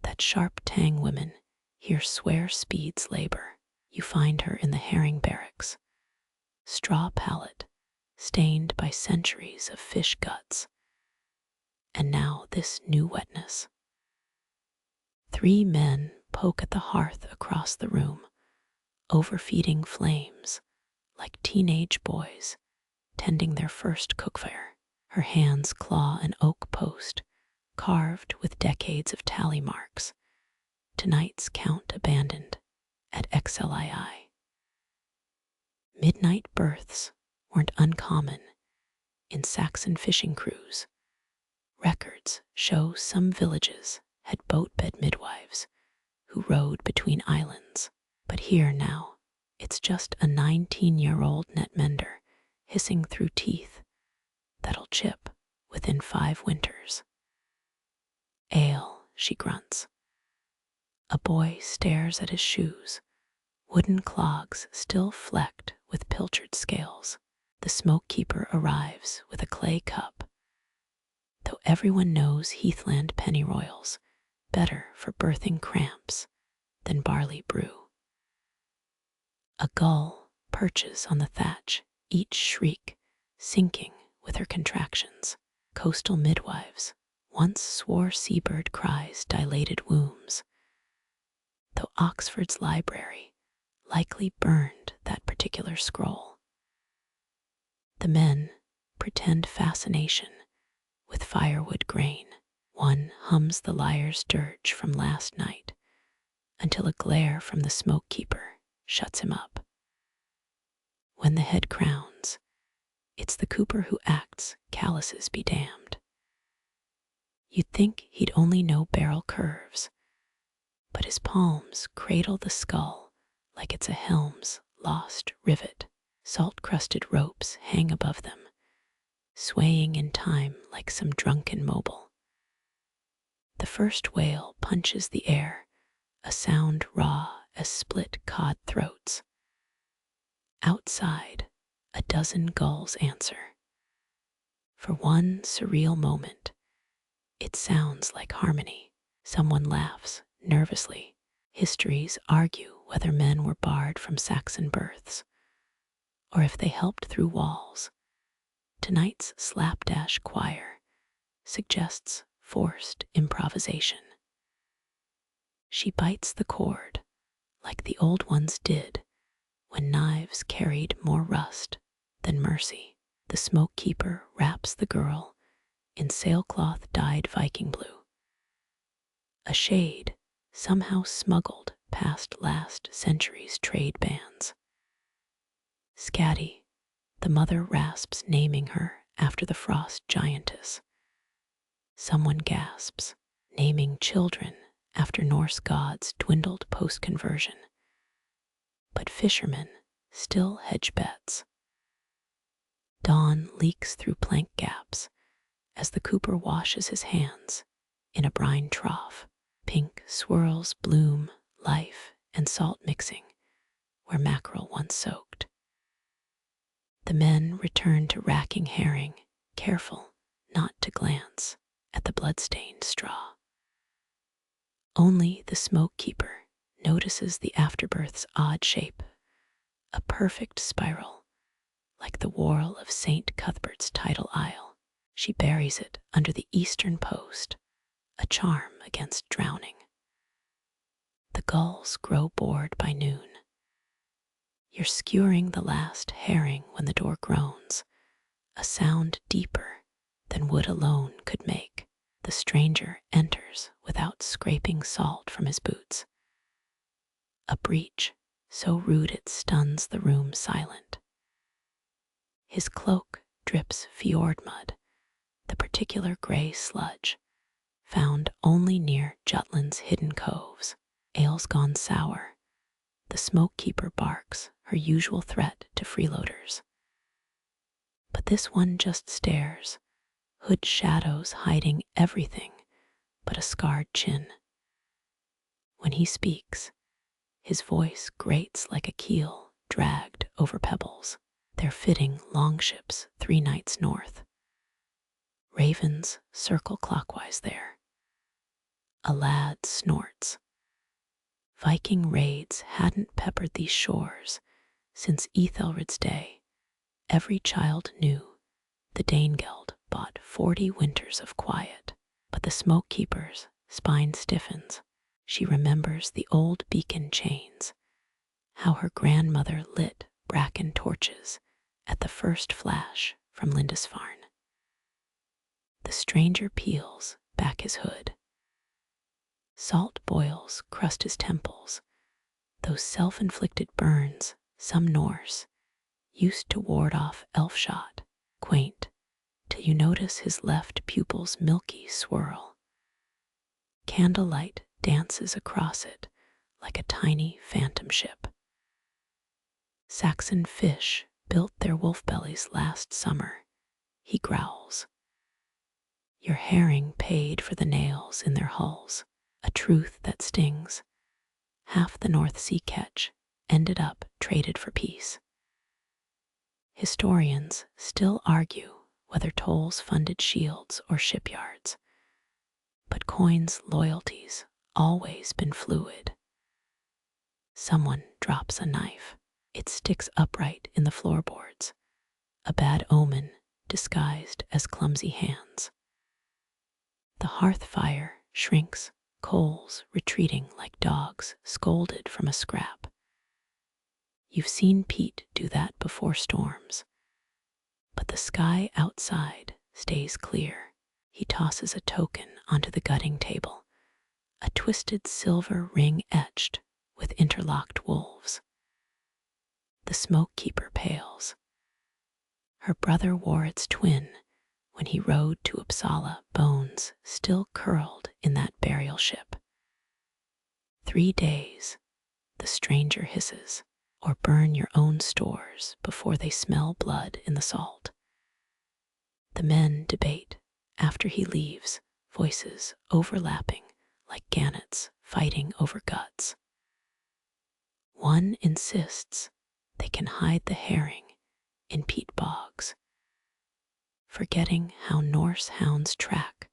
That sharp tang women here swear speeds labor. You find her in the herring barracks, straw pallet, stained by centuries of fish guts. And now this new wetness. 3 men poke at the hearth across the room, overfeeding flames like teenage boys tending their first cookfire. Her hands claw an oak post, carved with decades of tally marks. Tonight's count abandoned at XLII. Midnight births weren't uncommon in Saxon fishing crews. Records show some villages had boatbed midwives who rode between islands. But here now, it's just a 19-year-old net mender hissing through teeth that'll chip within 5 winters. Ale, she grunts. A boy stares at his shoes, wooden clogs still flecked with pilchard scales. The smoke keeper arrives with a clay cup, though everyone knows heathland pennyroyals better for birthing cramps than barley brew. A gull perches on the thatch, each shriek sinking with her contractions. Coastal midwives once swore seabird cries dilated wombs, though Oxford's library likely burned that particular scroll. The men pretend fascination with firewood grain. One hums the lyre's dirge from last night until a glare from the smoke keeper shuts him up. When the head crowns, it's the cooper who acts calluses be damned. You'd think he'd only know barrel curves, but his palms cradle the skull like it's a helm's lost rivet. Salt-crusted ropes hang above them, swaying in time like some drunken mobile. The first whale punches the air, a sound raw as split cod throats. Outside, a dozen gulls answer. For one surreal moment, it sounds like harmony. Someone laughs nervously. Histories argue whether men were barred from Saxon births, or if they helped through walls. Tonight's slapdash choir suggests forced improvisation. She bites the cord like the old ones did when knives carried more rust than mercy. The smoke keeper wraps the girl in sailcloth dyed Viking blue, a shade somehow smuggled past last century's trade bans. Scatty, the mother rasps, naming her after the frost giantess. Someone gasps, naming children after Norse gods dwindled post-conversion. But fishermen still hedge bets. Dawn leaks through plank gaps as the cooper washes his hands in a brine trough. Pink swirls bloom, life and salt mixing where mackerel once soaked. The men return to racking herring, careful not to glance at the blood-stained straw. Only the smoke keeper notices the afterbirth's odd shape, a perfect spiral, like the whorl of St. Cuthbert's tidal isle. She buries it under the eastern post, a charm against drowning. The gulls grow bored by noon. You're skewering the last herring when the door groans, a sound deeper than wood alone could make. The stranger enters without scraping salt from his boots. A breach so rude it stuns the room silent. His cloak drips fjord mud, the particular gray sludge found only near Jutland's hidden coves. Ale's gone sour. The smoke keeper barks her usual threat to freeloaders. But this one just stares, hood shadows hiding everything but a scarred chin. When he speaks, his voice grates like a keel dragged over pebbles. They're fitting longships 3 nights north. Ravens circle clockwise there. A lad snorts. Viking raids hadn't peppered these shores since Ethelred's day. Every child knew the Danegeld bought 40 winters of quiet, but the smoke keeper's spine stiffens. She remembers the old beacon chains, how her grandmother lit bracken torches at the first flash from Lindisfarne. The stranger peels back his hood. Salt boils crust his temples, those self-inflicted burns, some Norse, used to ward off elf shot, quaint, till you notice his left pupil's milky swirl. Candlelight dances across it like a tiny phantom ship. Saxon fish built their wolf bellies last summer, he growls. Your herring paid for the nails in their hulls, a truth that stings. Half the North Sea catch ended up traded for peace. Historians still argue whether tolls funded shields or shipyards, but coins' loyalties always been fluid. Someone drops a knife. It sticks upright in the floorboards, a bad omen disguised as clumsy hands. The hearth fire shrinks, coals retreating like dogs scolded from a scrap. You've seen Pete do that before storms, but the sky outside stays clear. He tosses a token onto the gutting table, a twisted silver ring etched with interlocked wolves. The smoke keeper pales. Her brother wore its twin when he rode to Uppsala, bones still curled in that burial ship. 3 days, the stranger hisses, or burn your own stores before they smell blood in the salt. The men debate after he leaves, voices overlapping like gannets fighting over guts. One insists they can hide the herring in peat bogs, forgetting how Norse hounds track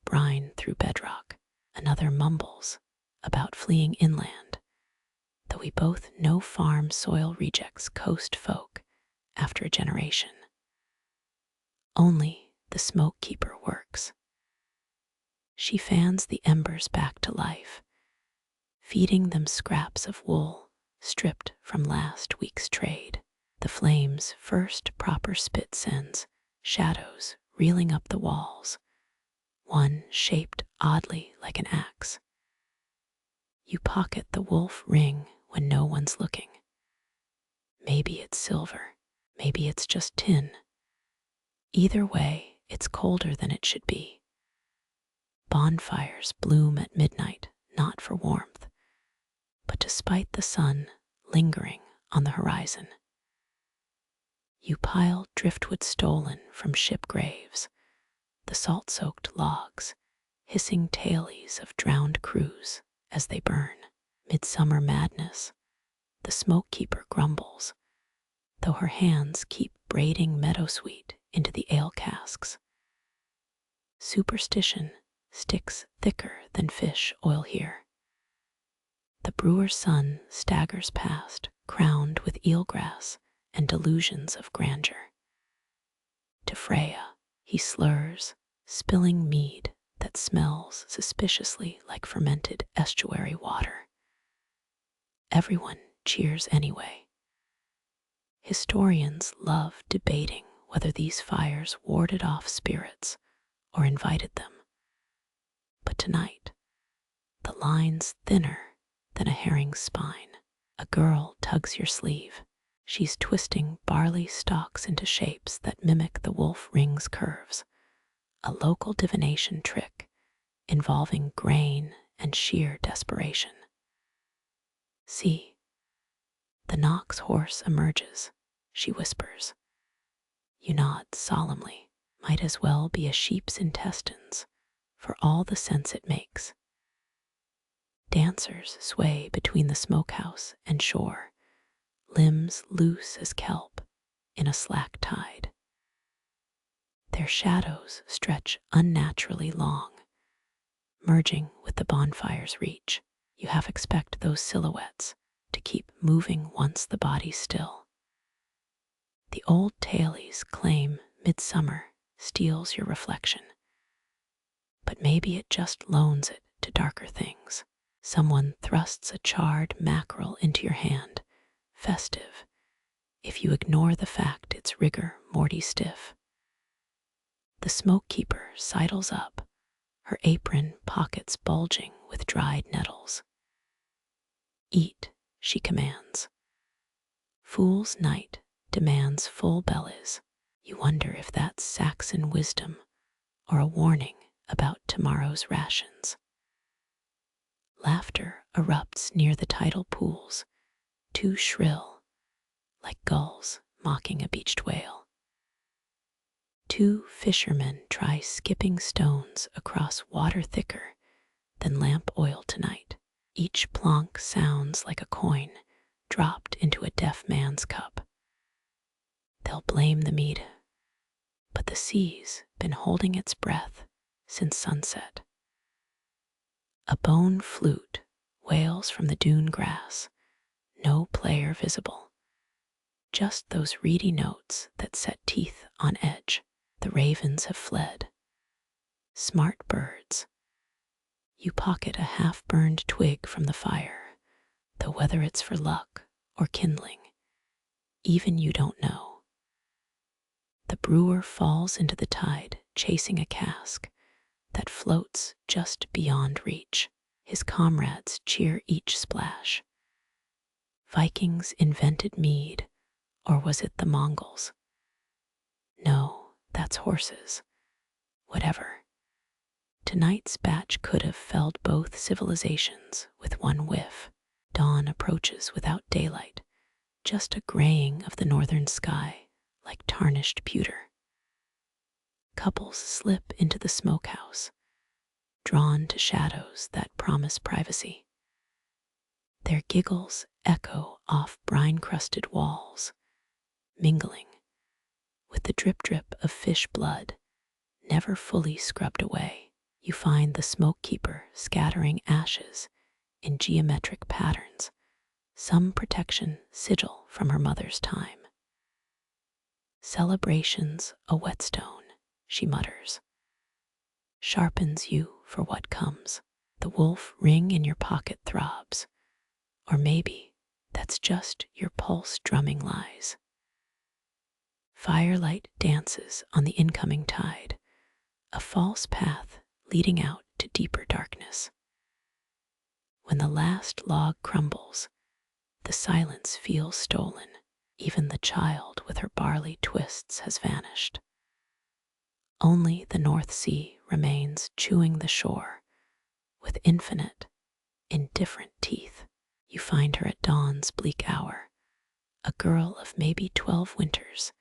brine through bedrock. Another mumbles about fleeing inland, though we both know farm soil rejects coast folk after a generation. Only the smoke keeper works. She fans the embers back to life, feeding them scraps of wool stripped from last week's trade. The flame's first proper spit sends shadows reeling up the walls, one shaped oddly like an axe. You pocket the wolf ring when no one's looking. Maybe it's silver, maybe it's just tin. Either way, it's colder than it should be. Bonfires bloom at midnight, not for warmth, but to spite the sun lingering on the horizon. You pile driftwood stolen from ship graves, the salt-soaked logs, hissing tailies of drowned crews as they burn. Midsummer madness, the smoke keeper grumbles, though her hands keep braiding meadowsweet into the ale casks. Superstition sticks thicker than fish oil here. The brewer's son staggers past, crowned with eelgrass and delusions of grandeur. To Freya, he slurs, spilling mead that smells suspiciously like fermented estuary water. Everyone cheers anyway. Historians love debating whether these fires warded off spirits or invited them. But tonight, the line's thinner than a herring's spine. A girl tugs your sleeve. She's twisting barley stalks into shapes that mimic the wolf ring's curves, a local divination trick involving grain and sheer desperation. See, the Nox horse emerges, she whispers. You nod solemnly. Might as well be a sheep's intestines, for all the sense it makes. Dancers sway between the smokehouse and shore, limbs loose as kelp in a slack tide. Their shadows stretch unnaturally long, merging with the bonfire's reach. You half expect those silhouettes to keep moving once the body's still. The old tailies claim midsummer steals your reflection, but maybe it just loans it to darker things. Someone thrusts a charred mackerel into your hand, festive, if you ignore the fact it's rigor mortis stiff. The smoke keeper sidles up, her apron pockets bulging with dried nettles. Eat, she commands. Fool's night demands full bellies. You wonder if that's Saxon wisdom or a warning about tomorrow's rations. Laughter erupts near the tidal pools, too shrill, like gulls mocking a beached whale. Two fishermen try skipping stones across water thicker than lamp oil tonight. Each plonk sounds like a coin dropped into a deaf man's cup. They'll blame the mead, but the sea's been holding its breath since sunset. A bone flute wails from the dune grass, no player visible, just those reedy notes that set teeth on edge. The ravens have fled. Smart birds. You pocket a half-burned twig from the fire, though whether it's for luck or kindling, even you don't know. The brewer falls into the tide, chasing a cask that floats just beyond reach. His comrades cheer each splash. Vikings invented mead, or was it the Mongols? No, that's horses. Whatever. Tonight's batch could have felled both civilizations with one whiff. Dawn approaches without daylight, just a graying of the northern sky like tarnished pewter. Couples slip into the smokehouse, drawn to shadows that promise privacy. Their giggles echo off brine-crusted walls, mingling with the drip-drip of fish blood never fully scrubbed away. You find the smoke keeper scattering ashes in geometric patterns, some protection sigil from her mother's time. Celebration's a whetstone, she mutters. Sharpens you for what comes. The wolf ring in your pocket throbs, or maybe that's just your pulse drumming lies. Firelight dances on the incoming tide, a false path leading out to deeper darkness. When the last log crumbles, the silence feels stolen. Even the child with her barley twists has vanished. Only the North Sea remains chewing the shore with infinite, indifferent teeth. You find her at dawn's bleak hour, a girl of maybe 12 winters,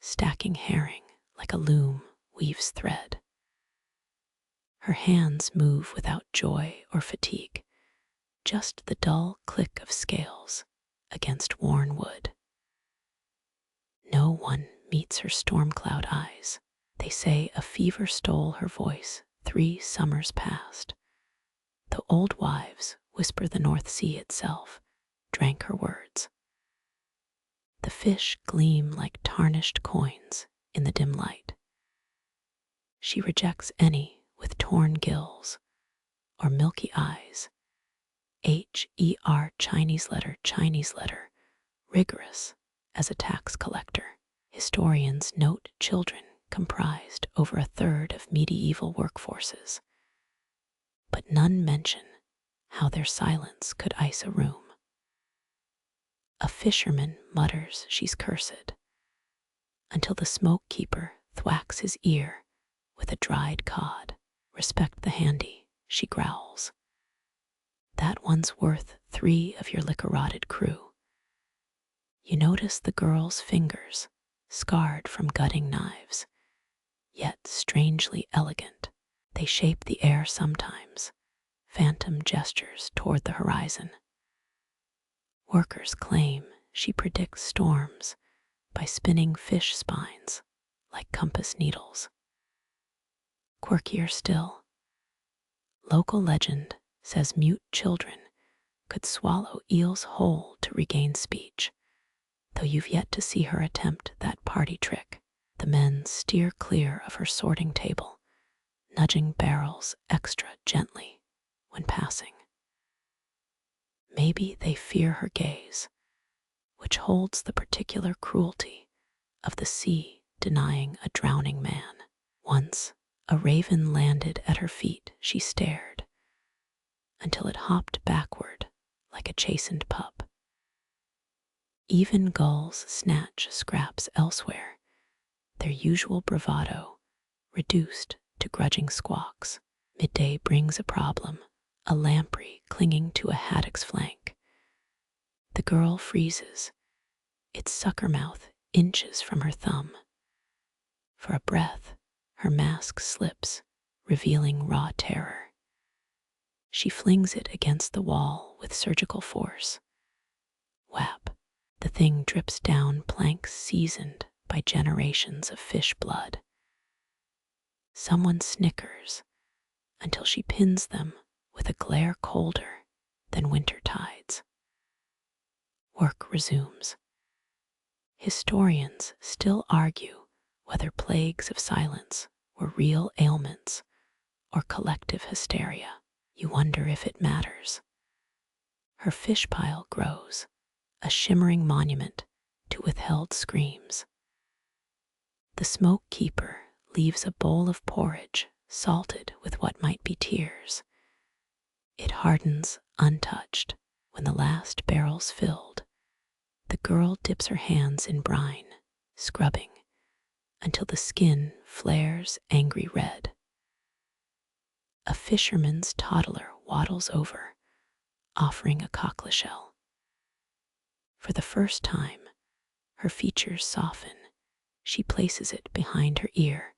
stacking herring like a loom weaves thread. Her hands move without joy or fatigue, just the dull click of scales against worn wood. No one meets her storm cloud eyes. They say a fever stole her voice 3 summers past. The old wives whisper the North Sea itself drank her words. The fish gleam like tarnished coins in the dim light. She rejects any with torn gills or milky eyes. Her Chinese letter, rigorous as a tax collector. Historians note children comprised over a third of medieval workforces, but none mention how their silence could ice a room. A fisherman mutters she's cursed, until the smoke keeper thwacks his ear with a dried cod. Respect the handy, she growls. That one's worth 3 of your liquor-rotted crew. You notice the girl's fingers, scarred from gutting knives, yet strangely elegant. They shape the air sometimes, phantom gestures toward the horizon. Workers claim she predicts storms by spinning fish spines like compass needles. Quirkier still, local legend says mute children could swallow eels whole to regain speech, though you've yet to see her attempt that party trick. The men steer clear of her sorting table, nudging barrels extra gently when passing. Maybe they fear her gaze, which holds the particular cruelty of the sea denying a drowning man. Once a raven landed at her feet, she stared until it hopped backward like a chastened pup. Even gulls snatch scraps elsewhere, their usual bravado reduced to grudging squawks. Midday brings a problem, a lamprey clinging to a haddock's flank. The girl freezes, its sucker mouth inches from her thumb. For a breath, her mask slips, revealing raw terror. She flings it against the wall with surgical force. Whap! The thing drips down planks seasoned by generations of fish blood. Someone snickers until she pins them with a glare colder than winter tides. Work resumes. Historians still argue whether plagues of silence were real ailments or collective hysteria. You wonder if it matters. Her fish pile grows, a shimmering monument to withheld screams. The smoke keeper leaves a bowl of porridge salted with what might be tears. It hardens untouched. When the last barrel's filled, the girl dips her hands in brine, scrubbing until the skin flares angry red. A fisherman's toddler waddles over, offering a cockle-shell. For the first time, her features soften. She places it behind her ear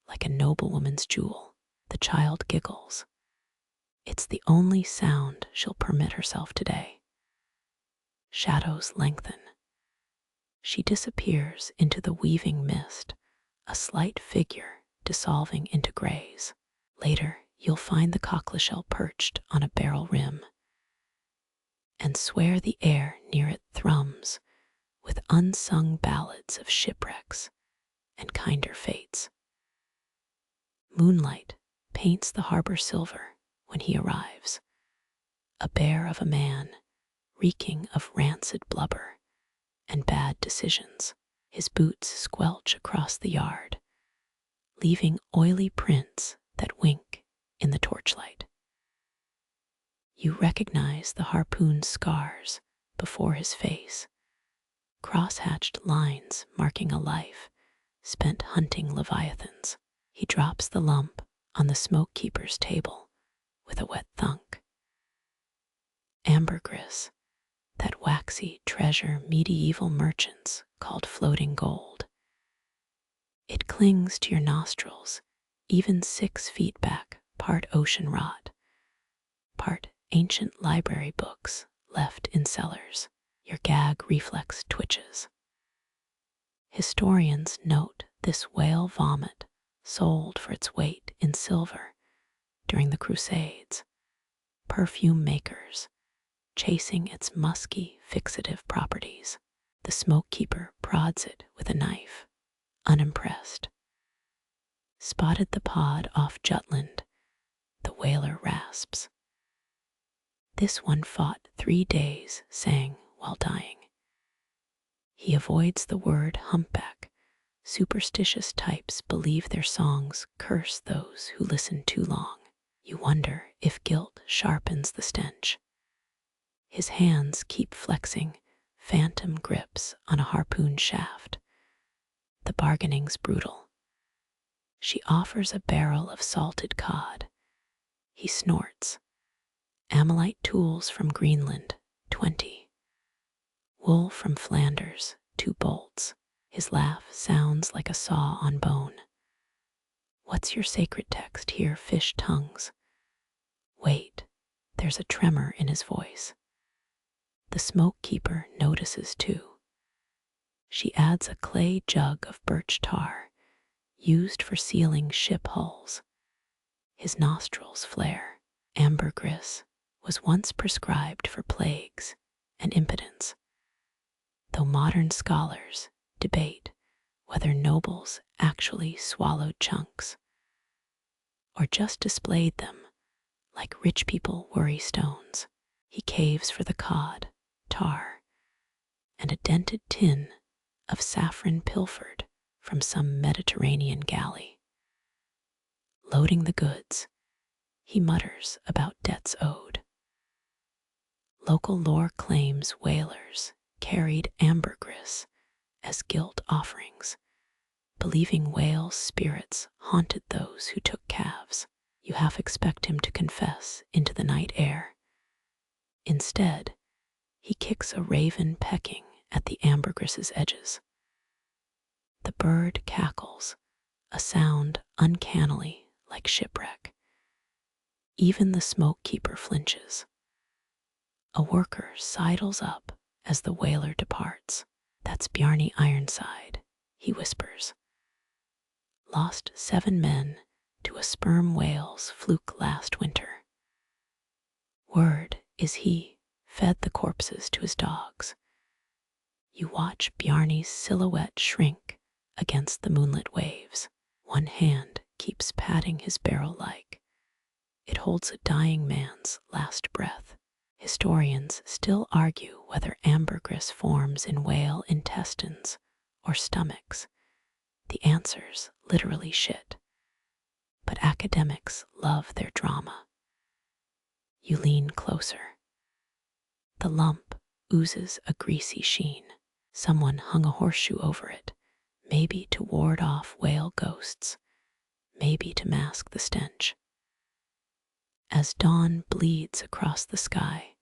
like a noblewoman's jewel. The child giggles. It's the only sound she'll permit herself today. Shadows lengthen. She disappears into the weaving mist, a slight figure dissolving into grays. Later, you'll find the cockle-shell perched on a barrel rim, and swear the air near it thrums with unsung ballads of shipwrecks and kinder fates. Moonlight paints the harbor silver when he arrives, a bear of a man reeking of rancid blubber and bad decisions. His boots squelch across the yard, leaving oily prints that wink in the torchlight. You recognize the harpoon scars before his face, cross-hatched lines marking a life spent hunting leviathans. He drops the lump on the smoke keeper's table with a wet thunk. Ambergris, that waxy treasure medieval merchants called floating gold. It clings to your nostrils, even 6 feet back, part ocean rot, part ancient library books left in cellars. Your gag reflex twitches. Historians note this whale vomit sold for its weight in silver during the Crusades. Perfume makers chasing its musky fixative properties. The smoke keeper prods it with a knife, unimpressed. Spotted the pod off Jutland, the whaler rasps. This one fought 3 days, sang while dying. He avoids the word humpback. Superstitious types believe their songs curse those who listen too long. You wonder if guilt sharpens the stench. His hands keep flexing, phantom grips on a harpoon shaft. The bargaining's brutal. She offers a barrel of salted cod. He snorts. Ammonite tools from Greenland, 20. Wool from Flanders, 2 bolts. His laugh sounds like a saw on bone. What's your sacred text here, fish tongues? Wait, there's a tremor in his voice. The smoke keeper notices too. She adds a clay jug of birch tar, used for sealing ship hulls. His nostrils flare. Ambergris was once prescribed for plagues and impotence, though modern scholars debate whether nobles actually swallowed chunks or just displayed them like rich people worry stones. He caves for the cod, tar, and a dented tin of saffron pilfered from some Mediterranean galley. Loading the goods, he mutters about debts owed. Local lore claims whalers carried ambergris as guilt offerings, believing whale spirits haunted those who took calves. You half expect him to confess into the night air. Instead, he kicks a raven pecking at the ambergris's edges. The bird cackles, a sound uncannily like shipwreck. Even the smoke keeper flinches. A worker sidles up as the whaler departs. That's Bjarni Ironside, he whispers. Lost 7 men to a sperm whale's fluke last winter. Word is he fed the corpses to his dogs. You watch Bjarni's silhouette shrink against the moonlit waves. One hand keeps patting his barrel like it holds a dying man's last breath. Historians still argue whether ambergris forms in whale intestines or stomachs. The answer's literally shit. But academics love their drama. You lean closer. The lump oozes a greasy sheen. Someone hung a horseshoe over it, maybe to ward off whale ghosts, maybe to mask the stench. As dawn bleeds across the sky,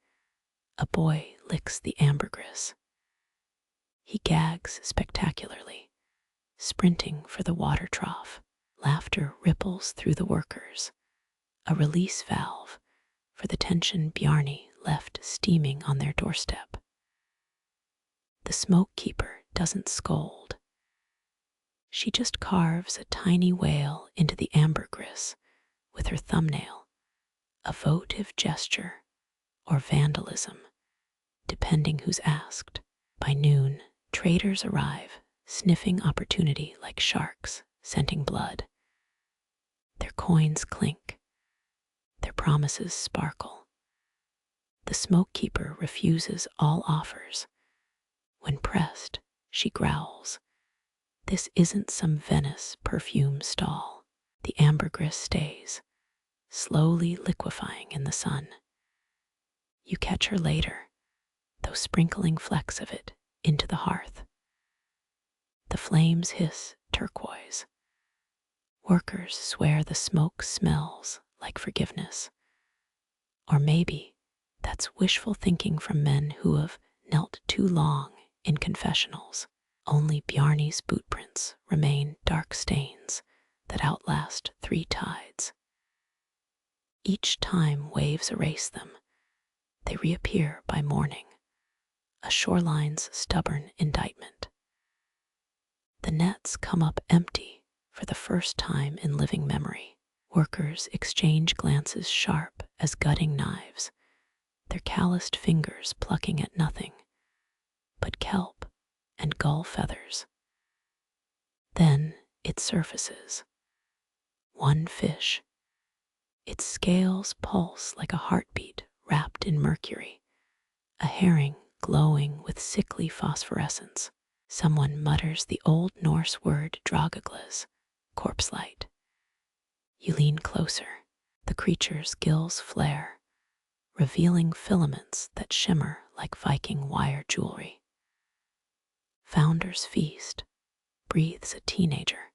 a boy licks the ambergris. He gags spectacularly, sprinting for the water trough. Laughter ripples through the workers, a release valve for the tension Bjarni left steaming on their doorstep. The smoke keeper doesn't scold. She just carves a tiny whale into the ambergris with her thumbnail, a votive gesture or vandalism, depending who's asked. By noon, traders arrive, sniffing opportunity like sharks, scenting blood. Their coins clink, their promises sparkle. The smoke keeper refuses all offers. When pressed, she growls. This isn't some Venice perfume stall. The ambergris stays, slowly liquefying in the sun. You catch her later, though sprinkling flecks of it into the hearth. The flames hiss turquoise. Workers swear the smoke smells like forgiveness. Or maybe that's wishful thinking from men who have knelt too long in confessionals. Only Bjarni's bootprints remain dark stains that outlast 3 tides. Each time waves erase them, they reappear by morning, a shoreline's stubborn indictment. The nets come up empty for the first time in living memory. Workers exchange glances sharp as gutting knives, their calloused fingers plucking at nothing but kelp and gull feathers. Then it surfaces. One fish. Its scales pulse like a heartbeat wrapped in mercury, a herring glowing with sickly phosphorescence. Someone mutters the Old Norse word draugrglas, corpse light. You lean closer. The creature's gills flare, revealing filaments that shimmer like Viking wire jewelry. Founder's Feast breathes a teenager,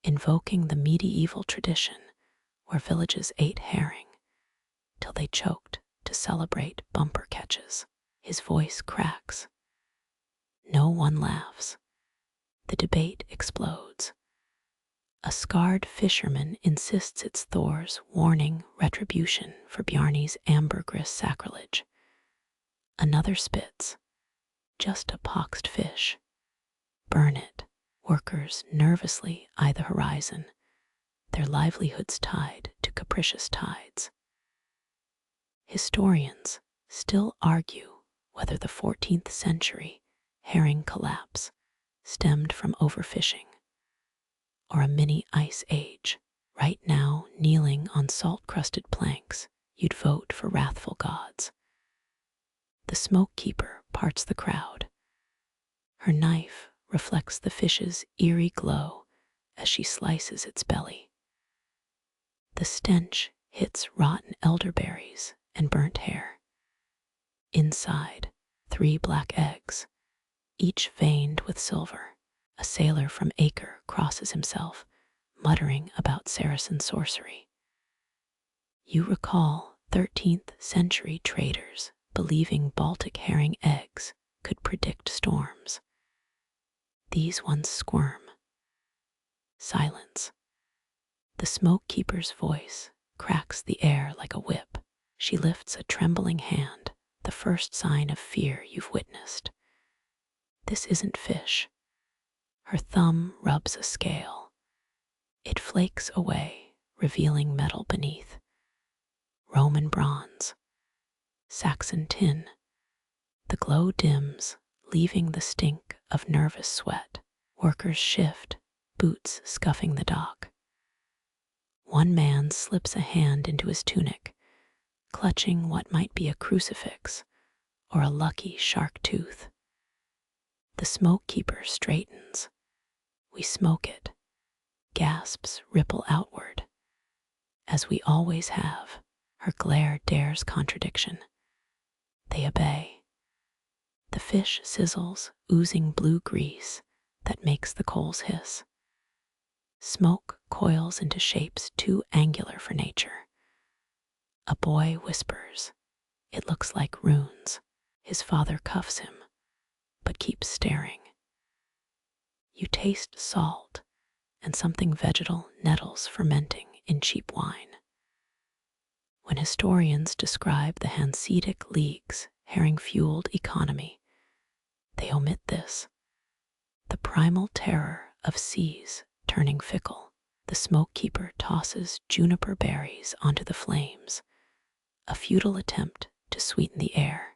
invoking the medieval tradition where villages ate herring till they choked to celebrate bumper catches. His voice cracks. No one laughs. The debate explodes. A scarred fisherman insists it's Thor's warning retribution for Bjarni's ambergris sacrilege. Another spits. Just a poxed fish. Burn it. Workers nervously eye the horizon, their livelihoods tied to capricious tides. Historians still argue whether the 14th century herring collapse stemmed from overfishing or a mini ice age. Right now, kneeling on salt-crusted planks, you'd vote for wrathful gods. The smoke keeper parts the crowd. Her knife reflects the fish's eerie glow as she slices its belly. The stench hits rotten elderberries and burnt hair. Inside, 3 black eggs, each veined with silver. A sailor from Acre crosses himself, muttering about Saracen sorcery. You recall 13th century traders believing Baltic herring eggs could predict storms. These ones squirm. Silence. The smoke keeper's voice cracks the air like a whip. She lifts a trembling hand, the first sign of fear you've witnessed. This isn't fish. Her thumb rubs a scale. It flakes away, revealing metal beneath. Roman bronze. Saxon tin. The glow dims, leaving the stink of nervous sweat. Workers shift, boots scuffing the dock. One man slips a hand into his tunic, clutching what might be a crucifix or a lucky shark tooth. The smoke keeper straightens. We smoke it. Gasps ripple outward. As we always have, her glare dares contradiction. They obey. The fish sizzles, oozing blue grease that makes the coals hiss. Smoke coils into shapes too angular for nature. A boy whispers. It looks like runes. His father cuffs him, but keeps staring. You taste salt and something vegetal nettles fermenting in cheap wine. When historians describe the Hanseatic League's herring-fueled economy, they omit this. The primal terror of seas turning fickle. The smoke keeper tosses juniper berries onto the flames, a futile attempt to sweeten the air.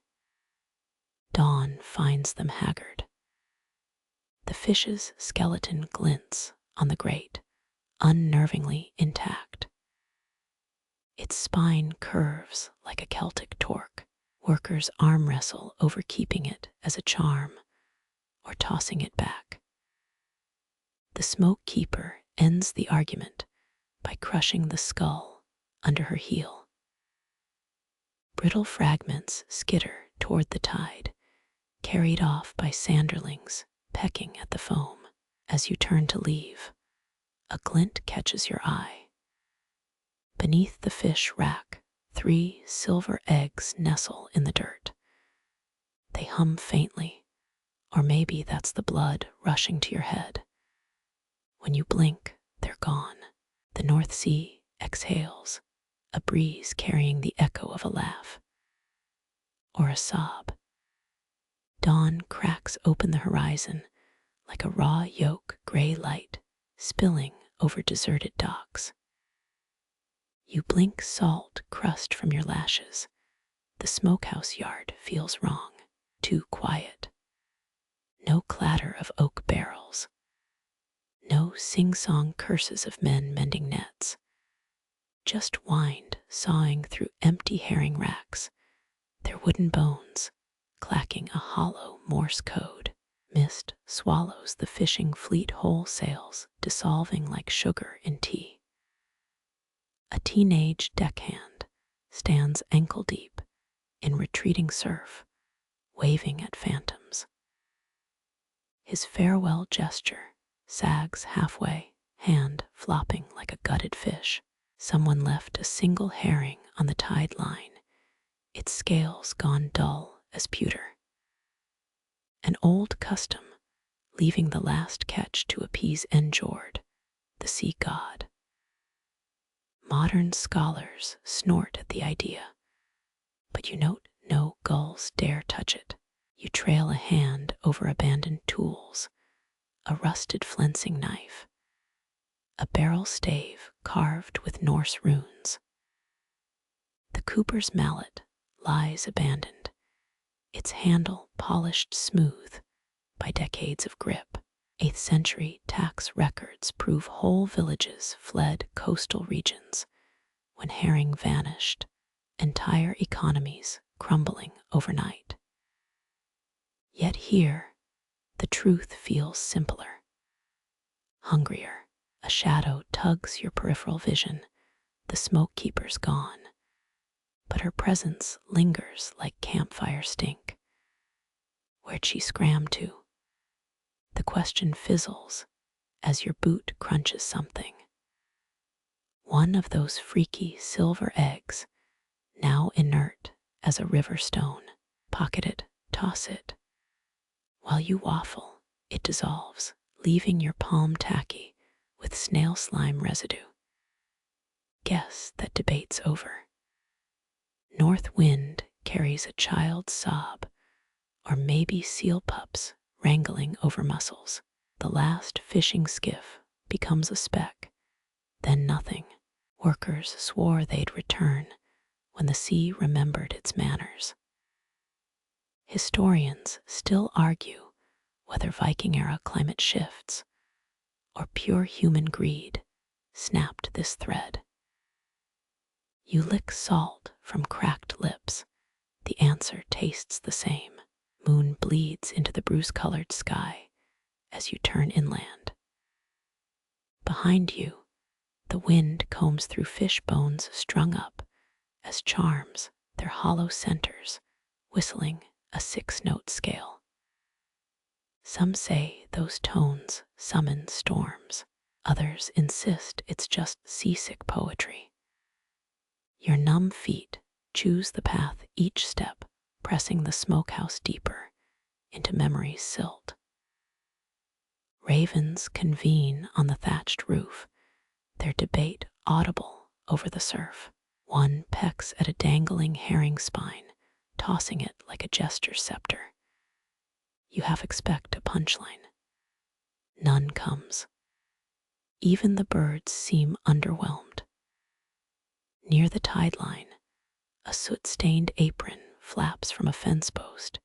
Dawn finds them haggard. The fish's skeleton glints on the grate, unnervingly intact. Its spine curves like a Celtic torque. Workers arm wrestle over keeping it as a charm or tossing it back. The smoke keeper ends the argument by crushing the skull under her heel. Brittle fragments skitter toward the tide, carried off by sanderlings pecking at the foam. As you turn to leave, A glint catches your eye. Beneath the fish rack, 3 silver eggs nestle in the dirt. They hum faintly, or maybe that's the blood rushing to your head. When you blink, they're gone. The North Sea exhales, a breeze carrying the echo of a laugh. Or a sob. Dawn cracks open the horizon like a raw yolk gray light spilling over deserted docks. You blink salt crust from your lashes. The smokehouse yard feels wrong, too quiet. No clatter of oak barrels. No sing-song curses of men mending nets. Just wind sawing through empty herring racks, their wooden bones clacking a hollow Morse code. Mist swallows the fishing fleet wholesales, dissolving like sugar in tea. A teenage deckhand stands ankle deep in retreating surf, waving at phantoms. His farewell gesture sags halfway, hand flopping like a gutted fish. Someone left a single herring on the tide line, its scales gone dull as pewter. An old custom, leaving the last catch to appease Njord, the sea god. Modern scholars snort at the idea, but you note no gulls dare touch it. You trail a hand over abandoned tools, a rusted flensing knife, a barrel stave carved with Norse runes. The cooper's mallet lies abandoned, its handle polished smooth by decades of grip. 8th century tax records prove whole villages fled coastal regions when herring vanished, entire economies crumbling overnight. Yet here, the truth feels simpler, hungrier. A shadow tugs your peripheral vision, the smoke keeper's gone, but her presence lingers like campfire stink. Where'd she scram to? The question fizzles as your boot crunches something. One of those freaky silver eggs, now inert as a river stone. Pocket it, toss it. While you waffle, it dissolves, leaving your palm tacky with snail slime residue. Guess that debate's over. North wind carries a child's sob, or maybe seal pups wrangling over mussels. The last fishing skiff becomes a speck, then nothing. Workers swore they'd return when the sea remembered its manners. Historians still argue whether Viking-era climate shifts or pure human greed snapped this thread. You lick salt from cracked lips. The answer tastes the same. Moon bleeds into the bruise-colored sky as you turn inland. Behind you, the wind combs through fish bones strung up as charms, their hollow centers, whistling a 6-note scale. Some say those tones summon storms. Others insist it's just seasick poetry. Your numb feet choose the path each step, pressing the smokehouse deeper into memory's silt. Ravens convene on the thatched roof, their debate audible over the surf. One pecks at a dangling herring spine, tossing it like a jester's scepter. You half expect a punchline. None comes. Even the birds seem underwhelmed. Near the tide line, a soot-stained apron flaps from a fence post,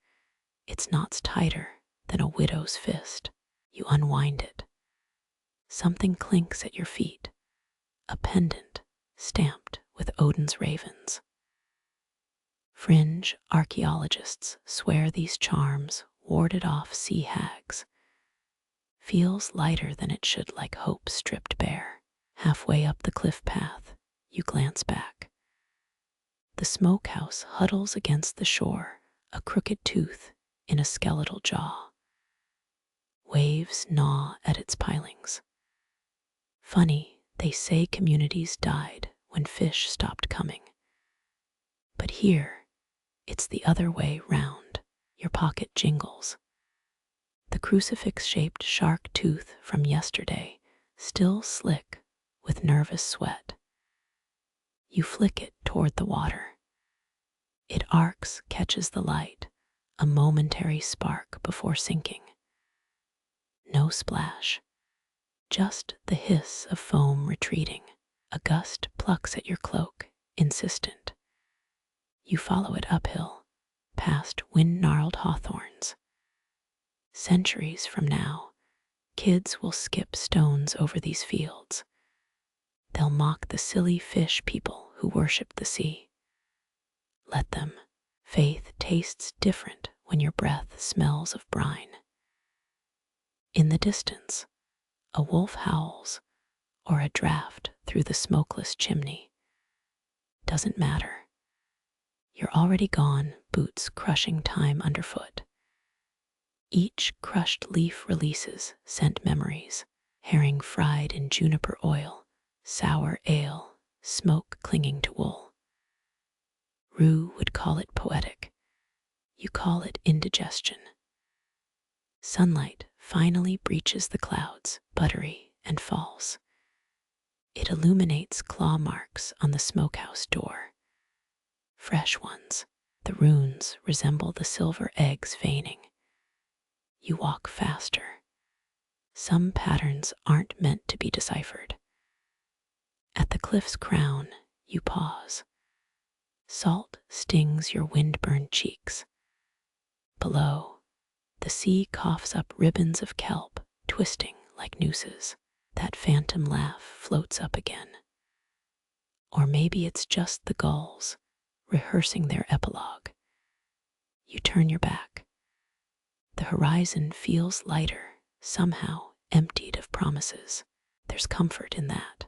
its knots tighter than a widow's fist. You unwind it. Something clinks at your feet, a pendant stamped with Odin's ravens. Fringe archaeologists swear these charms warded off sea hags. Feels lighter than it should, like hope stripped bare. Halfway up the cliff path, you glance back. The smokehouse huddles against the shore, a crooked tooth in a skeletal jaw. Waves gnaw at its pilings. Funny, they say communities died when fish stopped coming. But here, it's the other way round. Your pocket jingles. The crucifix-shaped shark tooth from yesterday, still slick with nervous sweat. You flick it toward the water. It arcs, catches the light, a momentary spark before sinking. No splash, just the hiss of foam retreating. A gust plucks at your cloak, insistent. You follow it uphill, past wind-gnarled hawthorns. Centuries from now, kids will skip stones over these fields. They'll mock the silly fish people who worship the sea. Let them. Faith tastes different when your breath smells of brine. In the distance, a wolf howls, or a draft through the smokeless chimney. Doesn't matter. You're already gone, boots crushing time underfoot. Each crushed leaf releases scent memories, herring fried in juniper oil, sour ale, smoke clinging to wool. Rue would call it poetic. You call it indigestion. Sunlight finally breaches the clouds, buttery and false. It illuminates claw marks on the smokehouse door. Fresh ones, the runes resemble the silver eggs veining. You walk faster. Some patterns aren't meant to be deciphered. At the cliff's crown, you pause. Salt stings your wind-burned cheeks. Below, the sea coughs up ribbons of kelp, twisting like nooses. That phantom laugh floats up again. Or maybe it's just the gulls, rehearsing their epilogue. You turn your back. The horizon feels lighter, somehow emptied of promises. There's comfort in that.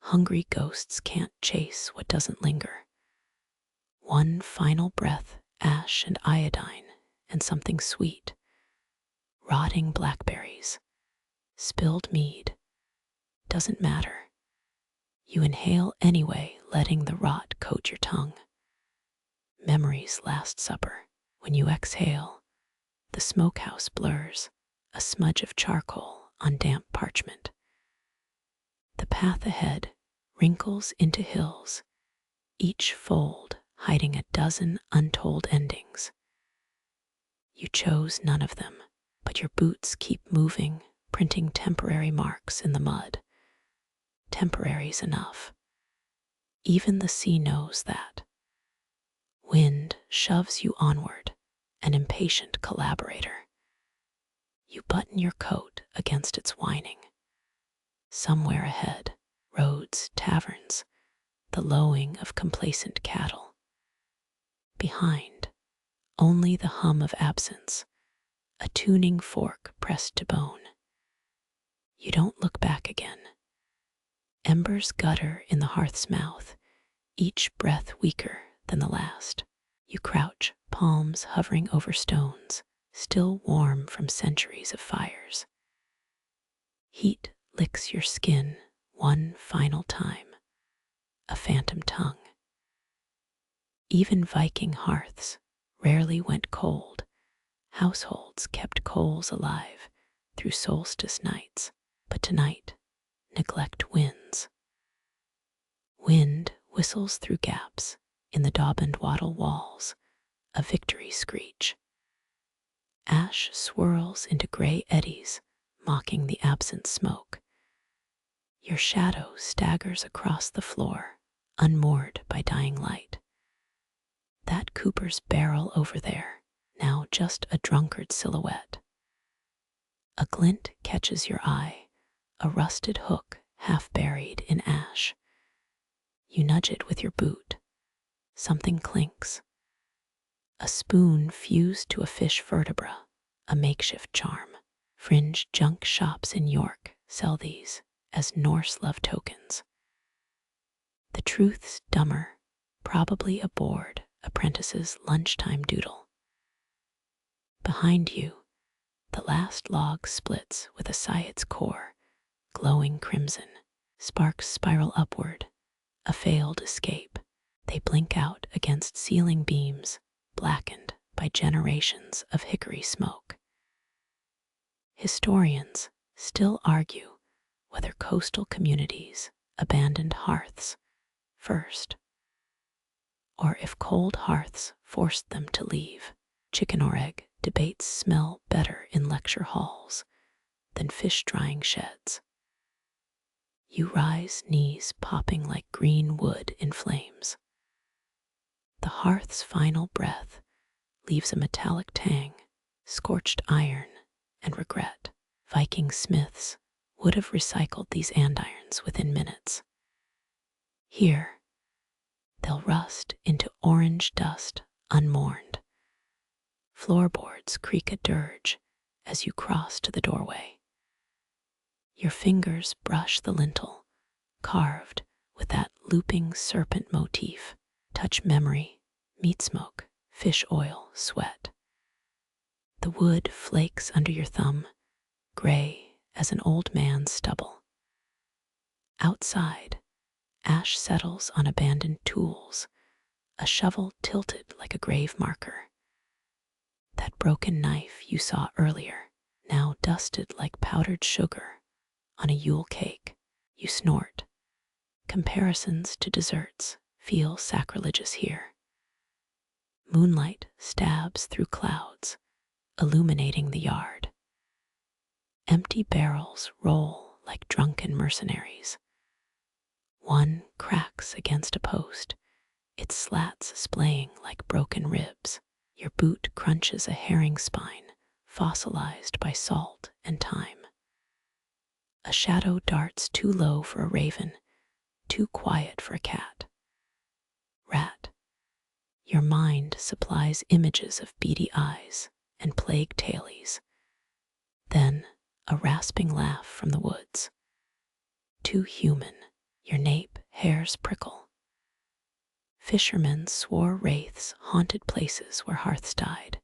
Hungry ghosts can't chase what doesn't linger. One final breath, ash and iodine, and something sweet. Rotting blackberries. Spilled mead. Doesn't matter. You inhale anyway, letting the rot coat your tongue. Memory's last supper. When you exhale, the smokehouse blurs, a smudge of charcoal on damp parchment. The path ahead wrinkles into hills, each fold hiding a dozen untold endings. You chose none of them, but your boots keep moving, printing temporary marks in the mud. Temporary's enough. Even the sea knows that. Wind shoves you onward, an impatient collaborator. You button your coat against its whining. Somewhere ahead, roads, taverns, the lowing of complacent cattle. Behind, only the hum of absence, a tuning fork pressed to bone. You don't look back again. Embers gutter in the hearth's mouth, each breath weaker than the last. You crouch, palms hovering over stones, still warm from centuries of fires. Heat licks your skin one final time, a phantom tongue. Even Viking hearths rarely went cold. Households kept coals alive through solstice nights, but tonight, neglect wins. Wind whistles through gaps in the daub and wattle walls, a victory screech. Ash swirls into gray eddies, mocking the absent smoke. Your shadow staggers across the floor, unmoored by dying light. That cooper's barrel over there, now just a drunkard silhouette. A glint catches your eye, a rusted hook half buried in ash. You nudge it with your boot. Something clinks. A spoon fused to a fish vertebra, a makeshift charm. Fringe junk shops in York sell these as Norse love tokens. The truth's dumber, probably a bored apprentice's lunchtime doodle. Behind you, the last log splits with a sigh its core, glowing crimson. Sparks spiral upward, a failed escape. They blink out against ceiling beams, blackened by generations of hickory smoke. Historians still argue whether coastal communities abandoned hearths first, or if cold hearths forced them to leave. Chicken or egg debates smell better in lecture halls than fish drying sheds. You rise, knees popping like green wood in flames. The hearth's final breath leaves a metallic tang, scorched iron, and regret. Viking smiths would have recycled these andirons within minutes. Here, they'll rust into orange dust unmourned. Floorboards creak a dirge as you cross to the doorway. Your fingers brush the lintel, carved with that looping serpent motif. Touch memory, meat smoke, fish oil, sweat. The wood flakes under your thumb, gray as an old man's stubble. Outside, ash settles on abandoned tools, a shovel tilted like a grave marker. That broken knife you saw earlier, now dusted like powdered sugar on a Yule cake. You snort. Comparisons to desserts feel sacrilegious here. Moonlight stabs through clouds, illuminating the yard. Empty barrels roll like drunken mercenaries. One cracks against a post, its slats splaying like broken ribs. Your boot crunches a herring spine, fossilized by salt and time. A shadow darts too low for a raven, too quiet for a cat. Rat. Your mind supplies images of beady eyes and plague tailies. Then a rasping laugh from the woods. Too human, your nape hairs prickle. Fishermen swore wraiths haunted places where hearths died.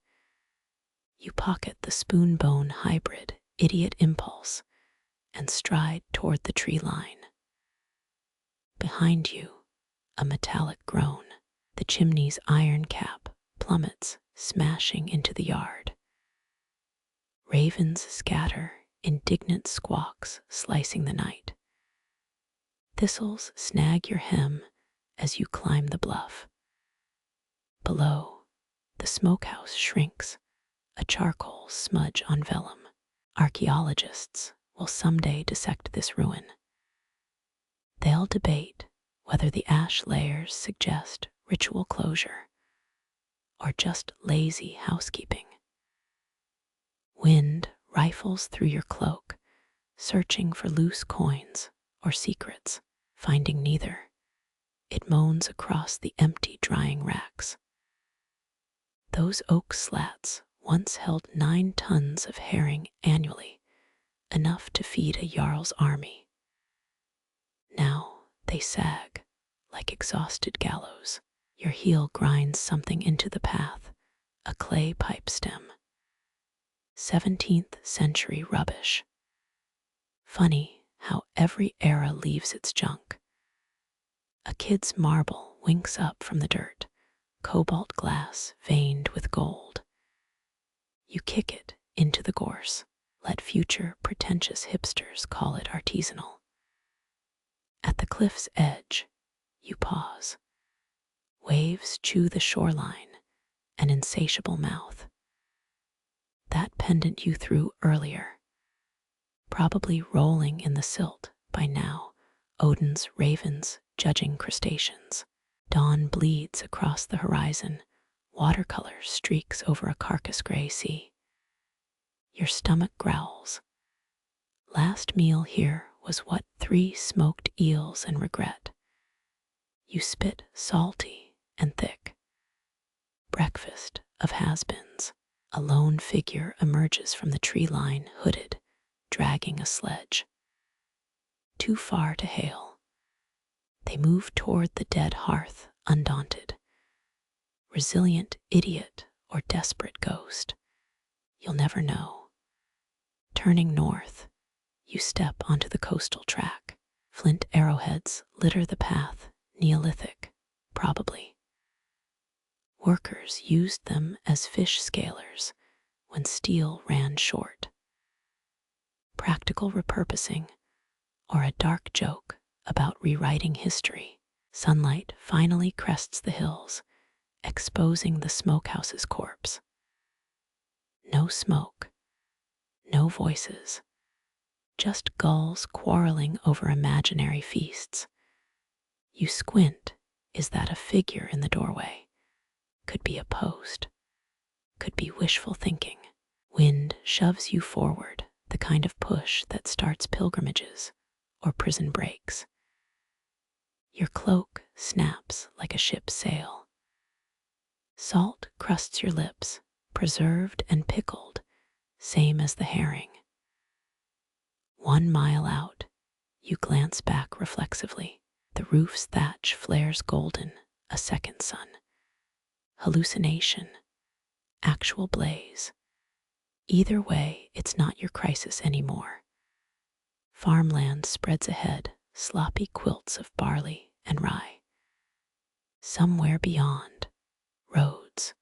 You pocket the spoon-bone hybrid idiot impulse and stride toward the tree line. Behind you, a metallic groan. The chimney's iron cap plummets, smashing into the yard. Ravens scatter, indignant squawks slicing the night. Thistles snag your hem as you climb the bluff. Below, the smokehouse shrinks, a charcoal smudge on vellum. Archaeologists will someday dissect this ruin. They'll debate whether the ash layers suggest ritual closure or just lazy housekeeping. Wind rifles through your cloak, searching for loose coins or secrets. Finding neither, it moans across the empty drying racks. Those oak slats once held 9 tons of herring annually, enough to feed a jarl's army. Now they sag like exhausted gallows. Your heel grinds something into the path, a clay pipe stem. 17th century rubbish. Funny how every era leaves its junk. A kid's marble winks up from the dirt, cobalt glass veined with gold. You kick it into the gorse. Let future pretentious hipsters call it artisanal. At the cliff's edge, you pause. Waves chew the shoreline, an insatiable mouth. That pendant you threw earlier, probably rolling in the silt by now, Odin's ravens judging crustaceans. Dawn bleeds across the horizon, watercolor streaks over a carcass gray sea. Your stomach growls. Last meal here was what 3 smoked eels and regret. You spit salty and thick. Breakfast of has-beens. A lone figure emerges from the tree line, hooded, dragging a sledge. Too far to hail. They move toward the dead hearth, undaunted. Resilient idiot or desperate ghost. You'll never know. Turning north, You step onto the coastal track. Flint arrowheads litter the path, Neolithic, probably. Workers used them as fish scalers when steel ran short. Practical repurposing, or a dark joke about rewriting history. Sunlight finally crests the hills, exposing the smokehouse's corpse. No smoke, no voices, just gulls quarreling over imaginary feasts. You squint. Is that a figure in the doorway? Could be a post. Could be wishful thinking. Wind shoves you forward, the kind of push that starts pilgrimages or prison breaks. Your cloak snaps like a ship's sail. Salt crusts your lips, preserved and pickled, same as the herring. 1 mile out, you glance back reflexively. The roof's thatch flares golden, a second sun. Hallucination, actual blaze. Either way, it's not your crisis anymore. Farmland spreads ahead, sloppy quilts of barley and rye. Somewhere beyond, roads,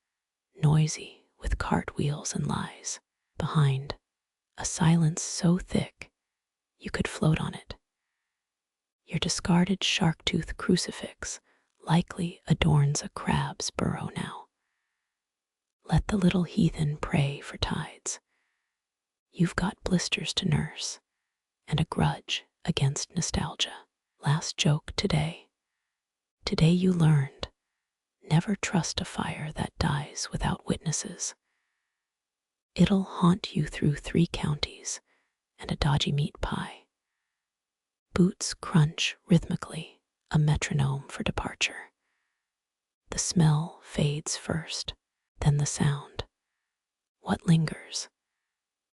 noisy with cartwheels and lies. Behind, a silence so thick you could float on it. Your discarded shark-tooth crucifix likely adorns a crab's burrow now. Let the little heathen pray for tides. You've got blisters to nurse and a grudge against nostalgia. Last joke today. Today you learned, never trust a fire that dies without witnesses. It'll haunt you through 3 counties and a dodgy meat pie. Boots crunch rhythmically, a metronome for departure. The smell fades first, then the sound. What lingers?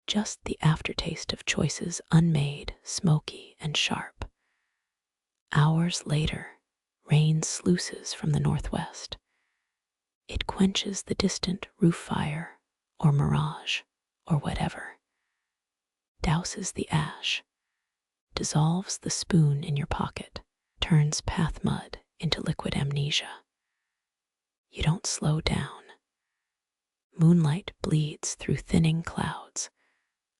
Just the aftertaste of choices unmade, smoky and sharp. Hours later, rain sluices from the northwest. It quenches the distant roof fire, or mirage, or whatever. Douses the ash, dissolves the spoon in your pocket, turns path mud into liquid amnesia. You don't slow down. Moonlight bleeds through thinning clouds,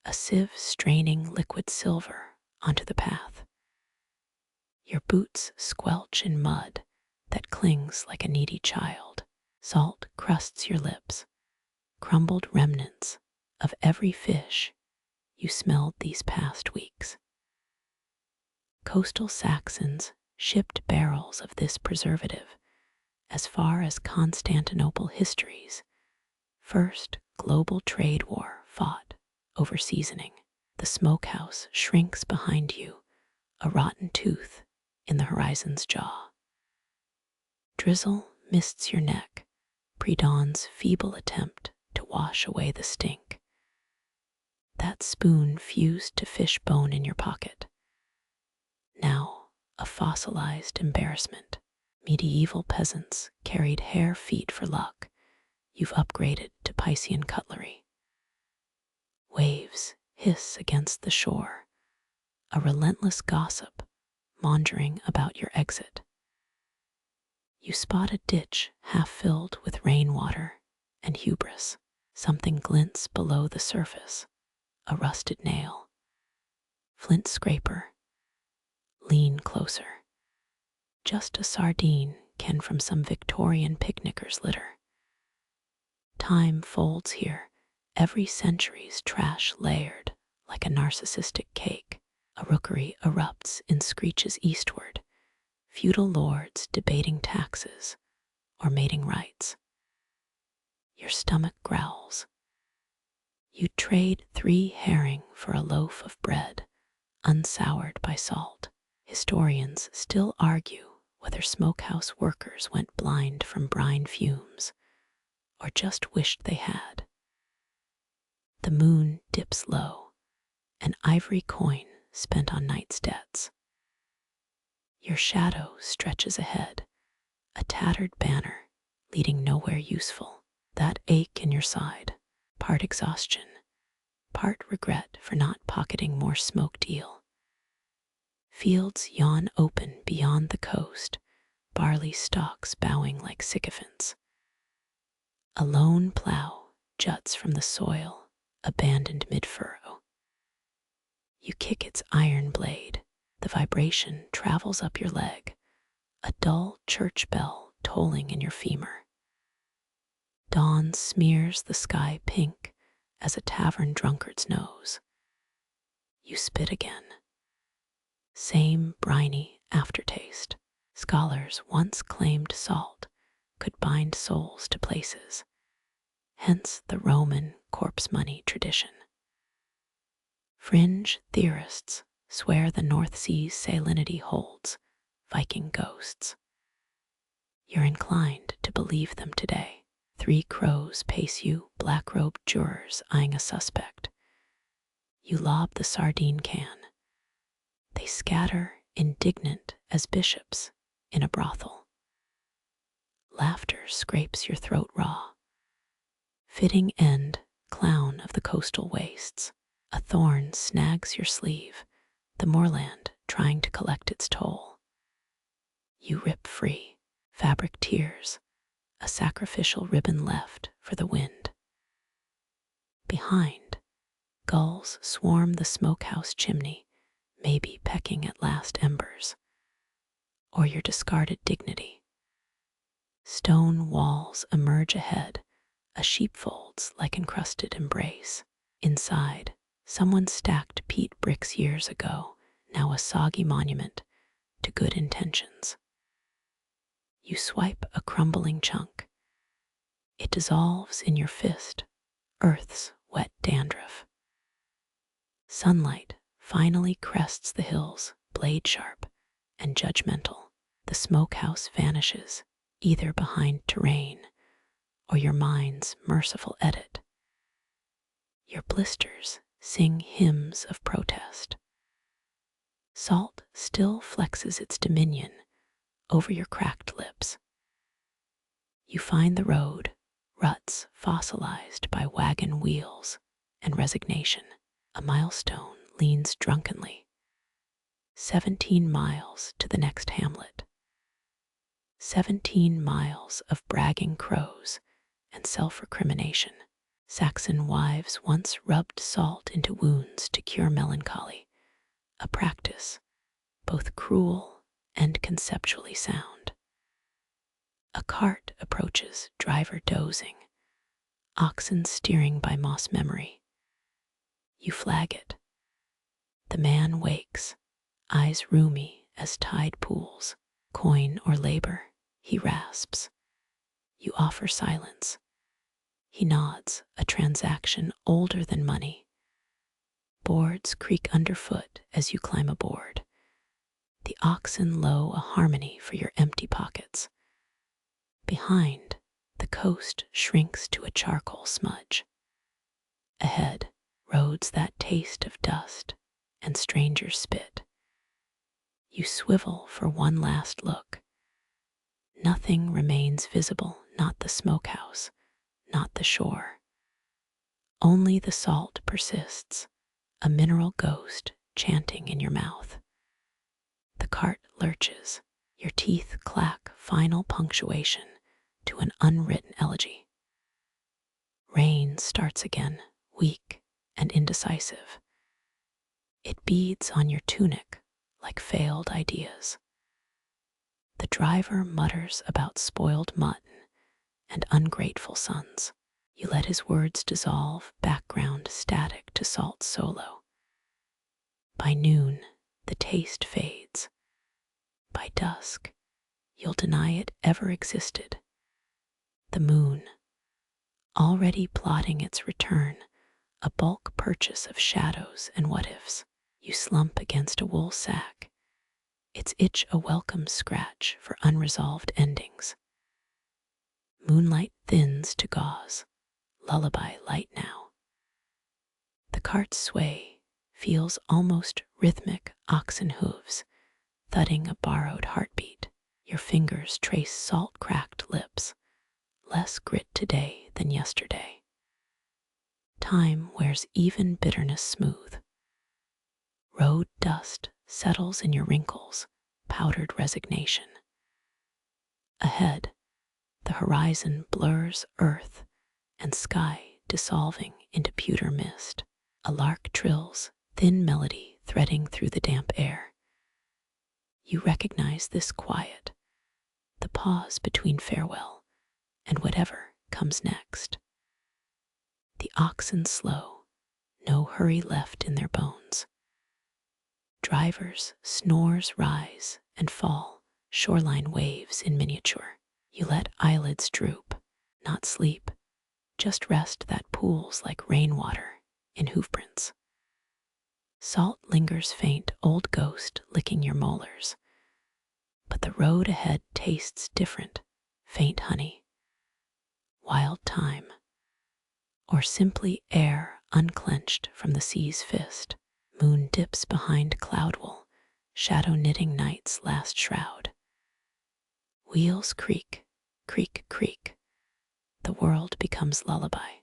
a sieve straining liquid silver onto the path. Your boots squelch in mud that clings like a needy child. Salt crusts your lips, crumbled remnants of every fish you smelled these past weeks. Coastal Saxons shipped barrels of this preservative as far as Constantinople histories. First global trade war fought over seasoning. The smokehouse shrinks behind you, a rotten tooth in the horizon's jaw. Drizzle mists your neck, pre-dawn's feeble attempt to wash away the stink. That spoon fused to fish bone in your pocket. Now, a fossilized embarrassment. Medieval peasants carried hare feet for luck. You've upgraded to Piscean cutlery. Waves hiss against the shore, a relentless gossip maundering about your exit. You spot a ditch half filled with rainwater and hubris. Something glints below the surface, a rusted nail. Flint scraper. Lean closer. Just a sardine ken from some Victorian picnicker's litter. Time folds here, every century's trash layered like a narcissistic cake. A rookery erupts in screeches eastward, feudal lords debating taxes or mating rights. Your stomach growls. You trade 3 herring for a loaf of bread, unsoured by salt. Historians still argue whether smokehouse workers went blind from brine fumes or just wished they had. The moon dips low, an ivory coin spent on night's debts. Your shadow stretches ahead, a tattered banner leading nowhere useful. That ache in your side, part exhaustion, part regret for not pocketing more smoked eel. Fields yawn open beyond the coast, barley stalks bowing like sycophants. A lone plow juts from the soil, abandoned mid-furrow. You kick its iron blade, the vibration travels up your leg, a dull church bell tolling in your femur. Dawn smears the sky pink as a tavern drunkard's nose. You spit again. Same briny aftertaste. Scholars once claimed salt could bind souls to places, hence the Roman corpse money tradition. Fringe theorists swear the North Sea's salinity holds Viking ghosts. You're inclined to believe them today. 3 crows pace you, black-robed jurors eyeing a suspect. You lob the sardine can. They scatter indignant as bishops in a brothel. Laughter scrapes your throat raw. Fitting end, clown of the coastal wastes. A thorn snags your sleeve, the moorland trying to collect its toll. You rip free, fabric tears, a sacrificial ribbon left for the wind. Behind, gulls swarm the smokehouse chimney, maybe pecking at last embers, or your discarded dignity. Stone walls emerge ahead, a sheepfold's like encrusted embrace. Inside, someone stacked peat bricks years ago, now a soggy monument to good intentions. You swipe a crumbling chunk. It dissolves in your fist, earth's wet dandruff. Sunlight finally crests the hills, blade sharp and judgmental. The smokehouse vanishes, either behind terrain or your mind's merciful edit. Your blisters sing hymns of protest. Salt still flexes its dominion over your cracked lips. You find the road, ruts fossilized by wagon wheels and resignation. A milestone leans drunkenly. 17 miles to the next hamlet. 17 miles of bragging crows and self-recrimination. Saxon wives once rubbed salt into wounds to cure melancholy, a practice both cruel and conceptually sound. A cart approaches, driver dozing, oxen steering by moss memory. You flag it. The man wakes, eyes roomy as tide pools. Coin or labor, he rasps. You offer silence. He nods, a transaction older than money. Boards creak underfoot as you climb aboard. The oxen low a harmony for your empty pockets. Behind, the coast shrinks to a charcoal smudge. Ahead, roads that taste of dust and strangers' spit. You swivel for one last look. Nothing remains visible, not the smokehouse, not the shore. Only the salt persists, a mineral ghost chanting in your mouth. The cart lurches, your teeth clack final punctuation to an unwritten elegy. Rain starts again, weak and indecisive. It beads on your tunic like failed ideas. The driver mutters about spoiled mutton and ungrateful sons. You let his words dissolve, background static to salt solo. By noon, the taste fades. By dusk, you'll deny it ever existed. The moon, already plotting its return, a bulk purchase of shadows and what-ifs. You slump against a wool sack, its itch a welcome scratch for unresolved endings. Moonlight thins to gauze, lullaby light now. The cart's sway feels almost rhythmic oxen hooves, thudding a borrowed heartbeat. Your fingers trace salt-cracked lips, less grit today than yesterday. Time wears even bitterness smooth. Road dust settles in your wrinkles, powdered resignation. Ahead, the horizon blurs earth and sky dissolving into pewter mist. A lark trills, thin melody threading through the damp air. You recognize this quiet, the pause between farewell and whatever comes next. The oxen slow, no hurry left in their bones. Drivers' snores rise and fall, shoreline waves in miniature. You let eyelids droop, not sleep, just rest that pools like rainwater in hoofprints. Salt lingers faint, old ghost licking your molars. But the road ahead tastes different, faint honey, wild thyme, or simply air unclenched from the sea's fist. Moon dips behind cloud wool, shadow knitting night's last shroud. Wheels creak, creak, creak. The world becomes lullaby.